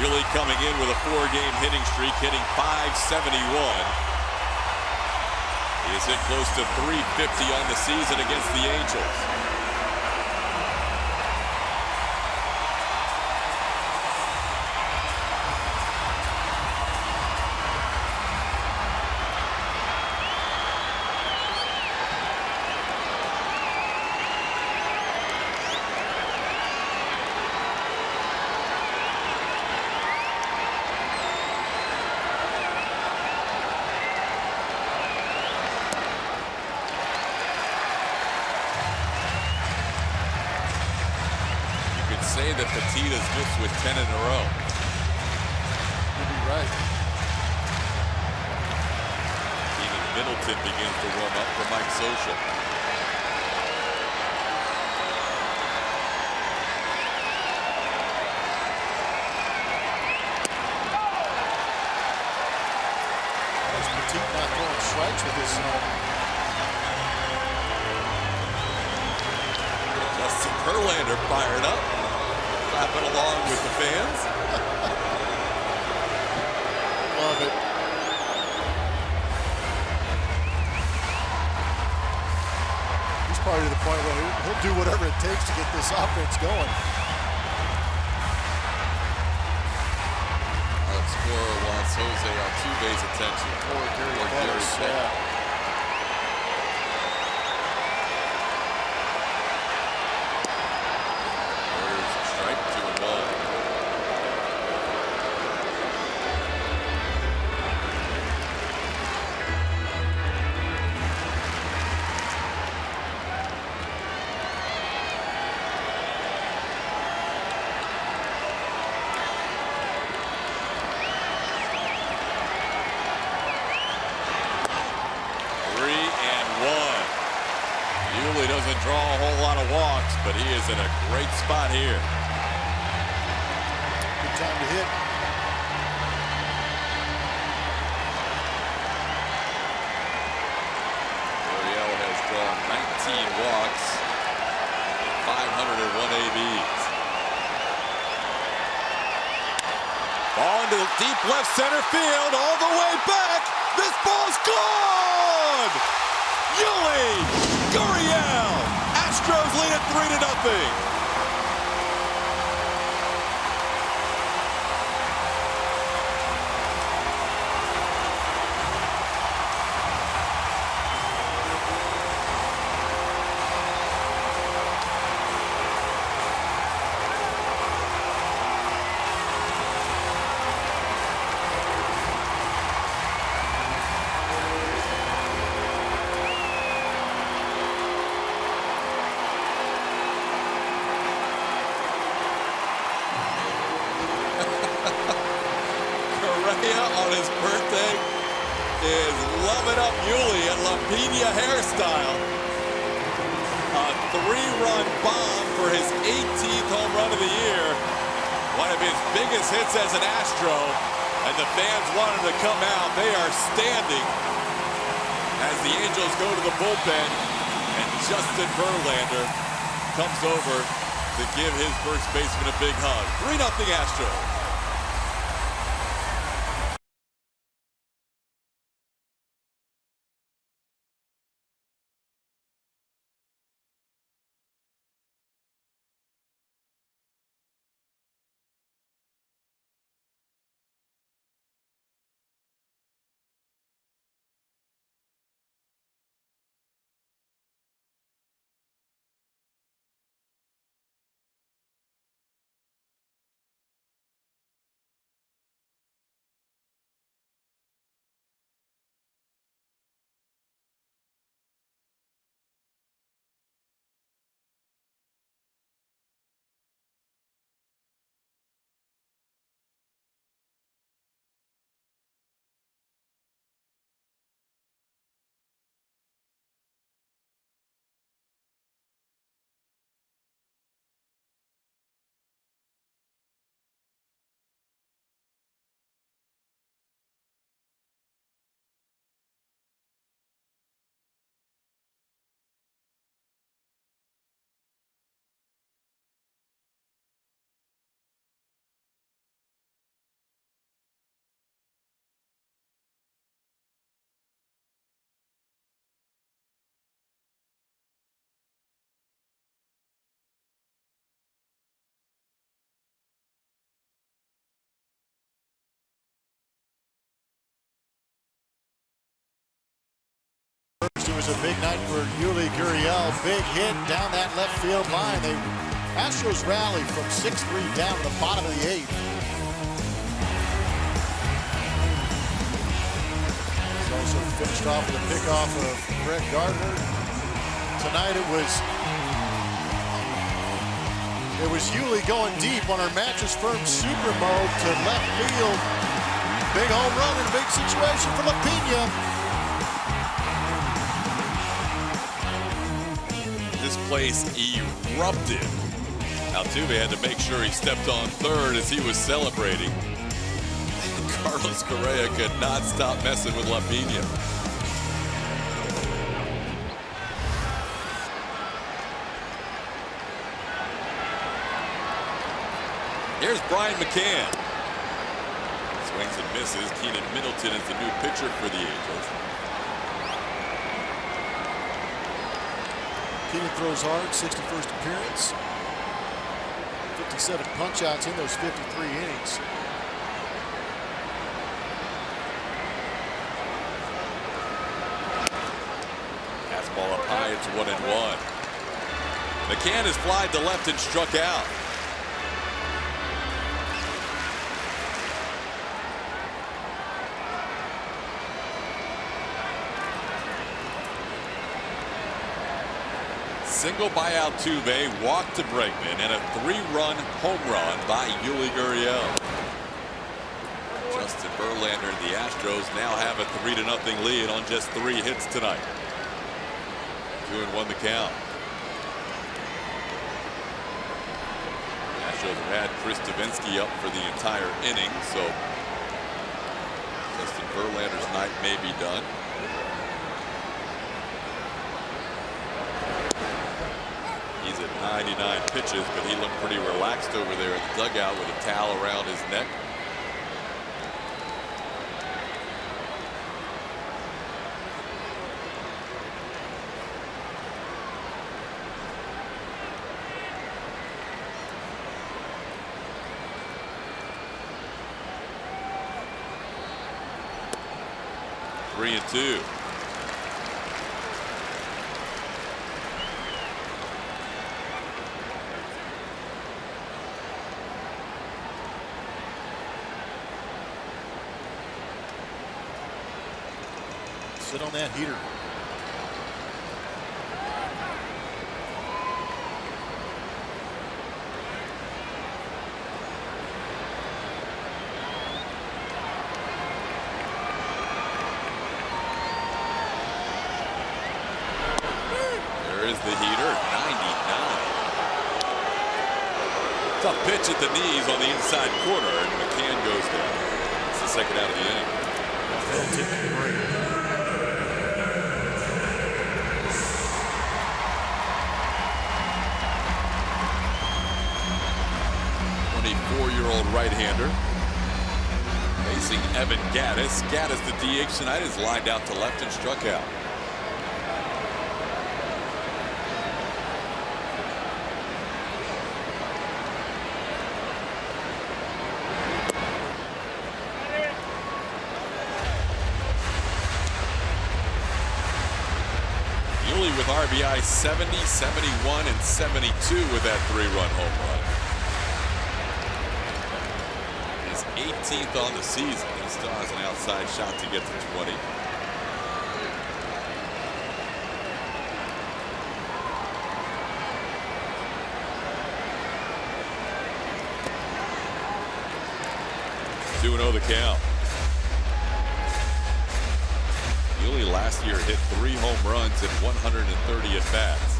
Yuli coming in with a 4-game hitting streak, hitting .571. He has hit close to .350 on the season against the Angels. say that Petita's missed with 10 in a row. You'd be right. Keenan Middleton begins to warm up for Mike Scioscia. Petite not throwing strikes with his Justin Verlander fired up, clapping along with the fans. Love it. He's probably to the point where he'll do whatever it takes to get this offense going. Scorer wants Jose Altuve's attention. Or Gary Pettis, yeah. There's a strike, 2-1. Doesn't draw a whole lot of walks, but he is in a great spot here. Good time to hit. Oriel has drawn 19 walks, 501 ABs. Ball into the deep left center field, all the way back. This ball's gone! Yuli Gurriel! Astros lead it 3-0. On his birthday is loving up Yuli at La Pina hairstyle. A 3-run bomb for his 18th home run of the year. One of his biggest hits as an Astro. And the fans wanted to come out. They are standing as the Angels go to the bullpen. And Justin Verlander comes over to give his first baseman a big hug. 3-0 Astros. It was a big night for Yuli Gurriel. Big hit down that left field line. The Astros rally from 6-3 down to the bottom of the 8th. He's also finished off with a pickoff of Brett Gardner. Tonight it was It was Yuli going deep on our Mattress Firm Super Mode to left field. Big home run in a big situation for LaPina. This place erupted. Altuve had to make sure he stepped on third as he was celebrating. Carlos Correa could not stop messing with LaPina. Here's Brian McCann. Swings and misses. Keenan Middleton is the new pitcher for the Angels. Keenan throws hard, 61st appearance. 57 punch-outs in those 53 innings. Fastball up high, it's 1-1. McCann is flied to left and struck out. Single by Altuve, walk to Bregman, and a 3-run home run by Yuli Gurriel. Justin Verlander and the Astros now have a 3-0 lead on just 3 hits tonight. 2-1 the count. The Astros have had Chris Davinsky up for the entire inning, so Justin Verlander's night may be done. He's at 99 pitches, but he looked pretty relaxed over there in the dugout with a towel around his neck. Three and two. Sit on that heater. There is the heater, 99. Tough pitch at the knees on the inside corner, and McCann goes down. It's the second out of the inning. Great. 24-year-old right-hander facing Evan Gattis. Gattis, the DH tonight, is lined out to left and struck out. Yuli with RBI 70, 71, and 72 with that 3-run home run. 18th on the season. He still has an outside shot to get to 20. Two 2-0 the count. Yuli last year hit 3 home runs in 130 at bats.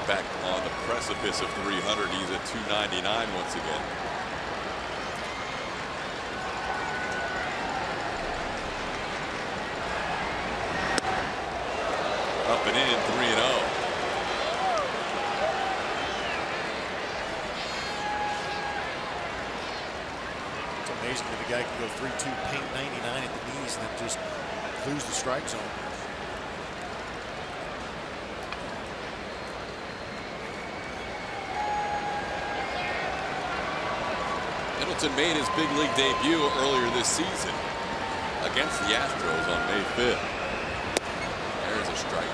Back on the precipice of 300. He's at 299 once again. Up and in, 3-0. It's amazing that a guy can go 3-2, paint 99 at the knees, and then just lose the strike zone. Middleton made his big league debut earlier this season against the Astros on May 5th. There's a strike.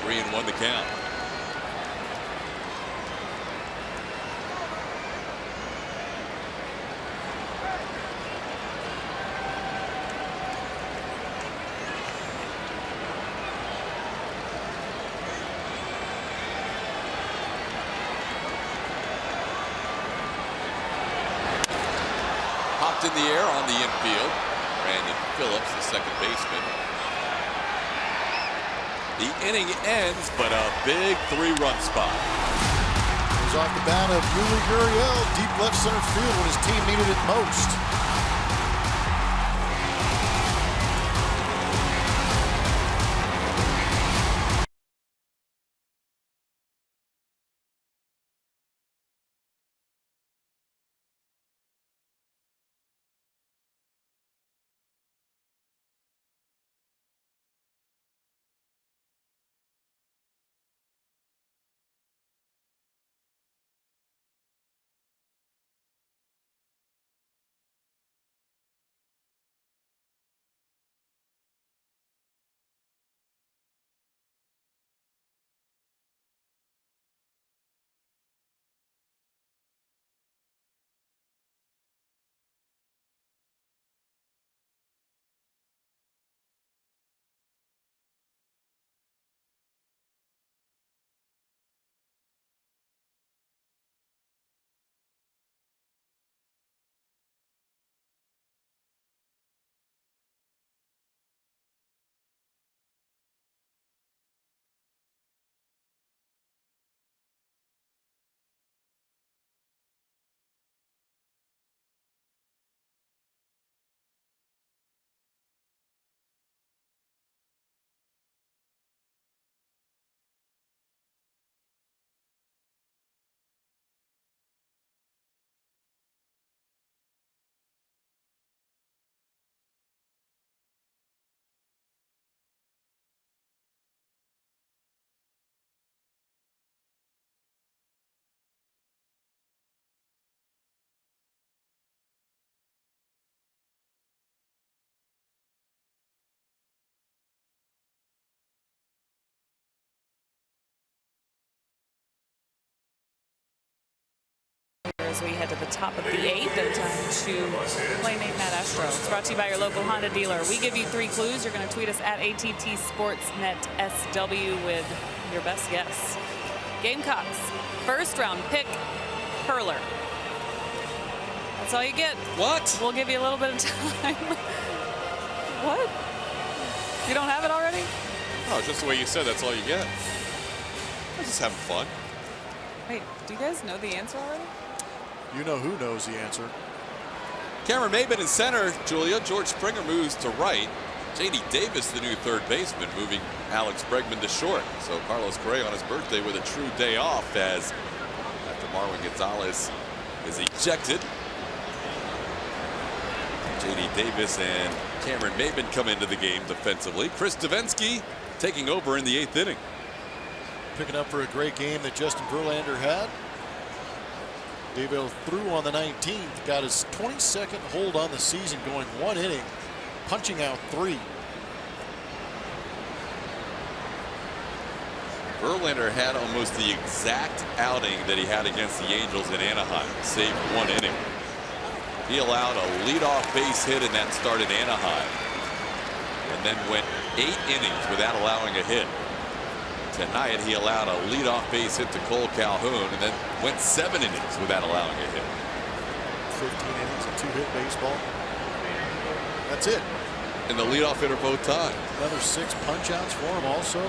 Three and 1 the count. in the air on the infield. Brandon Phillips, the second baseman. The inning ends, but a big 3-run spot. It was off the bat of Yuli Gurriel, deep left center field when his team needed it most. As we head to the top of the 8th and time to play Nate Matt Astro. It's brought to you by your local Honda dealer. We give you 3 clues. You're going to tweet us at ATT Sportsnet SW with your best guess. Gamecocks, first round pick, Hurler. That's all you get. What? We'll give you a little bit of time. What? You don't have it already? No, just the way you said, that's all you get. I'm just having fun. Wait, do you guys know the answer already? You know who knows the answer. Cameron Maybin in center, Julia. George Springer moves to right. J.D. Davis, the new third baseman, moving Alex Bregman to short. So Carlos Correa on his birthday with a true day off as after Marwin Gonzalez is ejected. J.D. Davis and Cameron Maybin come into the game defensively. Chris Davinsky taking over in the 8th inning. Picking up for a great game that Justin Verlander had. Devo threw on the 19th, got his 22nd hold on the season, going 1 inning, punching out 3. Verlander had almost the exact outing that he had against the Angels in Anaheim, saved 1 inning. He allowed a leadoff base hit in that start in Anaheim, and then went 8 innings without allowing a hit. Tonight, he allowed a leadoff base hit to Cole Calhoun and then went 7 innings without allowing a hit. 15 innings of 2-hit baseball. That's it. And the leadoff hitter both times. Another 6 punch-outs for him also.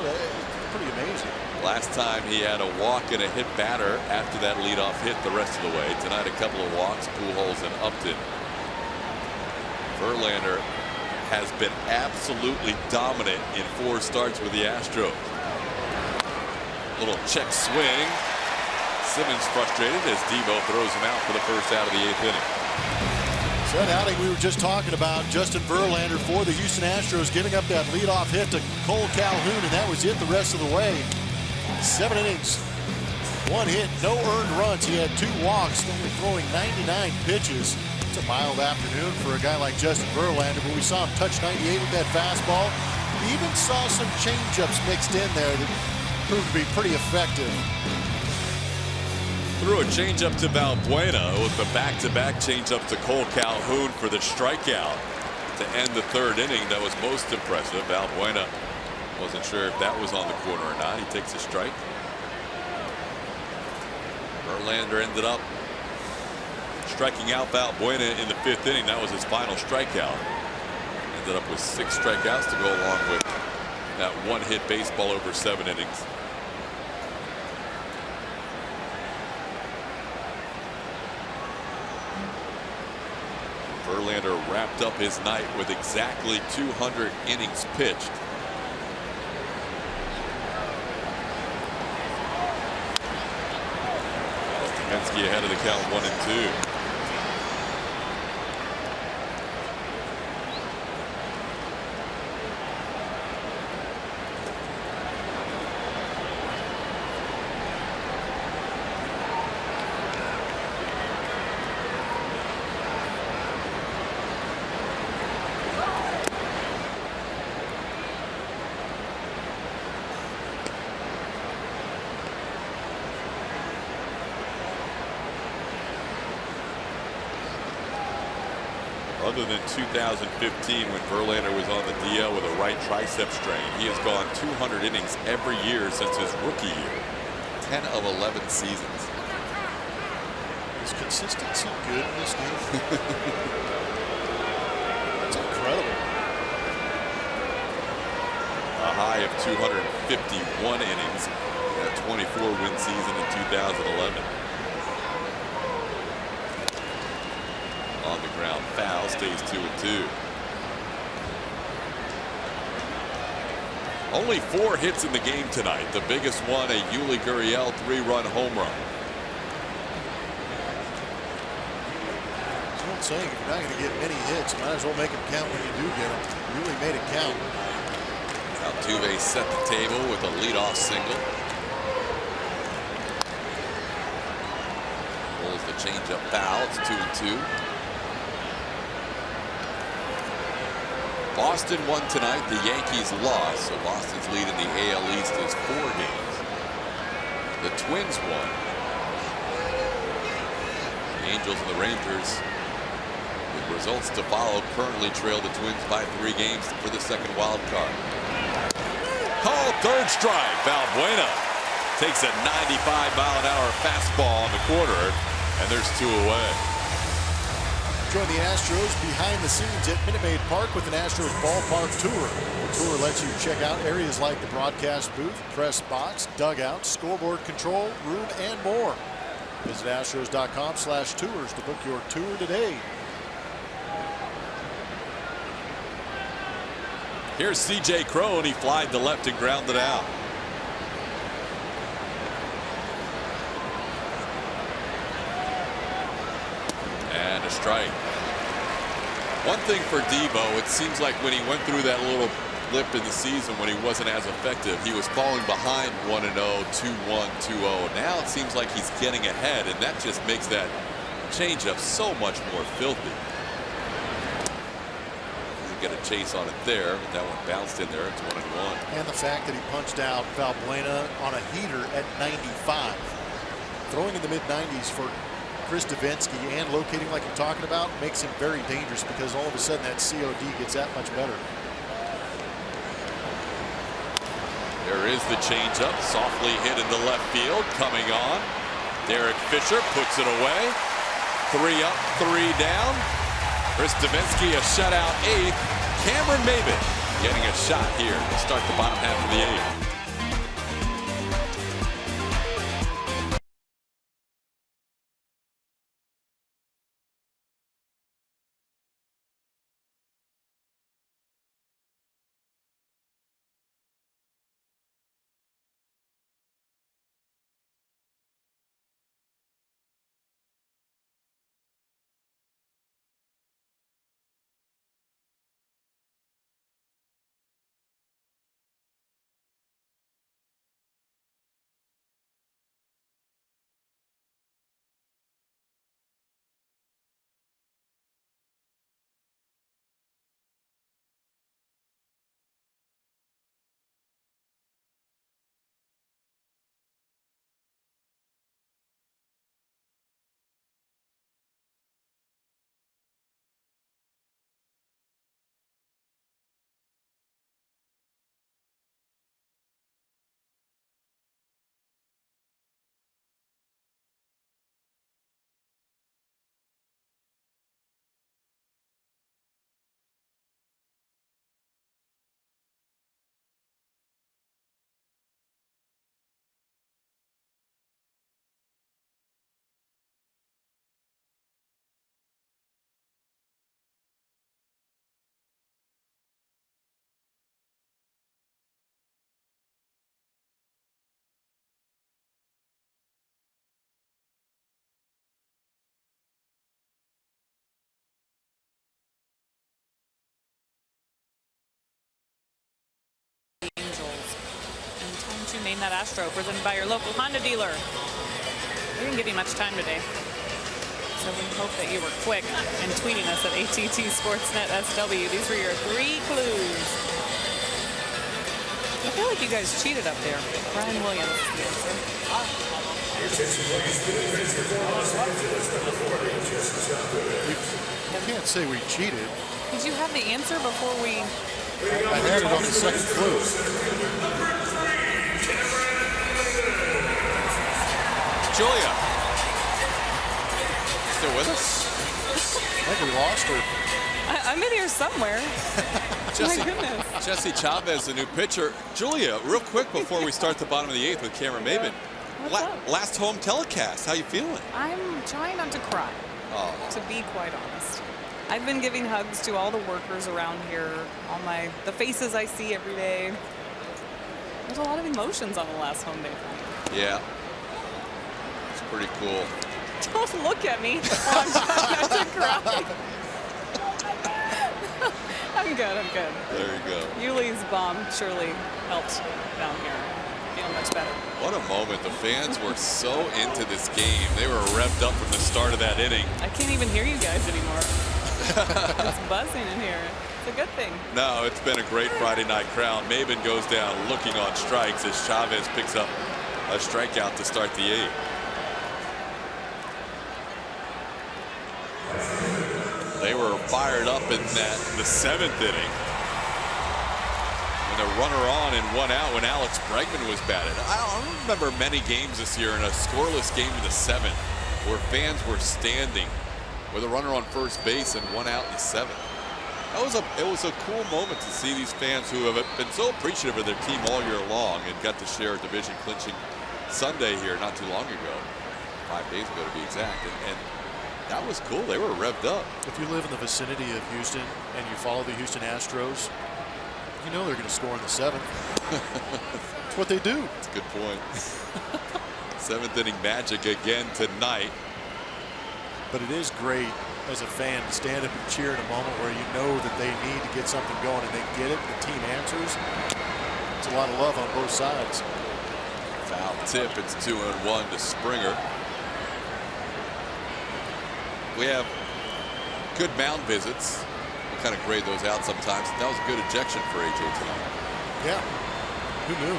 Pretty amazing. Last time he had a walk and a hit batter after that leadoff hit the rest of the way. Tonight, a couple of walks, Pujols and Upton. Verlander has been absolutely dominant in 4 starts with the Astros. Little check swing. Simmons frustrated as Devo throws him out for the first out of the 8th inning. So that outing we were just talking about, Justin Verlander for the Houston Astros giving up that leadoff hit to Cole Calhoun, and that was it the rest of the way. 7 innings, 1 hit, no earned runs. He had 2 walks, only throwing 99 pitches. It's a mild afternoon for a guy like Justin Verlander, but we saw him touch 98 with that fastball. We even saw some changeups mixed in there that proved to be pretty effective. Threw a changeup to Valbuena with the back-to-back changeup to Cole Calhoun for the strikeout to end the 3rd inning. That was most impressive. Valbuena wasn't sure if that was on the corner or not. He takes a strike. Verlander ended up striking out Valbuena in the 5th inning. That was his final strikeout. Ended up with 6 strikeouts to go along with that 1-hit baseball over 7 innings. Verlander wrapped up his night with exactly 200 innings pitched. Stefanski ahead of the count 1-2. Other than 2015 when Verlander was on the DL with a right tricep strain, he has gone 200 innings every year since his rookie year. 10 of 11 seasons. Is consistency good in this game? That's incredible. A high of 251 innings in a 24-win season in 2011. On the ground foul, stays 2-2. Only 4 hits in the game tonight. The biggest one, a Yuli Gurriel 3-run home run. That's what I'm saying. If you're not going to get many hits, you might as well make them count when you do get them. Really made it count. Altuve set the table with a leadoff single. Pulls the changeup foul. It's 2-2. Boston won tonight. The Yankees lost, so Boston's lead in the AL East is 4 games. The Twins won. The Angels and the Rangers, with results to follow, currently trail the Twins by 3 games for the second wild card. Called 3rd strike. Valbuena takes a 95-mile-an-hour fastball on the corner, and there's 2 away. Join the Astros behind the scenes at Minute Maid Park with an Astros ballpark tour. The tour lets you check out areas like the broadcast booth, press box, dugout, scoreboard control room, and more. Visit Astros.com/tours to book your tour today. Here's C.J. Cron. He flied to left and grounded out. And a strike. One thing for Debo, it seems like when he went through that little blip in the season when he wasn't as effective, he was falling behind 1-0, 2-1, 2-0. Now it seems like he's getting ahead, and that just makes that changeup so much more filthy. Doesn't get a chase on it there, but that one bounced in there. It's 1-1. And the fact that he punched out Valbuena on a heater at 95. Throwing in the mid-90s for Chris Davinsky and locating like you're talking about makes him very dangerous because all of a sudden that COD gets that much better. There is the changeup, softly hit into left field, coming on. Derek Fisher puts it away. 3 up, 3 down. Chris Davinsky a shutout 8th. Cameron Maybin getting a shot here to start the bottom half of the 8th. to Name That Astro, presented by your local Honda dealer. We didn't give you much time today, so we hope that you were quick in tweeting us at ATT Sportsnet SW. These were your 3 clues. I feel like you guys cheated up there. Brian Williams is the answer. You can't say we cheated. Did you have the answer before we... I had it on the second clue. Julia. Still with us? I think we lost her. I'm in here somewhere. My goodness. Jesse Chavez, the new pitcher. Julia, real quick before we start the bottom of the 8th with Cameron Maben. What's up? Last home telecast. How you feeling? I'm trying not to cry, to be quite honest. I've been giving hugs to all the workers around here, the faces I see every day. There's a lot of emotions on the last home day for me. Yeah. It's pretty cool. Don't look at me. I'm trying not to cry. I'm good. There you go. Yuli's bomb surely helped down here. Feeling much better. What a moment. The fans were so into this game. They were revved up from the start of that inning. I can't even hear you guys anymore. It's buzzing in here. It's a good thing. No, it's been a great Friday night crowd. Maben goes down looking on strikes as Chavez picks up a strikeout to start the 8th. They were fired up in the 7th inning. And a runner on and 1 out when Alex Bregman was batted. I don't remember many games this year in a scoreless game in the 7th where fans were standing with a runner on first base and 1 out in the 7th. It was a cool moment to see these fans who have been so appreciative of their team all year long and got to share a division clinching Sunday here not too long ago, 5 days ago to be exact, and that was cool. They were revved up. If you live in the vicinity of Houston and you follow the Houston Astros, you know they're going to score in the 7th. That's what they do. That's a good point. 7th inning magic again tonight. But it is great as a fan to stand up and cheer in a moment where you know that they need to get something going and they get it. The team answers. It's a lot of love on both sides. Foul tip. It's 2-1 to Springer. We have good mound visits. We kind of grade those out sometimes. That was a good ejection for AJ tonight. Yeah. Who knew?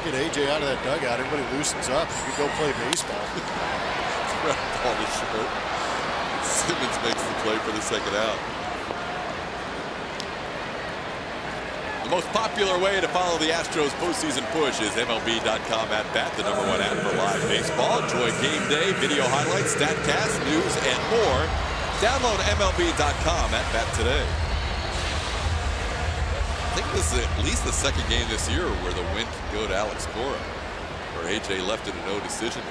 Get AJ out of that dugout. Everybody loosens up. You could go play baseball. Ball to short. Simmons makes the play for the second out. The most popular way to follow the Astros postseason push is MLB.com @bat, the #1 app for live baseball. Enjoy game day, video highlights, StatCast, news, and more. Download MLB.com @bat today. I think this is at least the second game this year where the win can go to Alex Cora, where AJ left it a no decision.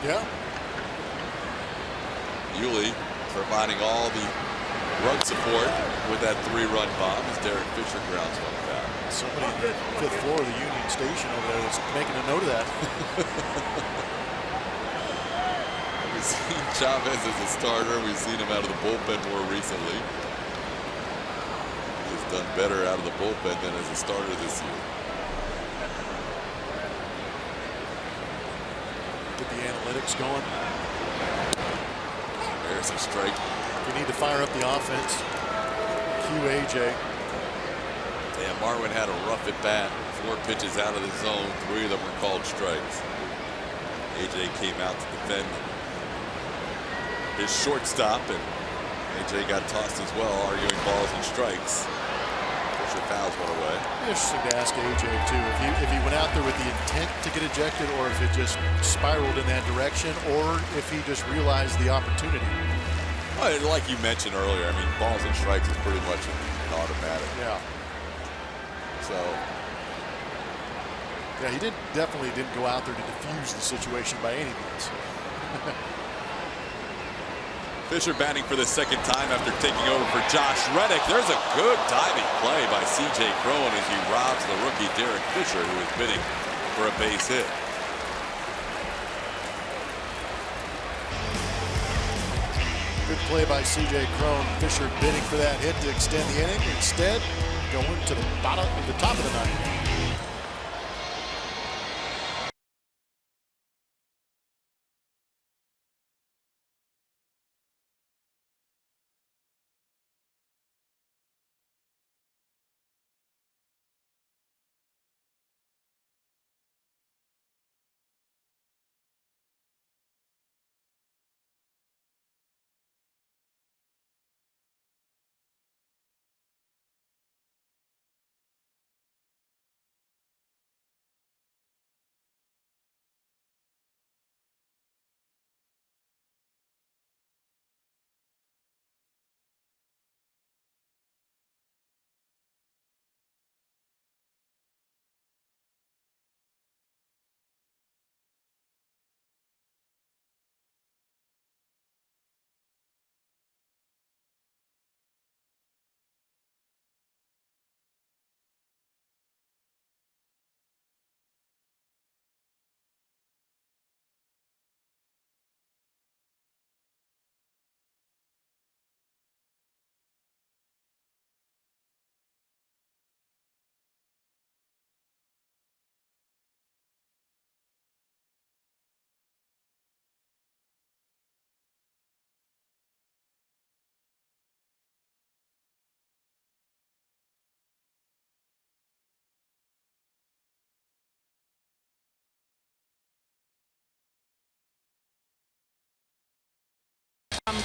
Yeah. Yuli providing all the run support with that 3-run bomb as Derek Fisher grounds one back. Somebody on the 5th floor of the Union Station over there was making a note of that. We've seen Chavez as a starter. We've seen him out of the bullpen more recently. He's done better out of the bullpen than as a starter this year. Get the analytics going. There's a strike. We need to fire up the offense. Cue AJ. Yeah, Marwin had a rough at bat. 4 pitches out of the zone. 3 of them were called strikes. AJ came out to defend his shortstop, and AJ got tossed as well, arguing balls and strikes. Fisher fouls one away. Interesting to ask AJ too if he went out there with the intent to get ejected, or if it just spiraled in that direction, or if he just realized the opportunity. Well, like you mentioned earlier, I mean, balls and strikes is pretty much an automatic. Yeah. So. Yeah, he definitely didn't go out there to defuse the situation by any means. Fisher batting for the second time after taking over for Josh Reddick. There's a good diving play by C.J. Cron as he robs the rookie Derek Fisher, who is bidding for a base hit. Good play by C.J. Cron. Fisher bidding for that hit to extend the inning. Instead, going to the top of the ninth.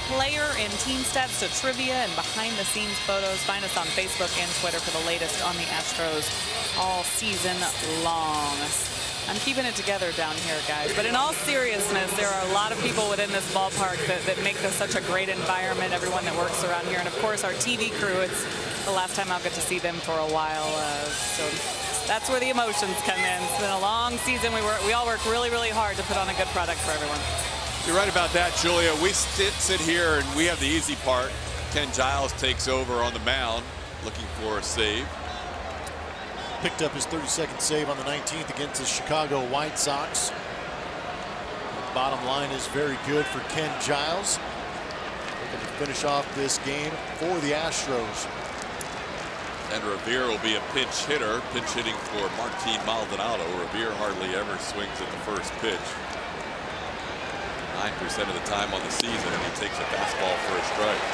player and team stats to trivia and behind-the-scenes photos. Find us on Facebook and Twitter for the latest on the Astros all season long. I'm keeping it together down here, guys. But in all seriousness, there are a lot of people within this ballpark that make this such a great environment, everyone that works around here. And, of course, our TV crew. It's the last time I'll get to see them for a while. So that's where the emotions come in. It's been a long season. We all work really, really hard to put on a good product for everyone. You're right about that, Julia. We sit here, and we have the easy part. Ken Giles takes over on the mound, looking for a save. Picked up his 32nd save on the 19th against the Chicago White Sox. The bottom line is very good for Ken Giles. Looking to finish off this game for the Astros. And Revere will be a pinch hitter, pinch hitting for Martin Maldonado. Revere hardly ever swings at the first pitch. 9% of the time on the season, and he takes a fastball for a strike.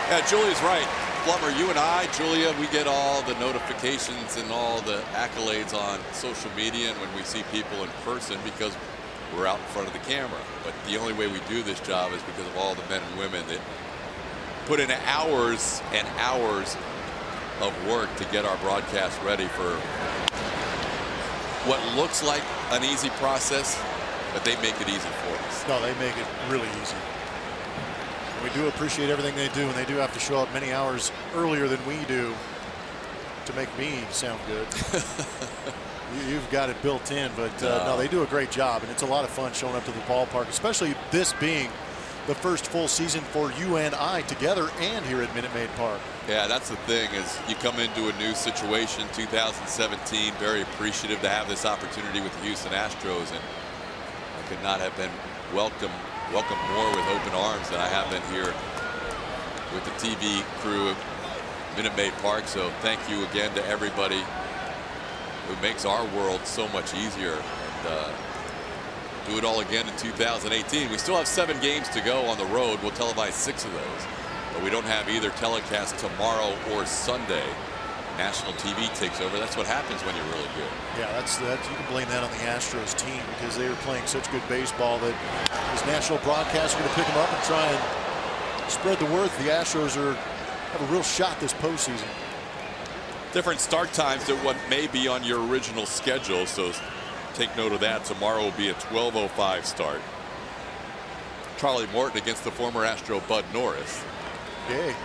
Yeah, Julia's right. Plummer, you and I, Julia, we get all the notifications and all the accolades on social media and when we see people in person because we're out in front of the camera. But the only way we do this job is because of all the men and women that put in hours and hours of work to get our broadcast ready for what looks like an easy process, but they make it easy for us. No, they make it really easy. We do appreciate everything they do, and they do have to show up many hours earlier than we do to make me sound good. You've got it built in, but no, they do a great job, and it's a lot of fun showing up to the ballpark, especially this being the first full season for you and I together and here at Minute Maid Park. Yeah, that's the thing is you come into a new situation, 2017, very appreciative to have this opportunity with the Houston Astros, and I could not have been welcomed more with open arms than I have been here with the TV crew of Minute Maid Park. So thank you again to everybody who makes our world so much easier, and do it all again in 2018. We still have 7 games to go on the road. We'll televise 6 of those, but we don't have either telecast tomorrow or Sunday. National TV takes over. That's what happens when you're really good. Yeah, that's you can blame that on the Astros team because they were playing such good baseball that this national broadcast are going to pick them up and try and spread the word. The Astros have a real shot this postseason. Different start times than what may be on your original schedule, so take note of that. Tomorrow will be a 12:05 start. Charlie Morton against the former Astro Bud Norris. Okay.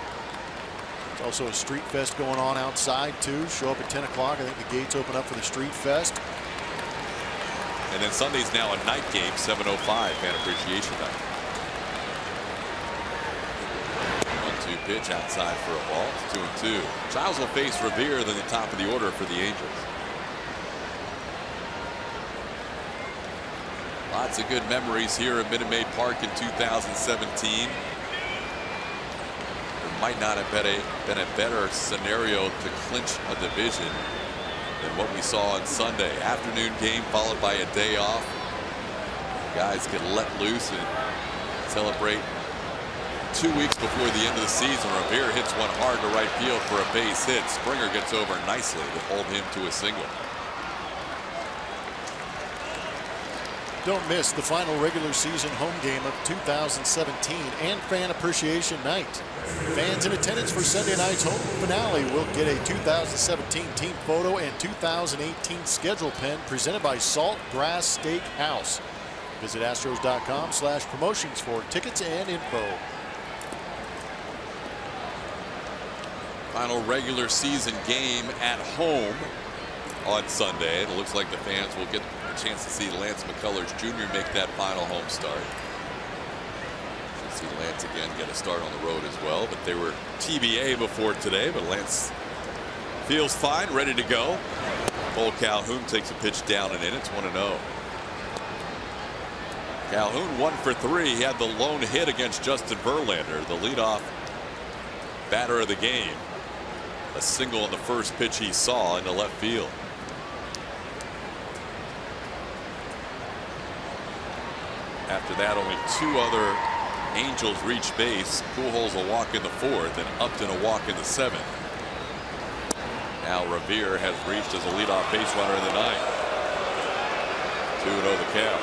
Also a street fest going on outside too. Show up at 10 o'clock. I think the gates open up for the street fest. And then Sunday's now a night game, 7:05, Fan Appreciation Night. 1-2 pitch outside for a ball. It's 2-2. Giles will face Revere than the top of the order for the Angels. Lots of good memories here at Minute Maid Park in 2017. Might not have been a better scenario to clinch a division than what we saw on Sunday. Afternoon game followed by a day off. Guys get let loose and celebrate 2 weeks before the end of the season. Revere hits one hard to right field for a base hit. Springer gets over nicely to hold him to a single. Don't miss the final regular season home game of 2017 and Fan Appreciation Night. Fans in attendance for Sunday night's home finale will get a 2017 team photo and 2018 schedule pen presented by Saltgrass Steak House. Visit Astros.com/promotions for tickets and info. Final regular season game at home on Sunday. And it looks like the fans will get a chance to see Lance McCullers Jr. make that final home start. Should see Lance again get a start on the road as well, but they were TBA before today, but Lance feels fine, ready to go. Cole Calhoun takes a pitch down and in. It's 1-0. Calhoun 1 for 3. He had the lone hit against Justin Verlander, the leadoff batter of the game. A single on the first pitch he saw into left field. After that, only 2 other Angels reached base. Pujols a walk in the 4th and Upton a walk in the 7th. Now Revere has reached as a leadoff base runner in the 9th. 2-0 the count.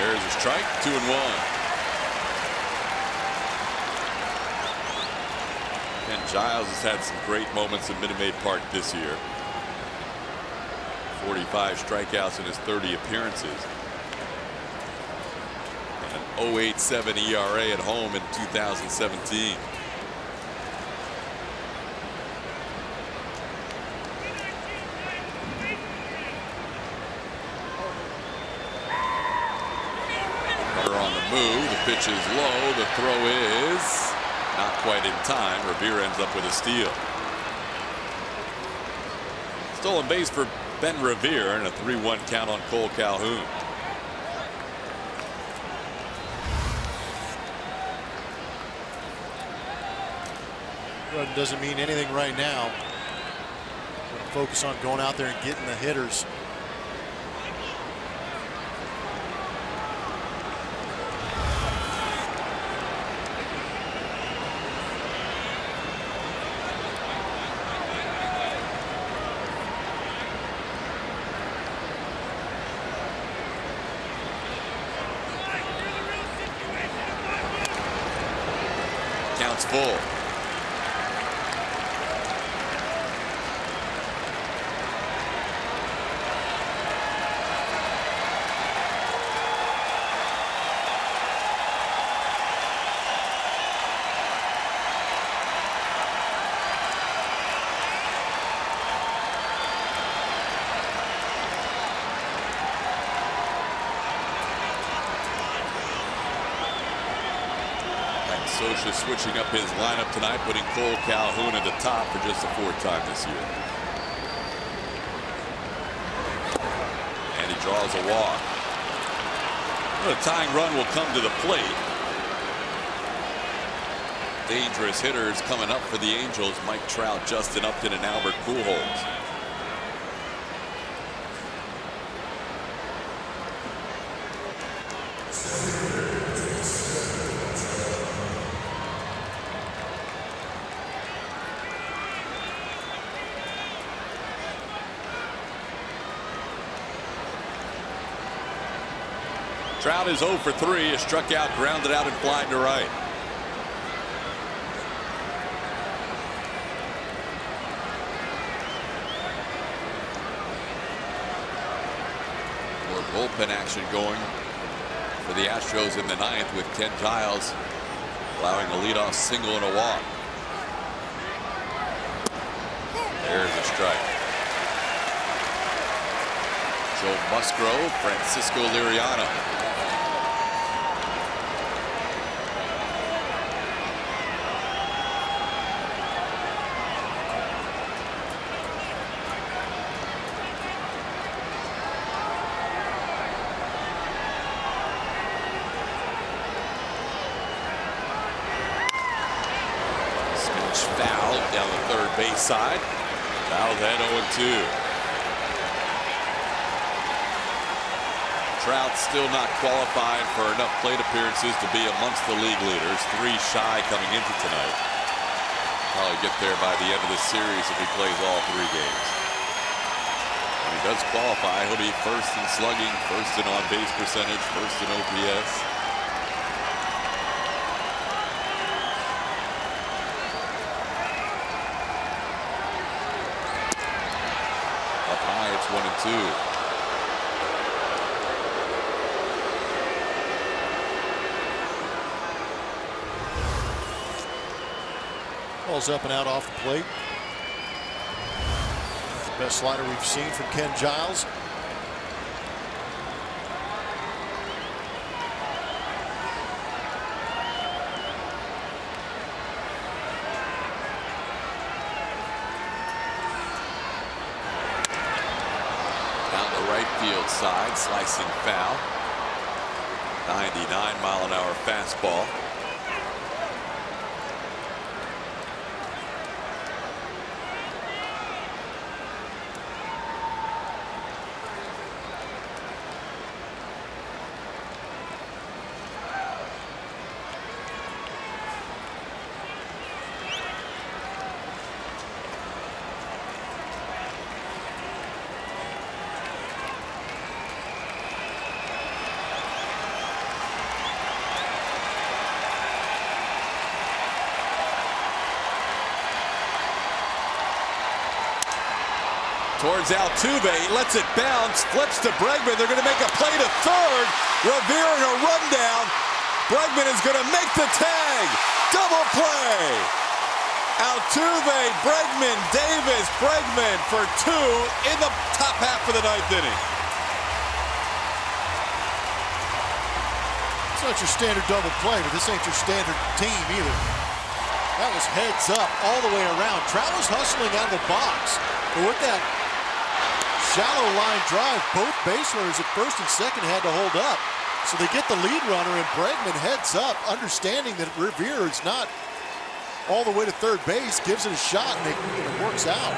There's a strike, 2-1. And Giles has had some great moments at Minute Maid Park this year. 45 strikeouts in his 30 appearances. An 0.87 ERA at home in 2017. Runner on the move. The pitch is low. The throw is not quite in time. Revere ends up with a steal. Stolen base for Ben Revere and a 3-1 count on Cole Calhoun. Run doesn't mean anything right now. Focus on going out there and getting the hitters. Counts full. Scioscia switching up his lineup tonight, putting Cole Calhoun at the top for just the 4th time this year. And he draws a walk. Well, a tying run will come to the plate. Dangerous hitters coming up for the Angels. Mike Trout, Justin Upton, and Albert Pujols. Trout is 0 for 3, is struck out, grounded out, and flying to right. More bullpen action going for the Astros in the 9th with Ken Giles allowing a leadoff single and a walk. There's a strike. Joe Musgrove, Francisco Liriano. Foul down the third base side. Foul then 0-2. Trout still not qualified for enough plate appearances to be amongst the league leaders. 3 shy coming into tonight. Probably get there by the end of the series if he plays all 3 games. When he does qualify, he'll be first in slugging, first in on-base percentage, first in OPS. It's 1-2. Ball's up and out off the plate. Best slider we've seen from Ken Giles. Field side, slicing foul. 99-mile-an-hour fastball. towards Altuve. He lets it bounce, flips to Bregman. They're going to make a play to third. Revere in a rundown. Bregman is going to make the tag. Double play. Altuve, Bregman, Davis, Bregman for 2 in the top half of the 9th inning. It's not your standard double play, but this ain't your standard team either. That was heads up all the way around. Trout was hustling out of the box. But with that shallow line drive, both base runners at first and second had to hold up. So they get the lead runner, and Bregman heads up, understanding that Revere is not all the way to third base, gives it a shot, and it works out.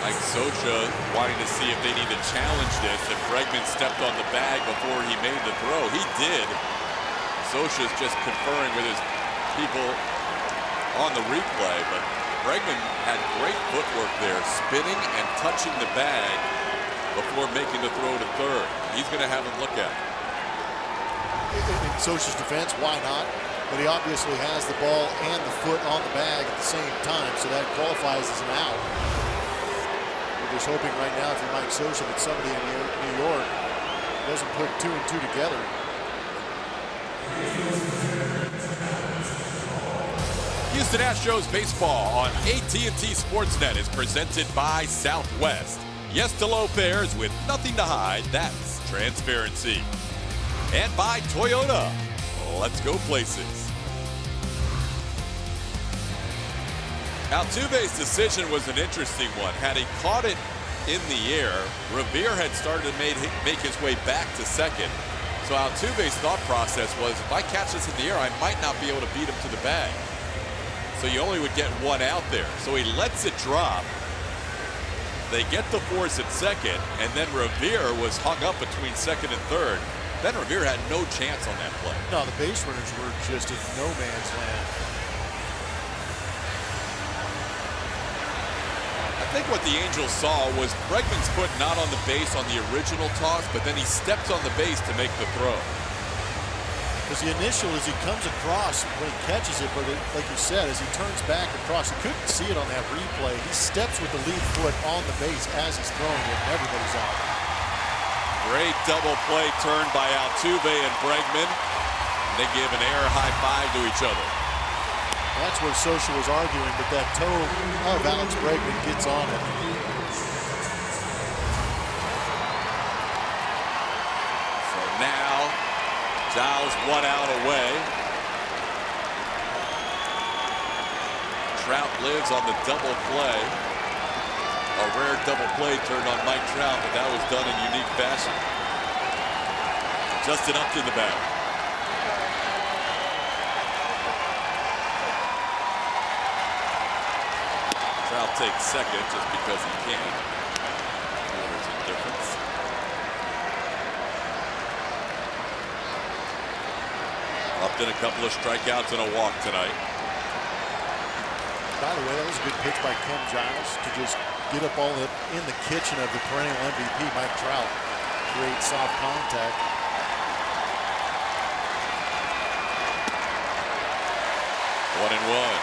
Like Socha wanting to see if they need to challenge this, and Bregman stepped on the bag before he made the throw. He did. Socha's just conferring with his people on the replay, but Bregman had great footwork there, spinning and touching the bag before making the throw to third. He's going to have him look at it. In Socha's defense, why not? But he obviously has the ball and the foot on the bag at the same time, so that qualifies as an out. We're just hoping right now, if you're Mike Socha, that somebody in New York doesn't put 2 and 2 together. Houston Astros baseball on AT&T Sportsnet is presented by Southwest. Yes to low fares with nothing to hide. That's transparency. And by Toyota. Let's go places. Altuve's decision was an interesting one. Had he caught it in the air, Revere had started to make his way back to second. So Altuve's thought process was, if I catch this in the air, I might not be able to beat him to the bag. So you only would get one out there. So he lets it drop. They get the force at second, and then Revere was hung up between second and third. Then Revere had no chance on that play. No, the base runners were just in no man's land. I think what the Angels saw was Bregman's foot not on the base on the original toss, but then he steps on the base to make the throw. Because the initial is he comes across when he catches it, but like you said, as he turns back across, you couldn't see it on that replay. He steps with the lead foot on the base as he's throwing it, and everybody's out. Great double play turn by Altuve and Bregman. They give an air high five to each other. That's where Socha was arguing, but that toe of Alex Bregman gets on it. So now, Giles 1 out away. Trout lives on the double play. A rare double play turned on Mike Trout, but that was done in unique fashion. Justin Upton the bat. Trout takes second just because he can. There's a difference. Upton a couple of strikeouts and a walk tonight. By the way, that was a good pitch by Ken Giles to just get up all in the kitchen of the perennial MVP, Mike Trout. Great soft contact. One and one.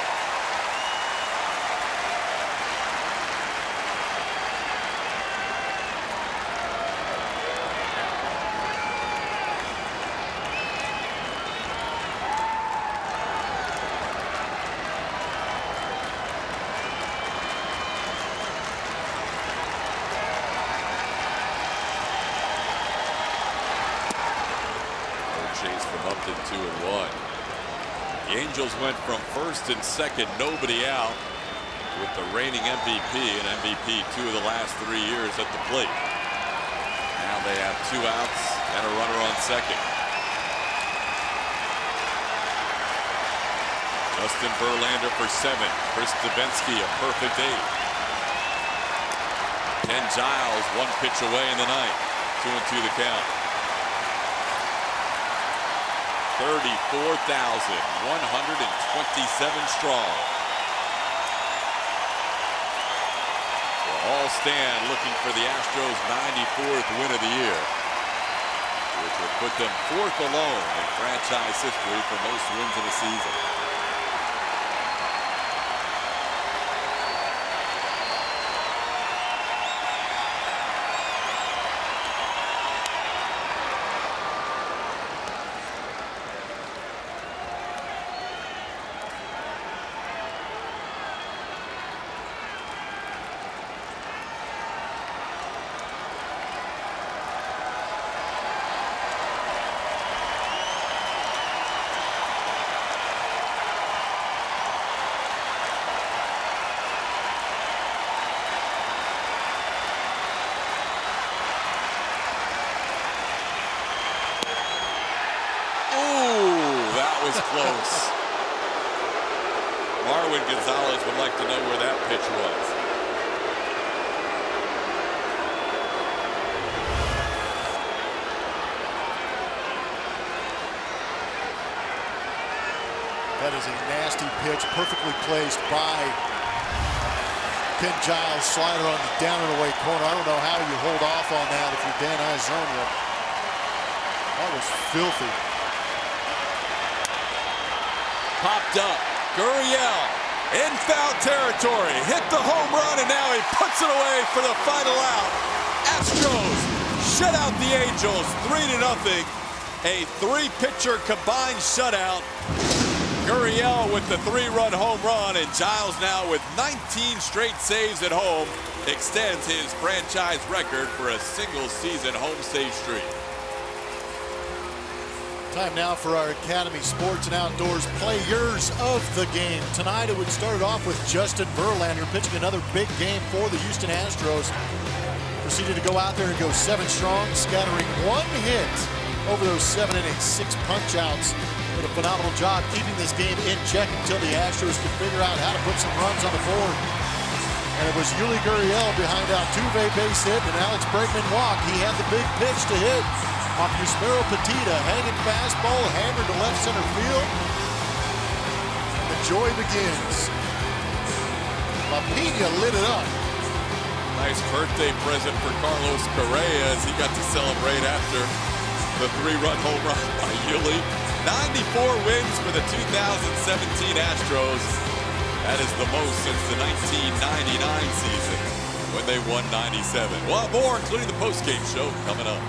From Upton 2 and 1. The Angels went from first and second, nobody out, with the reigning MVP and MVP 2 of the last 3 years at the plate. Now they have 2 outs and a runner on second. Justin Verlander for 7. Chris Davinsky a perfect 8. Ken Giles 1 pitch away in the ninth. 2-2 the count. 34,127 strong. We'll all stand looking for the Astros' 94th win of the year, which will put them 4th alone in franchise history for most wins in a season. close. Marwin Gonzalez would like to know where that pitch was. That is a nasty pitch, perfectly placed by Ken Giles. Slider on the down and away corner. I don't know how you hold off on that if you're Dan Isonia. That was filthy. Popped up. Gurriel in foul territory. Hit the home run, and now he puts it away for the final out. Astros shut out the Angels 3-0. A three-pitcher combined shutout. Gurriel with the 3-run home run, and Giles now with 19 straight saves at home extends his franchise record for a single-season home save streak. Time now for our Academy Sports and Outdoors players of the game. Tonight it would start off with Justin Verlander pitching another big game for the Houston Astros. Proceeded to go out there and go 7 strong, scattering 1 hit over those 7 innings, 6 punch-outs. Did a phenomenal job keeping this game in check until the Astros could figure out how to put some runs on the board. And it was Yuli Gurriel behind Altuve base hit and Alex Bregman walk. He had the big pitch to hit off Yusmeiro Petita, hanging fastball, hammered to left center field. And the joy begins. La Pina lit it up. Nice birthday present for Carlos Correa as he got to celebrate after the 3-run home run by Yuli. 94 wins for the 2017 Astros. That is the most since the 1999 season when they won 97. We'll have more, including the postgame show, coming up.